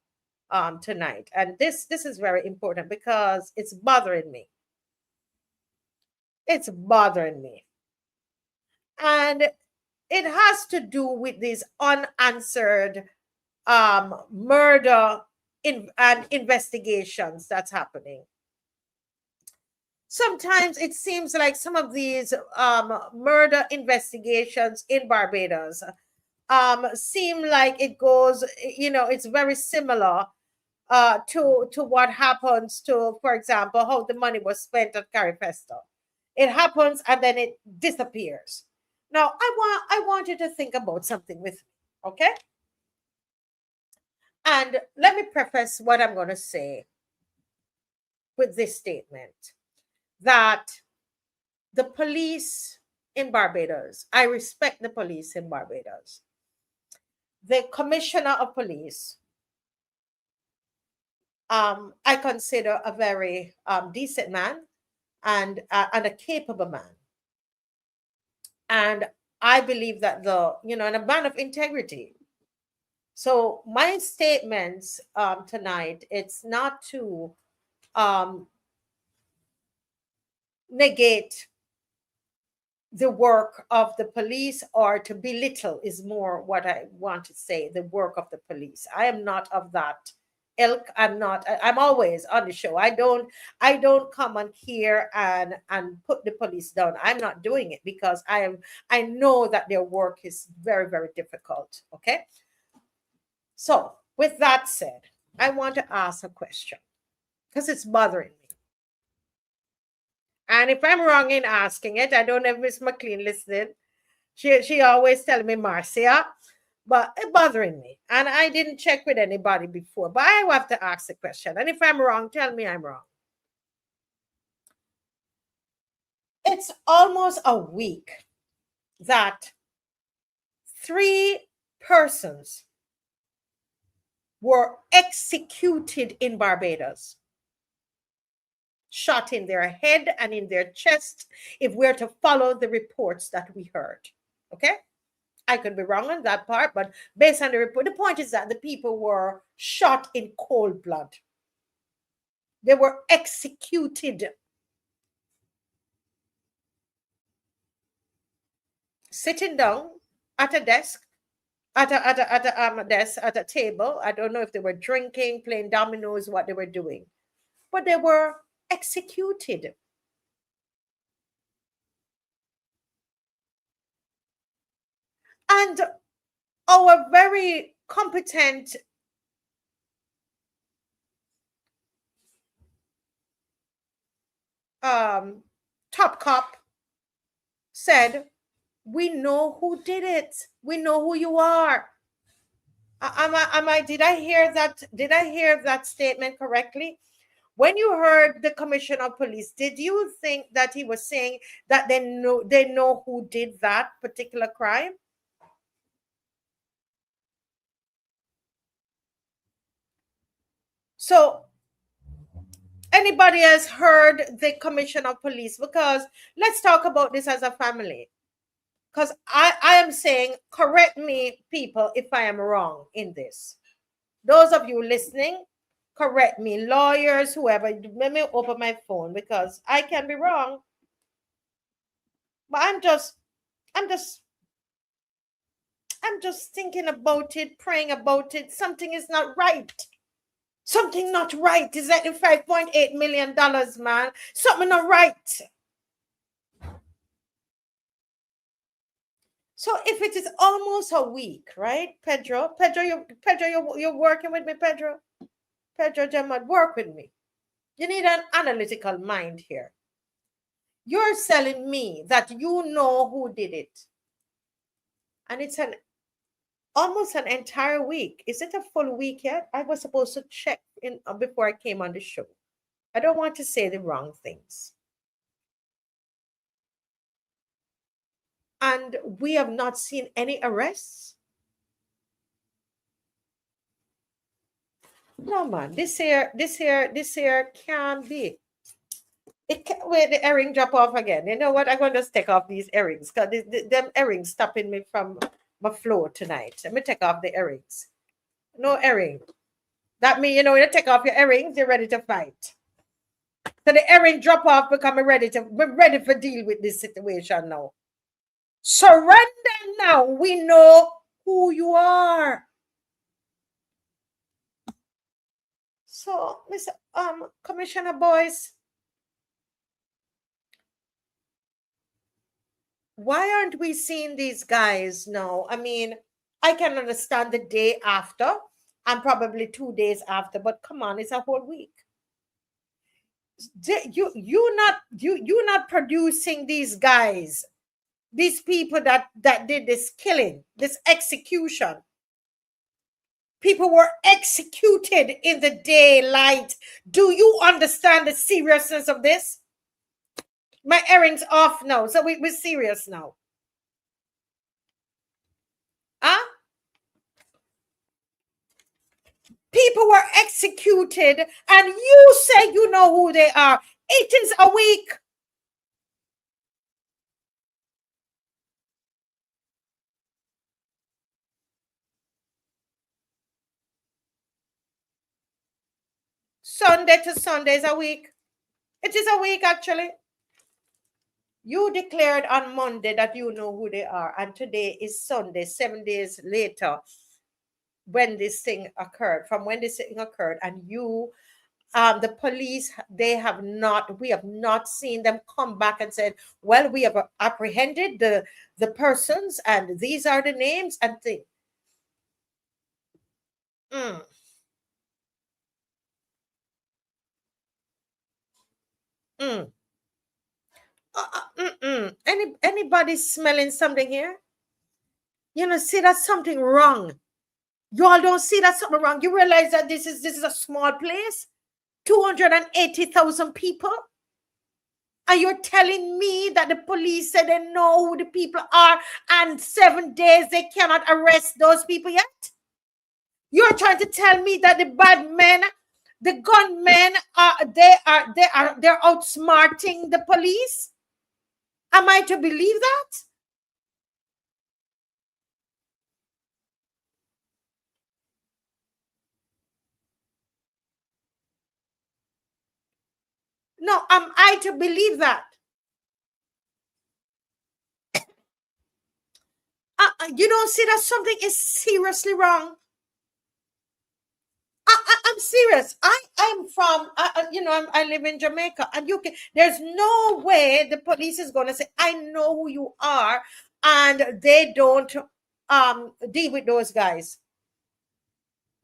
tonight. And this is very important because it's bothering me. It's bothering me. And it has to do with these unanswered murder and investigations that's happening. Sometimes it seems like some of these murder investigations in Barbados seem like it goes, it's very similar to what happens to, for example, how the money was spent at Carifesta. It happens and then it disappears. Now, I want you to think about something with me, okay? And let me preface what I'm going to say with this statement, that the police in Barbados, I respect the police in Barbados. The commissioner of police, I consider a very decent man and a capable man. And I believe that and a man of integrity. So my statements tonight, it's not to negate the work of the police or to belittle is more what I want to say, the work of the police. I am not of that ilk. I'm always on the show. I don't come on here and put the police down. I'm not doing it because I know that their work is very, very difficult. Okay. So with that said, I want to ask a question because it's bothering me. And if I'm wrong in asking it, I don't know if Miss McLean listened. She always tell me, Marcia, but it's bothering me. And I didn't check with anybody before, but I have to ask the question. And if I'm wrong, tell me I'm wrong. It's almost a week that 3 persons were executed in Barbados. Shot in their head and in their chest, if we're to follow the reports that we heard. Okay? I could be wrong on that part, but based on the report, the point is that the people were shot in cold blood. They were executed. Sitting down at a desk at a desk, at a table. I don't know if they were drinking, playing dominoes, what they were doing, but they were executed. And our very competent top cop said, we know who did it. We know who you are. Did I hear that statement correctly? When you heard the commissioner of police, did you think that he was saying that they know who did that particular crime? So anybody has heard the commissioner of police? Because let's talk about this as a family. Because I am saying, correct me, people, if I am wrong in this. Those of you listening, correct me, lawyers, whoever. Let me open my phone because I can be wrong. But I'm just thinking about it, praying about it. Something is not right. Something not right. Is that in $5.8 million, man? Something not right. So if it is almost a week, right, Pedro, you're working with me, Pedro. Pedro Jamad, work with me. You need an analytical mind here. You're telling me that you know who did it, and it's almost an entire week. Is it a full week yet? I was supposed to check in before I came on the show. I don't want to say the wrong things. And we have not seen any arrests. No, man, this here can't be. It can't. Wait, the earring drop off again. You know what? I'm going to take off these earrings because them earrings stopping me from my flow tonight. Let me take off the earrings. No earring. That means, when you take off your earrings, you're ready to fight. So the earring drop off because we're ready for deal with this situation now. Surrender now. We know who you are. So, Mr. Commissioner Boyce, why aren't we seeing these guys now? I mean, I can understand the day after and probably 2 days after, but come on, it's a whole week. You're not producing these guys, these people that did this killing, this execution. People were executed in the daylight. Do you understand the seriousness of this? My earrings off now, so we're serious now. Huh? People were executed, and you say you know who they are. It is a week. Sunday to Sunday is a week. It is a week, actually. You declared on Monday that you know who they are, and today is Sunday, 7 days later, when this thing occurred, and you, the police, we have not seen them come back and said, well, we have apprehended the persons, and these are the names and things. Anybody smelling something here? See that's something wrong. You all don't see that something wrong. You realize that this is a small place, 280,000 people, and you're telling me that the police said they know who the people are, and 7 days they cannot arrest those people yet? You're trying to tell me that the bad men, the gunmen, they're outsmarting the police? Am I to believe that? No, am I to believe that? You don't see that something is seriously wrong? I'm serious. I'm from, I live in Jamaica, and there's no way the police is going to say, I know who you are, and they don't deal with those guys.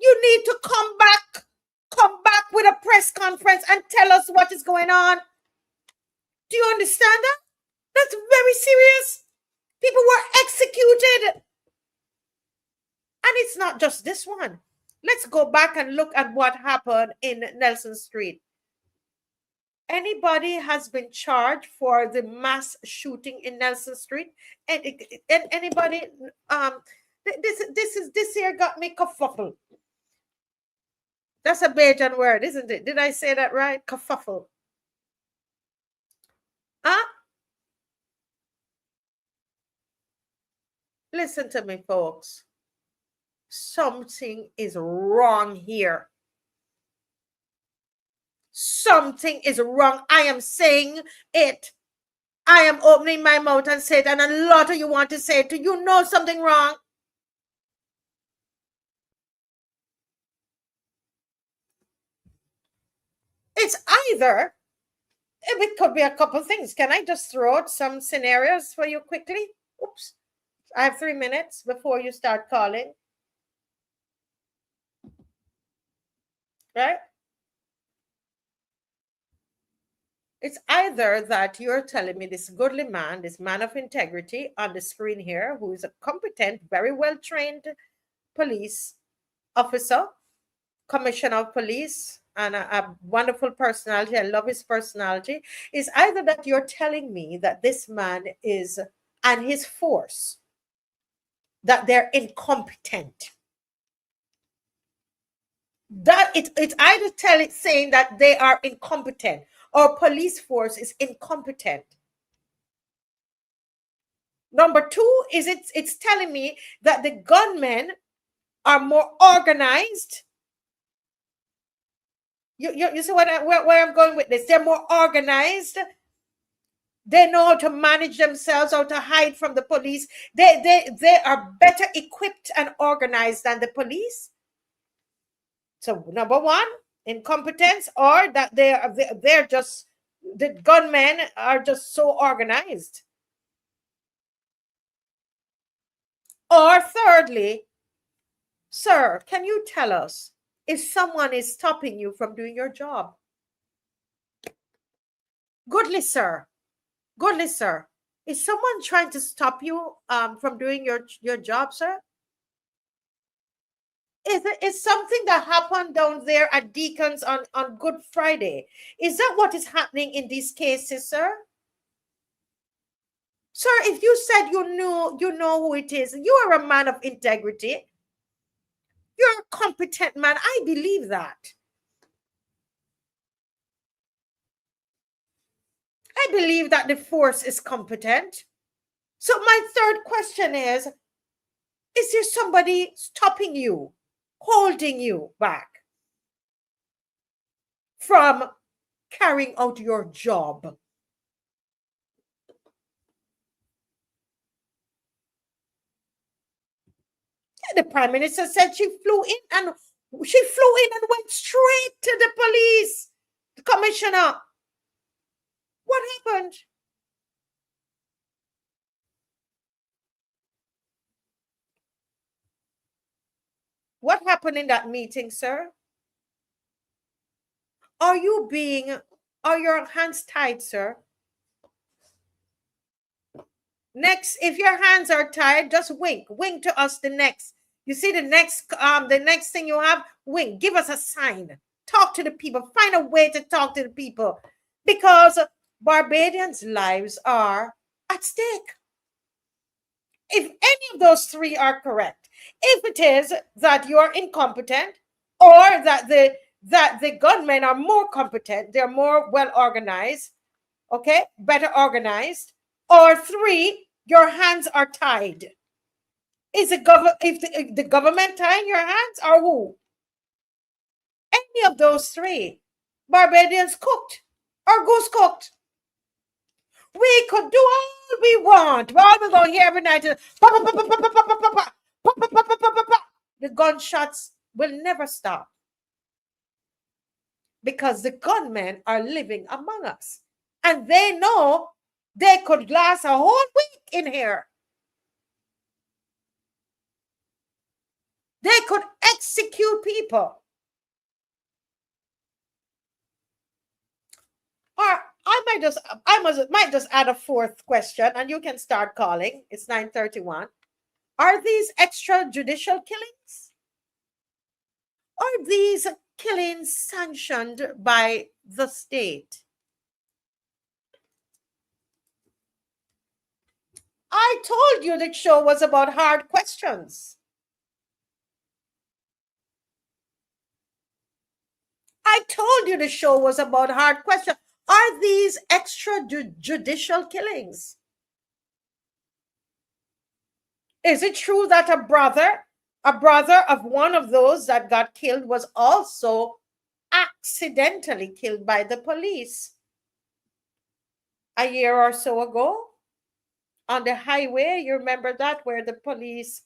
You need to come back with a press conference and tell us what is going on. Do you understand that? That's very serious. People were executed. And it's not just this one. Let's go back and look at what happened in Nelson Street. Anybody has been charged for the mass shooting in Nelson Street? And anybody? This here got me kerfuffle. That's a Bajan word, isn't it? Did I say that right? Kerfuffle. Huh? Listen to me, folks. Something is wrong here. Something is wrong. I am saying it. I am opening my mouth and say it, and a lot of you want to say it too. You know something wrong. It's either, it could be a couple things. Can I just throw out some scenarios for you quickly? Oops. I have 3 minutes before you start calling. Right? It's either that you're telling me this goodly man, this man of integrity on the screen here, who is a competent, very well-trained police officer, commissioner of police, and a wonderful personality. I love his personality. Is either that you're telling me that this man is, and his force, that they're incompetent. That it's either saying that they are incompetent or police force is incompetent. Number two is it's telling me that the gunmen are more organized. You see where I'm going with this? They're more organized. They know how to manage themselves, how to hide from the police. They are better equipped and organized than the police. So number one, incompetence, or that they're just, the gunmen are just so organized. Or thirdly, sir, can you tell us if someone is stopping you from doing your job? Goodly sir, is someone trying to stop you from doing your job, sir? Is something that happened down there at Deacons on Good Friday? Is that what is happening in these cases, sir? Sir, if you said you know who it is, you are a man of integrity. You're a competent man. I believe that. I believe that the force is competent. So my third question is there somebody stopping you, holding you back from carrying out your job? The Prime Minister said she flew in and went straight to the police, the commissioner. What happened? What happened in that meeting, sir? Are your hands tied, sir? Next, if your hands are tied, just wink to us. The next, you see the next thing you have, wink, give us a sign, talk to the people, find a way to talk to the people, because Barbadians' lives are at stake. If any of those three are correct, if it is that you are incompetent, or that the gunmen are more competent, they're more well organized, okay, better organized, or three, your hands are tied. Is the government tying your hands, or who? Any of those three, Barbadians cooked or goose cooked. We could do all we want. All we're going to hear every night is the gunshots will never stop because the gunmen are living among us and they know they could last a whole week in here. They could execute people. Or I might just add a fourth question and you can start calling. It's 9:31. Are these extrajudicial killings? Are these killings sanctioned by the state? I told you the show was about hard questions. I told you the show was about hard questions. Are these extrajudicial killings? Is it true that a brother of one of those that got killed was also accidentally killed by the police a year or so ago on the highway? You remember that, where the police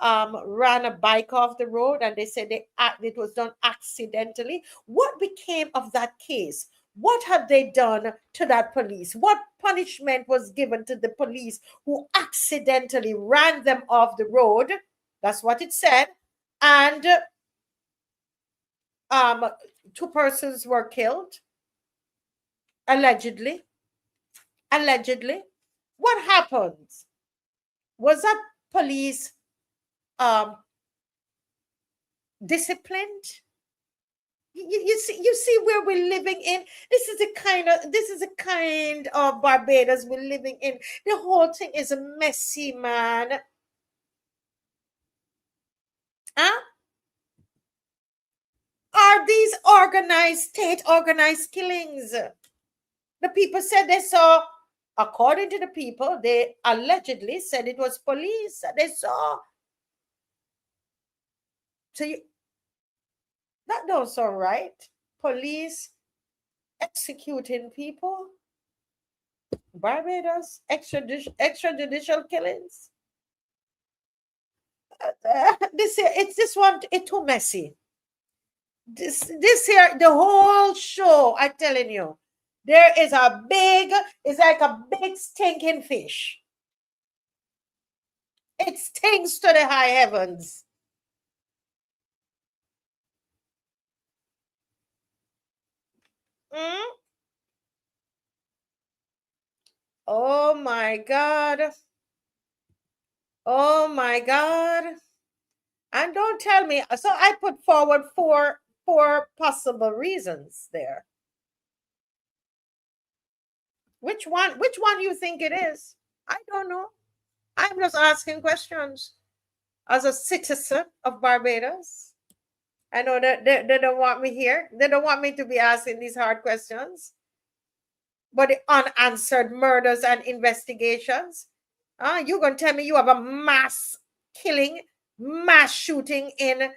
ran a bike off the road and they said it was done accidentally. What became of that case? What have they done to that police? What punishment was given to the police who accidentally ran them off the road? That's what it said. And 2 persons were killed, allegedly. Allegedly. What happened? Was that police disciplined? You see where we're living in. This is the kind of Barbados we're living in. The whole thing is messy, man. Huh? Are these state organized killings? The people said they saw, according to the people, they allegedly said it was police that they saw. So that don't sound right. Police executing people. Barbados, extrajudicial killings. It's too messy. This here, the whole show, I'm telling you, it's like a big stinking fish. It stinks to the high heavens. Oh my God. Oh my God. And don't tell me. So I put forward four possible reasons there. Which one you think it is? I don't know. I'm just asking questions as a citizen of Barbados. I know that they don't want me here. They don't want me to be asking these hard questions. But the unanswered murders and investigations. You're going to tell me you have a mass killing, mass shooting in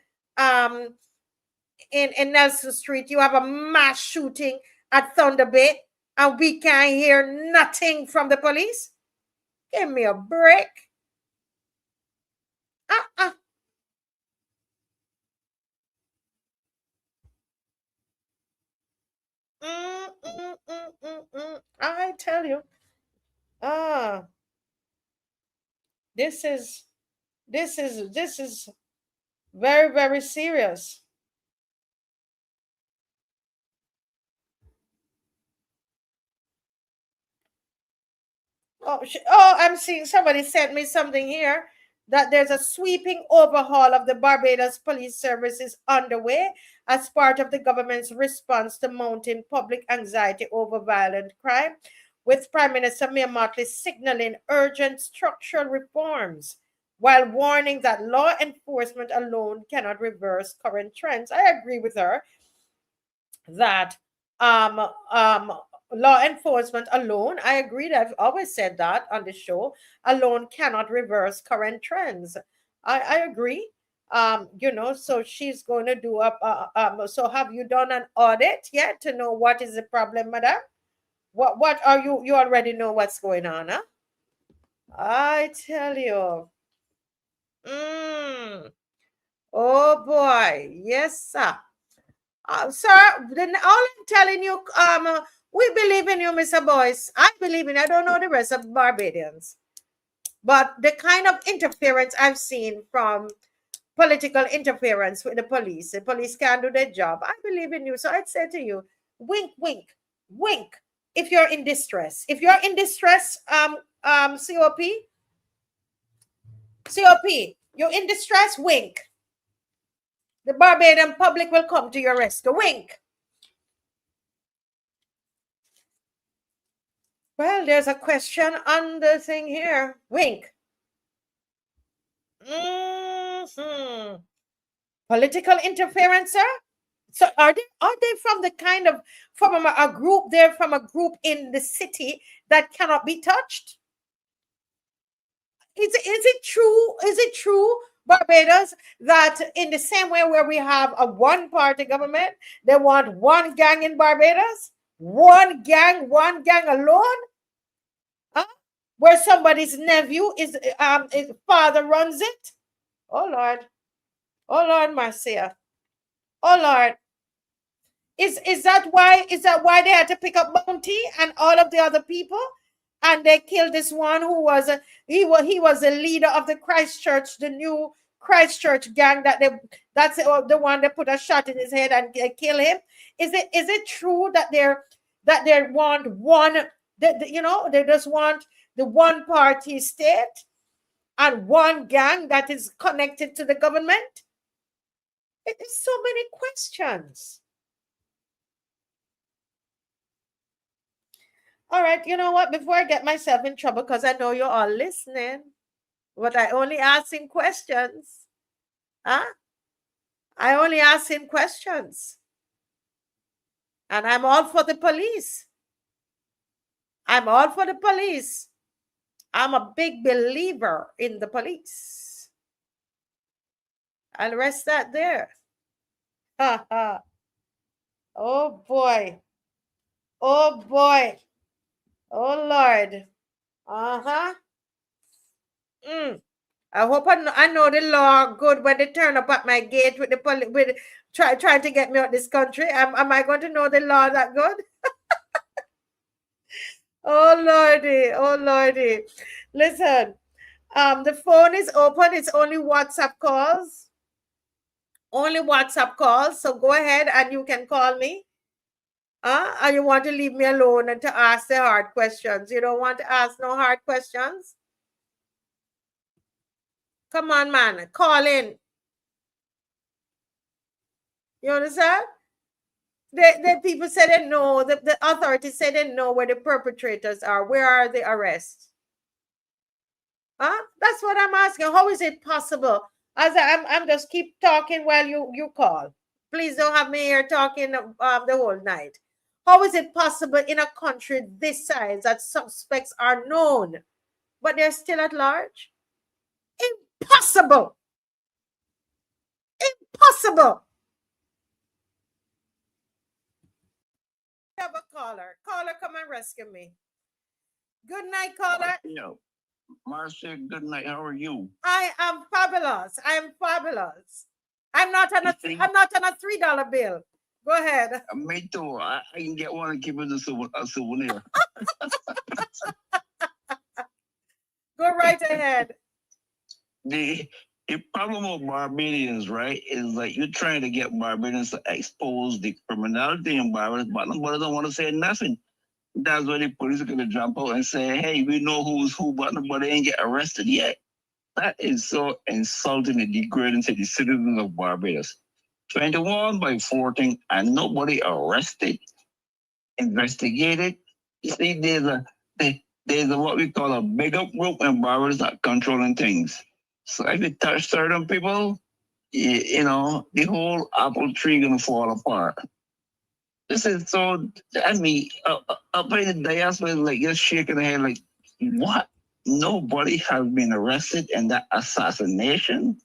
Nelson Street. You have a mass shooting at Thunder Bay, and we can't hear nothing from the police? Give me a break. I tell you, this is very, very serious. I'm seeing somebody sent me something here that there's a sweeping overhaul of the Barbados police services underway as part of the government's response to mounting public anxiety over violent crime, with Prime Minister Mia Mottley signaling urgent structural reforms while warning that law enforcement alone cannot reverse current trends. I agree with her that law enforcement alone, I agree that I've always said that on the show, alone cannot reverse current trends. I agree. So she's going to do so have you done an audit yet to know what is the problem, madam? What are you already know what's going on, huh? I tell you. Oh boy, yes, sir. Sir, then all I'm telling you, we believe in you, Mr. Boyce. I believe in. I don't know the rest of the Barbadians, but the kind of interference I've seen from political interference with the police can't do their job. I believe in you, so I'd say to you, wink, wink, wink. If you're in distress, COP, you're in distress, wink. The Barbadian public will come to your rescue. Wink. Well, there's a question on the thing here. Wink. Political interference, sir? So are they from the kind of from a group? They're from a group in the city that cannot be touched? Is it true? Is it true, Barbados, that in the same way where we have a one-party government, they want one gang in Barbados? One gang alone? Huh? Where somebody's nephew is his father runs it? Oh Lord, Marcia. Oh Lord. Is that why they had to pick up Bounty and all of the other people? And they killed this one who was he was the leader of the Christchurch, the new Christchurch gang that's the one that put a shot in his head and kill him. Is it true that they want one, they just want the one party state and one gang that is connected to the government? It is so many questions. All right, you know what? Before I get myself in trouble, because I know you're all listening, but I only asking questions. Huh? I only asking questions. And I'm all for the police. I'm all for the police. I'm a big believer in the police. I'll rest that there. Ha ha. Oh boy. Oh boy. Oh Lord. I hope I know the law good when they turn up at my gate with the police, with trying to get me out of this country. Am I going to know the law that good? Oh Lordy. Listen, the phone is open. It's only WhatsApp calls. Only WhatsApp calls. So go ahead and you can call me. Or you want to leave me alone and to ask the hard questions? You don't want to ask no hard questions? Come on, man. Call in. You understand? The people say they know. The authorities say they know where the perpetrators are. Where are the arrests? That's what I'm asking. How is it possible? As I'm just keep talking while you call. Please don't have me here talking the whole night. How is it possible in a country this size that suspects are known, but they're still at large? Impossible. Impossible. I have a caller. Caller, come and rescue me. Good night, caller. Yeah. Marcia, good night. How are you? I am fabulous. I'm not on a $3 bill. Go ahead. Me too. I can get one and give it a souvenir. Go right ahead. The problem with Barbadians, right, is like you're trying to get Barbadians to expose the criminality in Barbados, but nobody don't want to say nothing. That's why the police are going to jump out and say, hey, we know who's who, but nobody ain't get arrested yet. That is so insulting and degrading to the citizens of Barbados. 21 by 14 and nobody arrested, investigated. You see, there's a what we call a big up group in Barbados that controlling things. So if you touch certain people, you know, the whole apple tree gonna fall apart. This is so, I mean, up in the diaspora is like just shaking their head like, what? Nobody has been arrested in that assassination?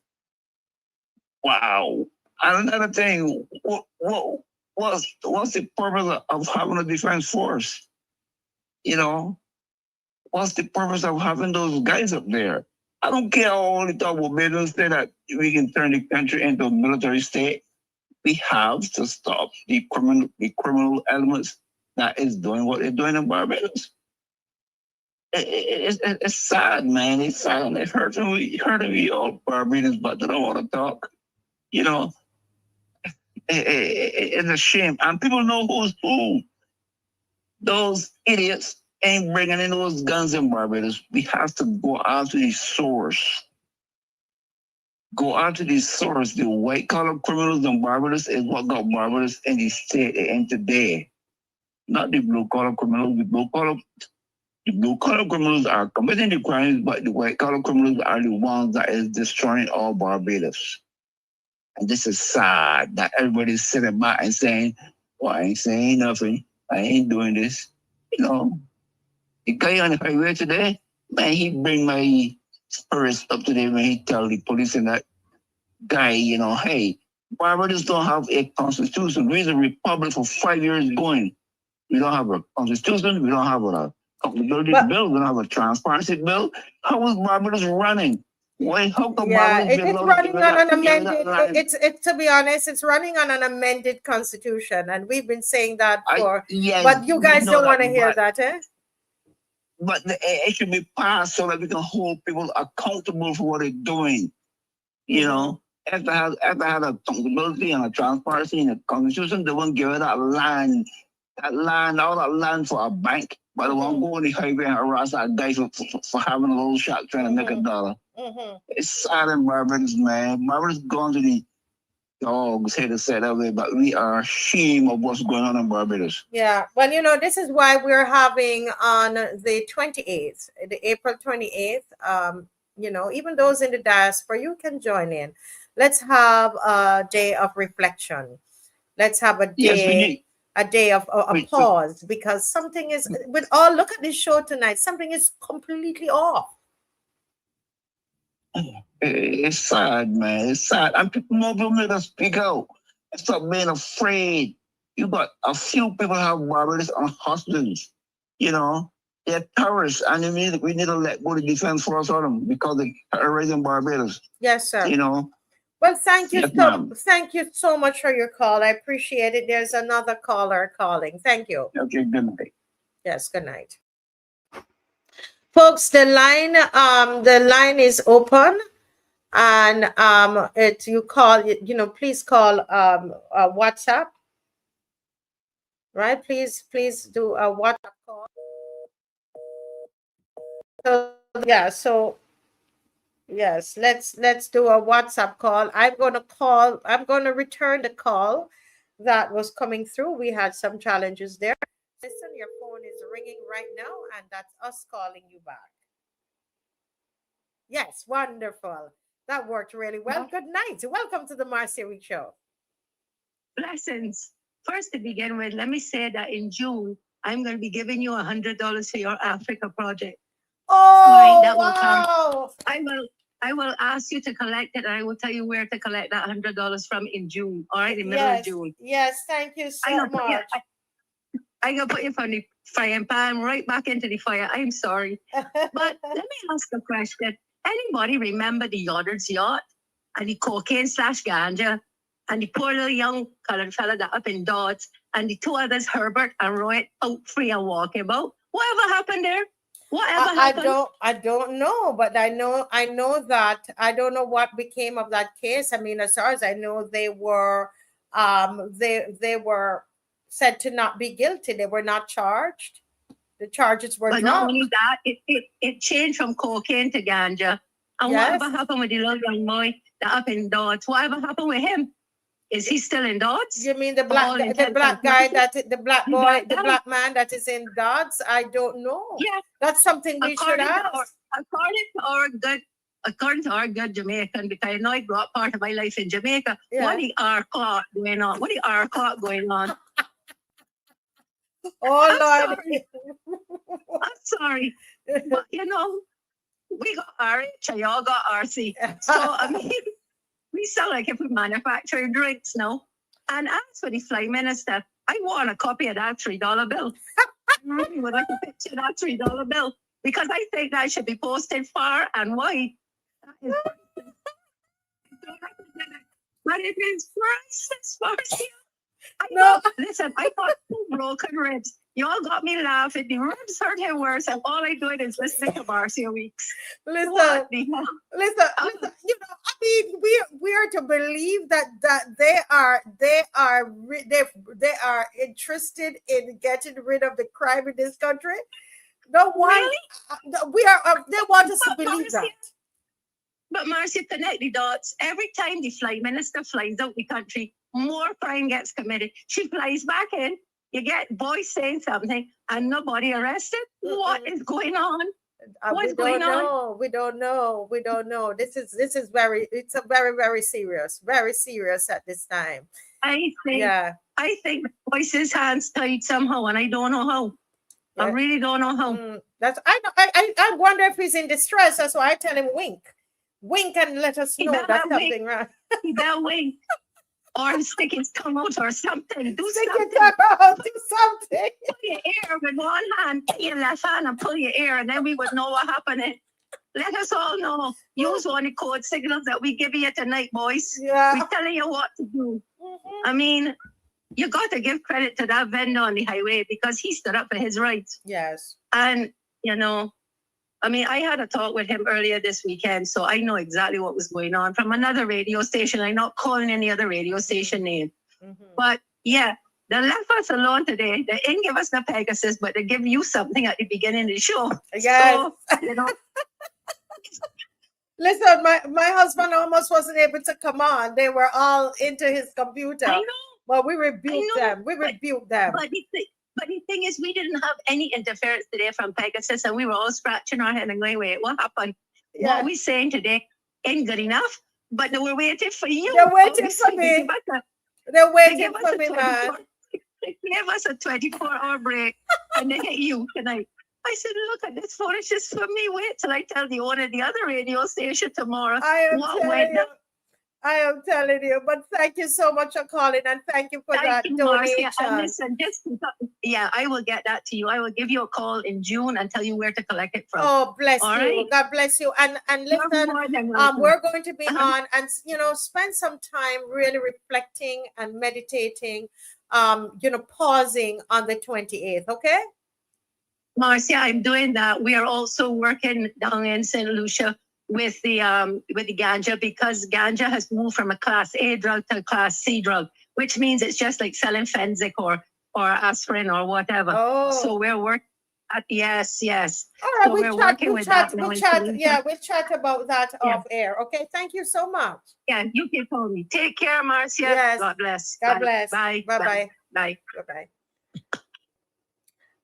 Wow. And another thing, what's the purpose of having a defense force? You know, what's the purpose of having those guys up there? I don't care how all the talk about Barbados say that we can turn the country into a military state. We have to stop the criminal elements that is doing what they're doing in Barbados. It's sad, man. It's sad. It's hurting me all Barbadians, but they don't want to talk. You know, it's a shame. And people know who's who. Those idiots ain't bringing in those guns in Barbados. We have to go after the source. Go after the source. The white collar criminals in Barbados is what got Barbados in the state and today. Not the blue collar criminals. The blue collar criminals are committing the crimes, but the white collar criminals are the ones that is destroying all Barbados. And this is sad that everybody's sitting back and saying, well, I ain't saying nothing. I ain't doing this. You know, the guy on the highway today, man, he bring my spirits up today when he tell the police and that guy, you know, hey, Barbados don't have a constitution. We're a republic for 5 years going. We don't have a constitution. We don't have a accountability bill. We don't have a transparency bill. How is Barbados running? Why? How come Barbados it's running on an amended. It's to be honest, it's running on an amended constitution, and we've been saying that for. But you guys don't want to hear that, eh? But it should be passed so that we can hold people accountable for what they're doing. You know, if they had accountability and a transparency in the constitution, they won't give it that land, all that land for a bank. But they won't go on the highway and harass that guy for having a little shot trying to make $1. It's sad in Barbados, man. Barbados gone to the dogs, hate to say that way, but we are ashamed of what's going on in Barbados. Yeah, well, you know, this is why we're having on the 28th, the April 28th, you know, even those in the diaspora, you can join in. Let's have a day of reflection. Let's have a day, a day of a pause, because something is, with all, look at this show tonight, something is completely off. It's sad, man. It's sad. And more people need to speak out. Stop being afraid. You got a few people have Barbados on hostages. You know, they're terrorists, and we need to let go the defense force on them because they're terrorizing Barbados. Yes, sir. You know. Well, thank you thank you so much for your call. I appreciate it. There's another caller calling. Thank you. Okay, good night. Yes, good night. Folks, the line is open, and you call, you know, please call WhatsApp, right? Please do a WhatsApp call. So yeah, yes, let's do a WhatsApp call. I'm going to return the call that was coming through. We had some challenges there. Listen, your phone is ringing right now, and that's us calling you back. Yes, wonderful. That worked really well. Good night. Welcome to the Marcia Weekes Show. Blessings. First, to begin with, let me say that in June, I'm going to be giving you $100 for your Africa project. Oh, that wow. Will come. I will ask you to collect it, and I will tell you where to collect that $100 from in June. All right, in the middle of June. Yes, thank you so much. I'm going to put you from the frying pan right back into the fire. I'm sorry. But let me ask a question. Anybody remember the Yoddard's yacht and the cocaine/ganja and the poor little young colored fella that up in Dodds and the two others, Herbert and Roy, out free and walking about? Whatever happened there? Whatever happened? I don't know, but I know that I don't know what became of that case. I mean, as far as I know, they were said to not be guilty. They were not charged. The charges were dropped. But not only that, it changed from cocaine to ganja. And whatever happened with the little young boy that up in Dodds? Whatever happened with him? Is he still in Dodds? You mean the black man that is in Dodds? I don't know. Yeah, that's something we should ask. According to our good Jamaican, because I know I grew up part of my life in Jamaica. What the R clock going on? What the R clock going on? Oh, Lord. I'm sorry. But, you know, we got RH and y'all got RC. So, I mean, we sound like if we manufacture drinks now. And as for the fly minister, I want a copy of that $3 bill. really would like a picture of that $3 bill because I think that should be posted far and wide. That is but it is priceless, Marcia. Listen, I got 2 broken ribs. Y'all got me laughing. The ribs hurt him worse, and all I doing is listening to Marcia Weekes. Listen, What the listen, hell? listen. You know, I mean, we are to believe that they are interested in getting rid of the crime in this country. No one. Really? We are. They want us to But believe Marcia, that. But Marcia, connect the dots. Every time the flight minister flies out the country, more crime gets committed. She flies back in. You get boys saying something and nobody arrested. What is going on? What's going on? We don't know. This is it's a very serious at this time. I think the boy's hands tied somehow, and I don't know how. Yeah. I really don't know how. I wonder if he's in distress. That's why I tell him wink and let us know that's something wrong. That wink. Or stick his tongue out or something. Do Stick something. your tongue out, do something. Pull your ear with one hand, take your left hand and pull your ear, and then we would know what happened. Let us all know. Use one of the code signals that we give you tonight, boys. Yeah. We're telling you what to do. I mean, you got to give credit to that vendor on the highway because he stood up for his rights. Yes. And, you know, I mean, I had a talk with him earlier this weekend, so I know exactly what was going on from another radio station. I'm not calling any other radio station name. But yeah, they left us alone today. They didn't give us the Pegasus, but they give you something at the beginning of the show. Yes. So, you know. Listen, my husband almost wasn't able to come on. They were all into his computer. I know. But we rebuked them. But the thing is, we didn't have any interference today from Pegasus, and we were all scratching our head and going, wait, what happened? Yeah. What we saying today ain't good enough, but they were waiting for you. They're waiting for me. They're waiting for me, man. They gave us a 24-hour break, and they hit you tonight. I said, look at this foolishness for me. Wait till I tell the owner of the other radio station tomorrow I am telling you, but thank you so much for calling and thank you for that donation. And listen, I will get that to you. I will give you a call in June and tell you where to collect it from. Oh, bless All you. right? God bless you. And listen, we're going to be on and, spend some time really reflecting and meditating, pausing on the 28th, okay? Marcia, I'm doing that. We are also working down in St. Lucia with the ganja because ganja has moved from a class A drug to a class C drug, which means it's just like selling Fenzik or aspirin or whatever. Oh. So we're working at yes. All right, so we'll chat about that off air. Okay, thank you so much. Yeah, you can call me. Take care, Marcia. Yes. God bless. God bless. Bye. Bye. Bye. Bye.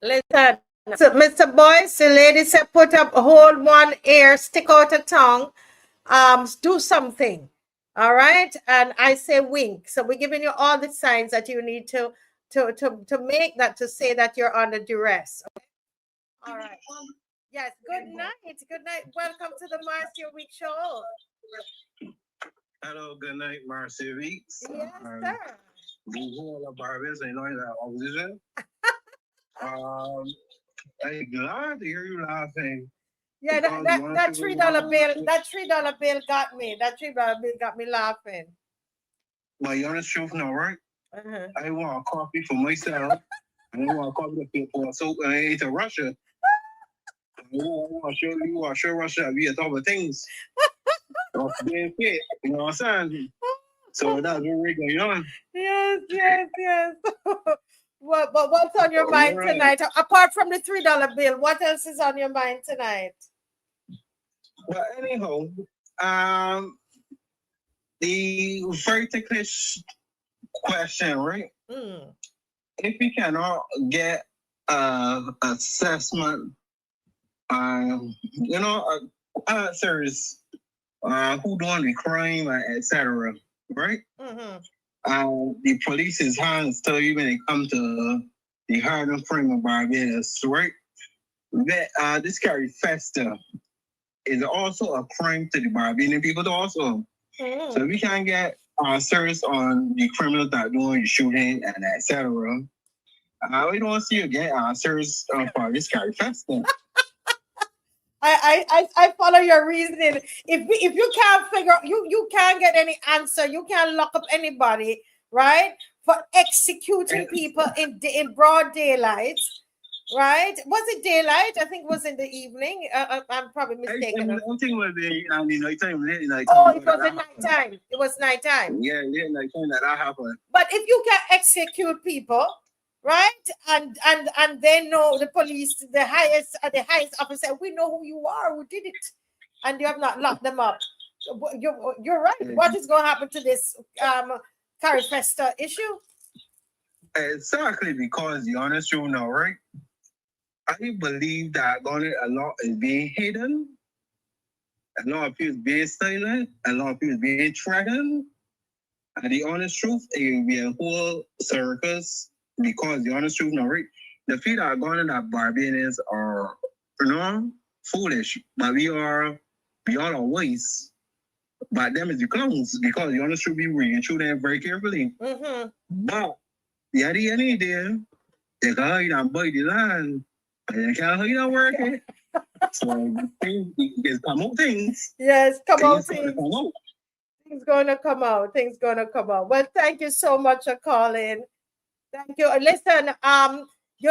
Listen. So, Mr. Boyce, the lady said, put up, hold one ear, stick out a tongue, do something. All right. And I say wink. So we're giving you all the signs that you need to make that, to say that you're under duress. Okay? All right. Yes. Good night. Good night. Welcome to the Marcia Weekes Show. Hello. Good night, Marcia Weekes. Yes, sir. Bonjour, Barbados. I know that opposition. I'm glad to hear you laughing. Yeah, that $3 bill. That $3 bill got me. That $3 bill got me laughing. Well, you honest truth now, right? Uh-huh. I want a copy for myself. And I want a copy of people. So I ain't to Russia. I want to show Russia we are talking about things. Being fit, you know what I'm saying? So that's what we're going on. Yes. What's on your mind tonight? Apart from the $3 bill, what else is on your mind tonight? Well, anyhow, the very ticklish question, right? If we cannot get assessment, answers, who doing the crime, etc., right? The police's hands tell you when it comes to the hardened frame of Barbados, right? That this Carifesta is also a crime to the Barbadian people also. So we can get answers on the criminals that doing the shooting and etc. We don't see you get answers for this Carifesta. I follow your reasoning. If you can't figure, you can't get any answer. You can't lock up anybody, right? For executing people in broad daylight, right? Was it daylight? I think it was in the evening. I'm probably mistaken. I think it was the nighttime, late night. Oh, it was at nighttime. It was nighttime. Yeah, late nighttime that happened. But if you can execute people, right, and they know the police, the highest officer, we know who you are, who did it, and you have not locked them up. You're right. What is going to happen to this Carifesta issue? Exactly, because the honest truth now, right? I believe that a lot is being hidden. A lot of people being silent. A lot of people being threatened. And the honest truth, it will be a whole circus, because the honest truth now, right? The people that are going in that Barbadians are, foolish. But we all are wise. But them is the clowns, because the honest truth, we reading through them very carefully. Mm-hmm. But the at the end of the day, they can hide and buy the land. But they can't hide and work it. So things come out things. Yes, Things going to come out. Things going to come out. Well, thank you so much for calling. Thank you. Listen, you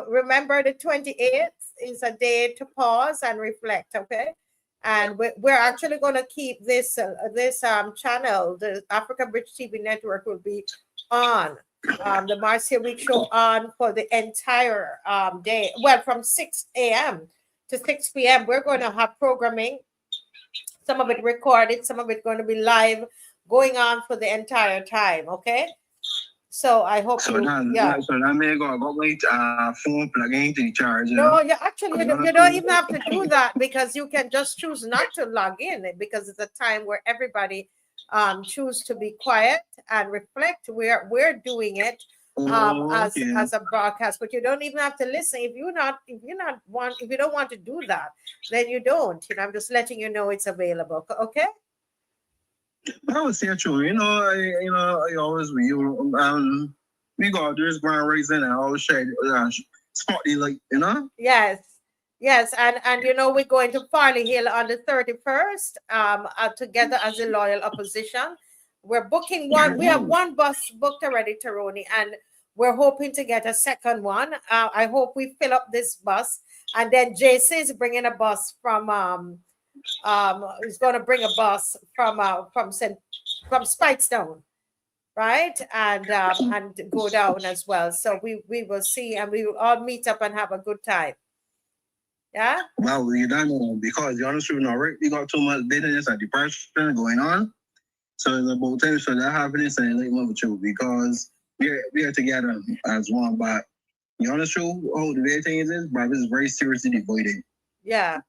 remember the 28th is a day to pause and reflect, okay? And we're actually going to keep this channel, the Africa Bridge TV network, will be on. The Marcia Weekes Show on for the entire day. Well, from 6 a.m. to 6 p.m. We're going to have programming. Some of it recorded, some of it going to be live, going on for the entire time. Okay. So I hope So that may go my phone plug into the charger. No, you don't even have to do that, because you can just choose not to log in, because it's a time where everybody choose to be quiet and reflect. We're doing it as a broadcast, but you don't even have to listen. If you don't want to do that, then you don't. I'm just letting you know it's available. Okay. I would say true. I always we go there's ground raising and I always share spot the light. Yes, and we're going to Farley Hill on the 31st, together as a loyal opposition. We're booking one. We have one bus booked already, Taroni, and we're hoping to get a second one. I hope we fill up this bus, and then JC is bringing a bus from is going to bring a bus from Spitestone, right, and go down as well. So we will see, and we will all meet up and have a good time. Yeah. Well, you don't know, because the honest truth, right? We got too much business and depression going on. So it's about time for that happiness and like move true, because we are together as one. But the honest truth, the way thing is, Barbados is very seriously divided. Yeah.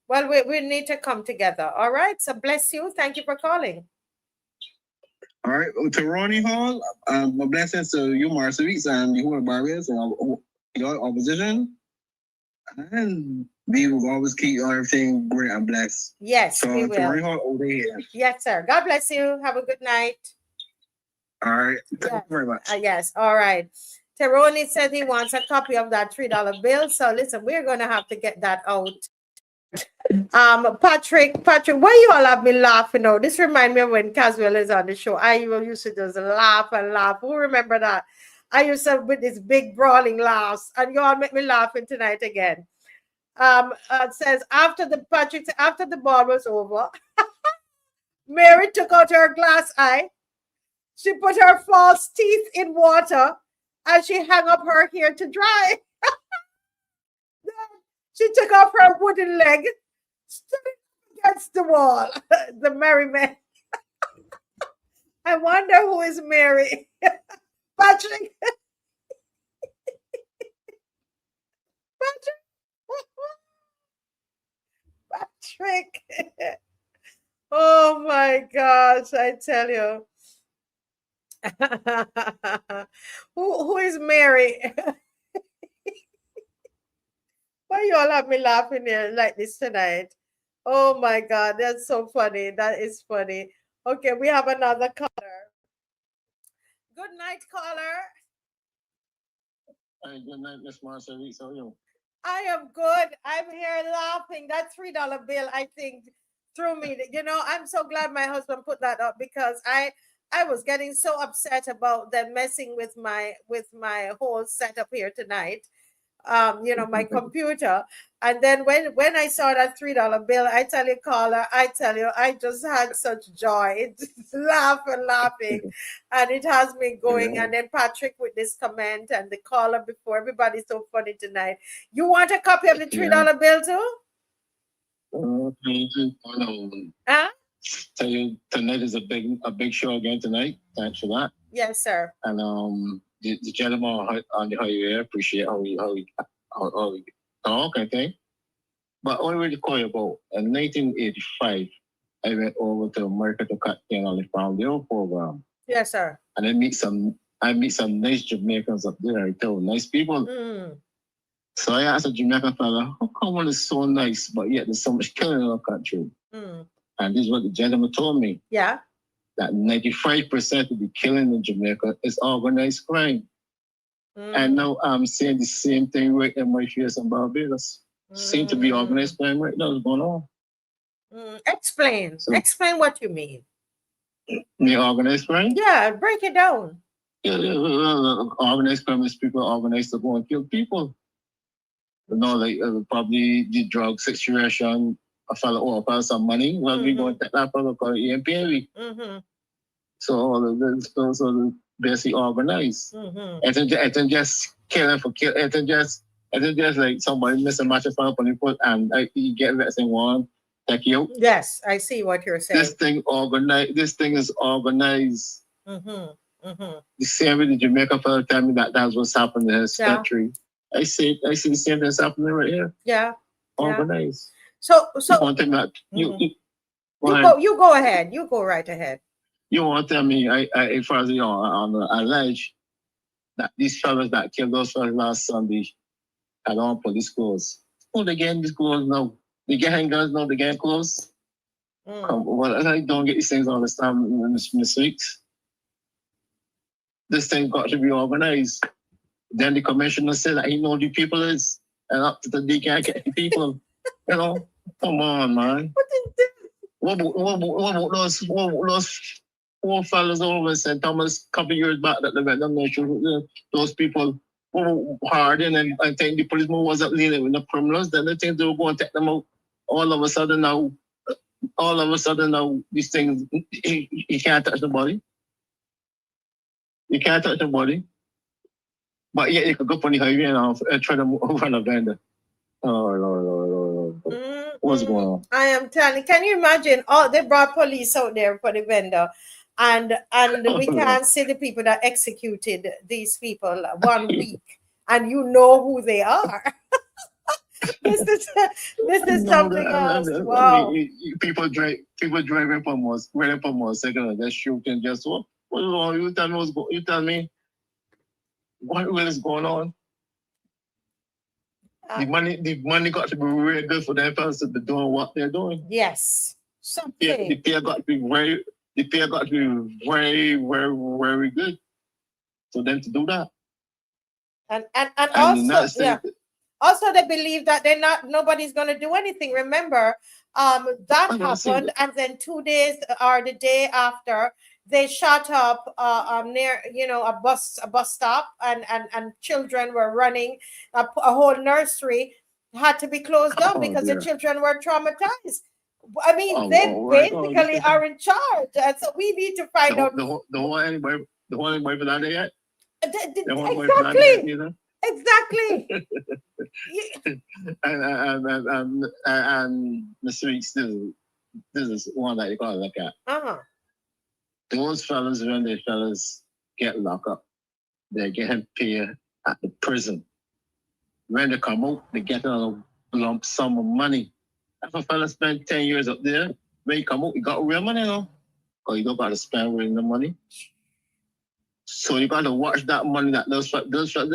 Well, we need to come together. All right. So bless you. Thank you for calling. All right. To Ronnie Hall, blessings to you, Marcia Weekes, and the whole Barbados and your opposition. And we will always keep everything great and blessed. Yes, so we will. Ronnie Hall over here. Yes, sir. God bless you. Have a good night. All right. Thank you very much. Yes. All right. Teroni said he wants a copy of that $3 bill. So listen, we're going to have to get that out. Patrick, why you all have me laughing now? This reminds me of when Caswell is on the show. I used to just laugh and laugh. Who remember that? I used to with these big brawling laughs, and you all make me laughing tonight again. It says after the ball was over, Mary took out her glass eye. She put her false teeth in water, and she hung up her hair to dry. She took off her wooden leg, stood against the wall. The merry man. I wonder who is Mary. Patrick. Patrick. Oh my gosh, I tell you. Who is Mary? Why you all have me laughing here like this tonight? Oh my God, that's so funny. That is funny. Okay, we have another caller. Good night, caller. Hey, good night, Miss Marcia Weekes. How are you? I am good. I'm here laughing. That $3 bill, I think, threw me. You know, I'm so glad my husband put that up because I was getting so upset about them messing with my whole setup here tonight. You know, my computer. And then when I saw that $3 bill, I tell you, caller, I tell you, I just had such joy. It's laughing. And it has me going. And then Patrick with this comment and the caller before. Everybody's so funny tonight. You want a copy of the $3 bill too? Huh? Tell you tonight is a big show again tonight. Thanks for that. Yes, sir. And the gentleman on the highway, appreciate how we talk, I think. But I already call you about in 1985, I went over to America to cut in on the Farm Bureau program. Yes, sir. And I meet some nice Jamaicans up there too, nice people. So I asked a Jamaican fella, how come one is so nice, but yet there's so much killing in our country? And this is what the gentleman told me. Yeah. That 95% of the killing in Jamaica is organized crime. And now I'm saying the same thing right in my face in Barbados. Seem to be organized crime right now is going on. Explain. So, explain what you mean. Me organized crime? Yeah, break it down. Yeah, organized crime is people organized to go and kill people. You know, like probably the drug situation, a fella some money. Well, we going to take that fella called EMPAV. So all of this, so basically organized. It ain't just killing for kill. It ain't just like somebody miss a match of fun on the foot and you get that thing one, take you. Yes, I see what you're saying. This thing is organized. The same way the Jamaica fella tell me that's what's happening in his country. I see the same thing that's happening right here. Yeah. Organized. So one thing that you go ahead. You go right ahead. You want to tell me, as far as you know, on allege that these fellas that killed those fellas last Sunday had on police clothes. Oh, they getting these clothes now. They getting guns now. They getting clothes. Well, I don't get these things all the time, Miss Weekes. This thing got to be organized. Then the commissioner said that he know the people is, and up to the day can't get the people. You know, come on, man. What about those four fellas over in St. Thomas a couple of years back that they went down there, those people who hard in and think the policeman wasn't dealing with the criminals, then they think they were going to take them out. All of a sudden now, these things, you can't touch the body. You can't touch the body. But yet you could go on the highway and try to move on a vendor. Oh. What's going on? I am telling you, can you imagine? They brought police out there for the vendor. And we can't see the people that executed these people 1 week. And you know who they are. This is something else. Wow. I mean, people driving from us, second and just shooting, just what? What's wrong? You tell me what is going on? The money got to be really good for them fellas to be doing what they're doing. Yes. Something. Yeah, the pay got to be very, very, very good for them to do that. And also, yeah. Also, they believe that nobody's going to do anything. Remember, that happened, and then 2 days or the day after, they shot up near, a bus stop, and children were running. A whole nursery had to be closed down because the children were traumatized. I mean, they basically are in charge, and so we need to find out. The whole anybody for that day yet? Exactly. And Mr. Weekes, this is one that you gotta look at. Those fellas, when they get locked up, they're getting paid at the prison. When they come out, they get a lump sum of money. If a fella spend 10 years up there, when you come out, you got real money now. Because you don't got to spend real the money. So you got to watch that money that these fellas are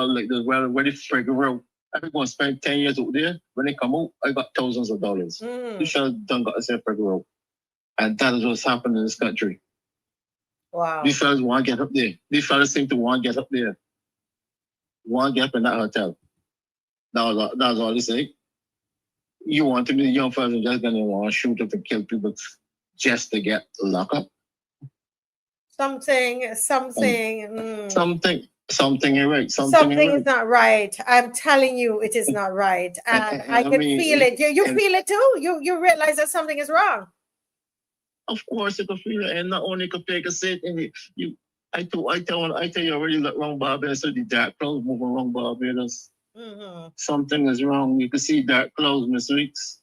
like this, ready to figure out. If you're going to spend 10 years out there, when they come out, I got thousands of dollars. These fellas don't got to say figure out. And that is what's happening in this country. Wow. These fellas want to get up there. These fellas seem to want to get up there. want to get up in that hotel. That was all he said. You want to be the young person just going to want to shoot up and kill people just to get locked up? Something ain't right. Something is not right. I'm telling you, it is not right. And I can feel it. You feel it too? You realize that something is wrong? Of course you can feel it. And not only can take a seat and I tell you already look wrong Barbados, so the dark clouds moving wrong Barbados. Mm-hmm. Something is wrong. You can see dark clouds, Miss Weekes.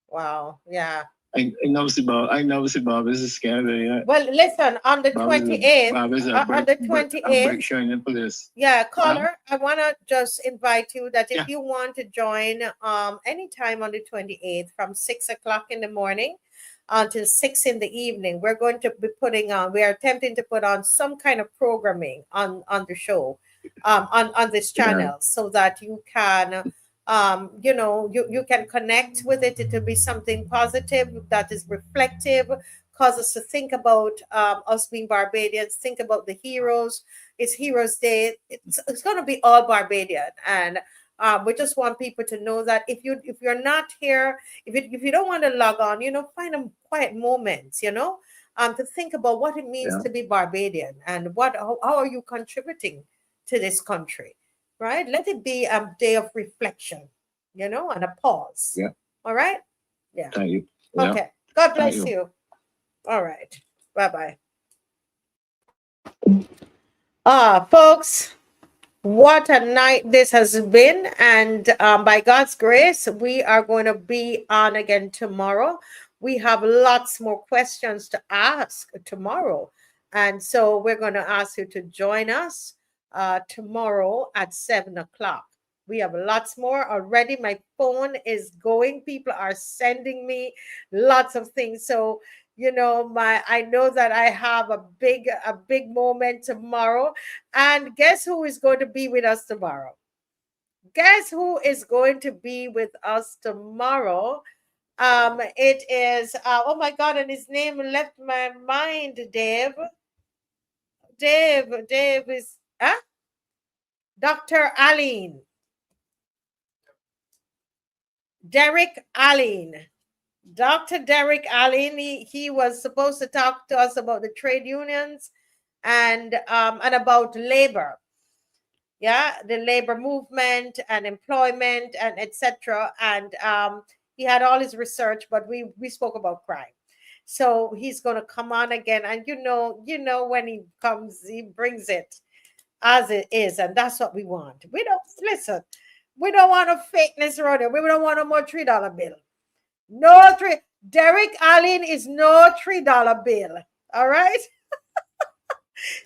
Wow, yeah. I never see Barbados is scary. Yeah. Well, listen, on the 28th, on the 28th, yeah, caller, I want to just invite you that if you want to join anytime on the 28th from 6 o'clock in the morning until 6 in the evening, we're going to be we are attempting to put on some kind of programming on the show, on this channel, so that you can you can connect with it. It will be something positive that is reflective, cause us to think about us being Barbadians, think about the heroes. It's Heroes Day. It's going to be all Barbadian, and we just want people to know that if you're not here, if you don't want to log on, find a quiet moment, to think about what it means to be Barbadian and how are you contributing to this country. Right? Let it be a day of reflection, and a pause. Yeah. All right? Yeah. Thank you. Yeah. Okay. God bless you. All right. Bye-bye. Folks, what a night this has been. And by God's grace, we are going to be on again tomorrow. We have lots more questions to ask tomorrow. And so we're going to ask you to join us tomorrow at 7 o'clock. We have lots more already. My phone is going. People are sending me lots of things. So, I know that I have a big moment tomorrow. And guess who is going to be with us tomorrow? Guess who is going to be with us tomorrow? It is, oh my God, and his name left my mind, Dave. Dave is, Dr. Aline. Derek Allen. Dr. Derek Allen, he was supposed to talk to us about the trade unions and about labor. Yeah, the labor movement and employment and etc. And he had all his research, but we spoke about crime. So he's going to come on again. And when he comes, he brings it as it is. And that's what we want. We don't want no fakeness around here. We don't want no more $3 bill. No three. Derek Allen is no $3 bill. All right.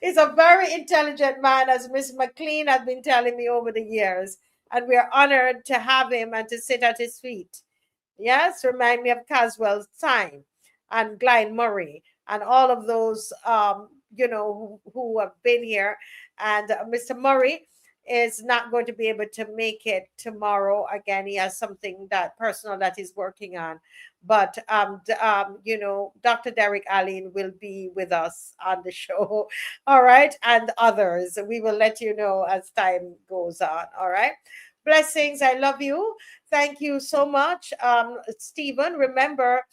He's a very intelligent man, as Miss McLean has been telling me over the years. And we are honored to have him and to sit at his feet. Yes, remind me of Caswell's time and Glenn Murray and all of those, who have been here. And Mr. Murray is not going to be able to make it tomorrow. Again, he has something personal that he's working on. But, Dr. Derek Allen will be with us on the show. All right. And others. We will let you know as time goes on. All right. Blessings. I love you. Thank you so much. Stephen, remember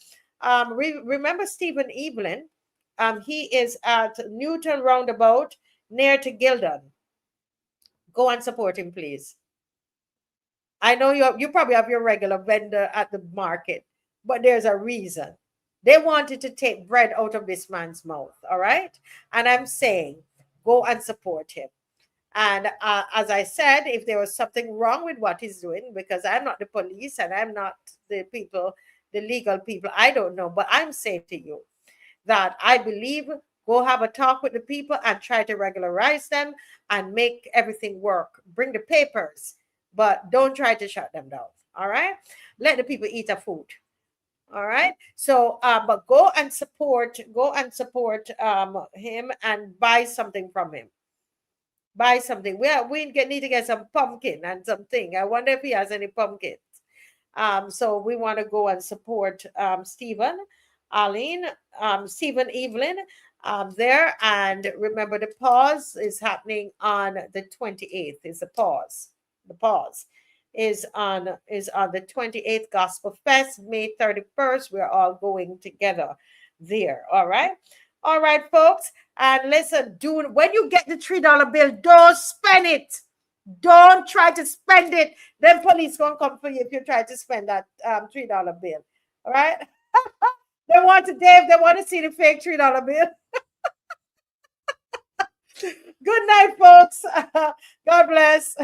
Stephen Evelyn. He is at Newton Roundabout near to Gildon. Go and support him, please. I know you probably have your regular vendor at the market, but there's a reason. They wanted to take bread out of this man's mouth, all right? And I'm saying, go and support him. And as I said, if there was something wrong with what he's doing, because I'm not the police and I'm not the legal people, I don't know. But I'm saying to you that I believe go have a talk with the people and try to regularize them and make everything work. Bring the papers, but don't try to shut them down. All right? Let the people eat their food. All right? So, but go and support him and buy something from him. Buy something. We need to get some pumpkin and something. I wonder if he has any pumpkins. So we want to go and support Stephen Evelyn, there. And remember, the pause is happening on the 28th. Is the pause. The pause is on the 28th. Gospel Fest, May 31st. We're all going together there. All right. All right, folks. And listen, when you get the $3 bill, don't spend it. Don't try to spend it. Then police gonna come for you if you try to spend that $3 bill. All right. They want to see the fake $3 bill. Good night, folks. God bless.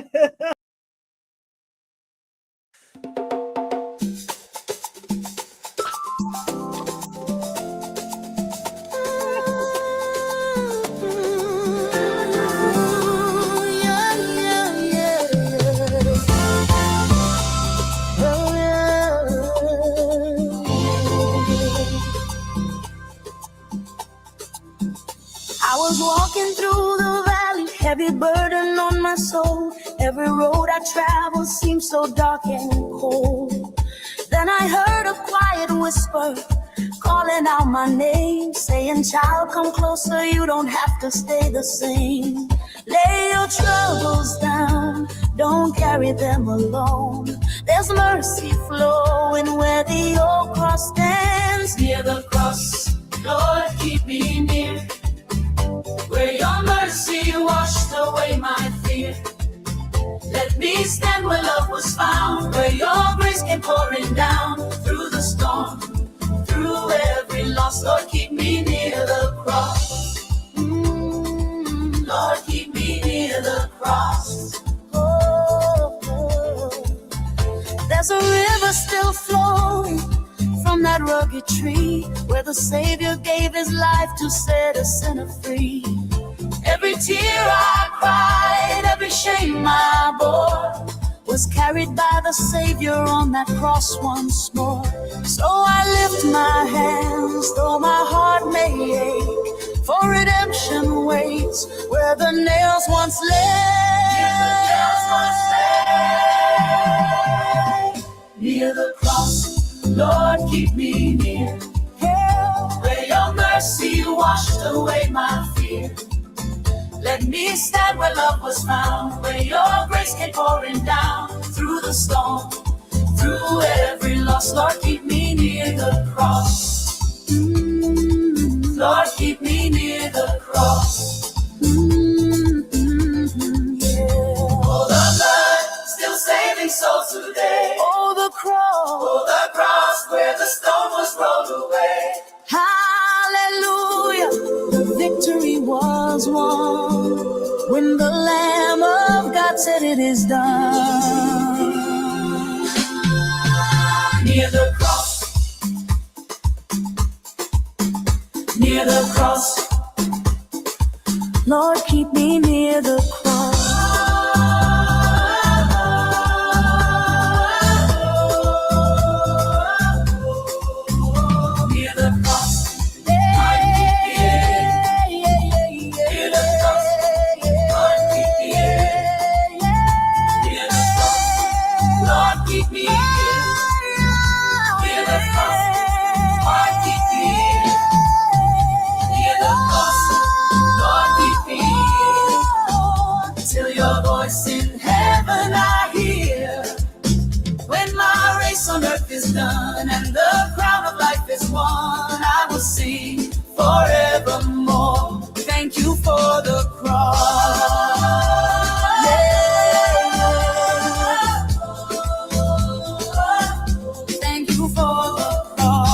I was walking through the valley, heavy burden on my soul. Every road I traveled seemed so dark and cold. Then I heard a quiet whisper calling out my name, saying, child, come closer, you don't have to stay the same. Lay your troubles down, don't carry them alone. There's mercy flowing where the old cross stands. Near the cross, Lord, keep me near, where your mercy washed away my fear. Let me stand where love was found, where your grace came pouring down through the storm, through every loss. Lord, keep me near the cross. Lord, keep me near the cross. Oh. There's a river still flowing from that rugged tree, where the Savior gave his life to set a sinner free. Every tear I cried, every shame I bore, was carried by the Savior on that cross once more. So I lift my hands, though my heart may ache, for redemption waits where the nails once lay. Near the cross, Lord, keep me near, where your mercy washed away my fear. Let me stand where love was found, where your grace came pouring down through the storm, through every loss. Lord, keep me near the cross. Lord, keep me near the cross. Yeah. Oh, the blood still saving souls today. Oh, the cross where the stone was rolled away. Hallelujah, the victory was won when the Lamb of God said it is done. Near the cross, near the cross, Lord, keep me near the cross. Done and the crown of life is won, I will sing forevermore. Thank you for the cross. Yeah. Thank you for the cross.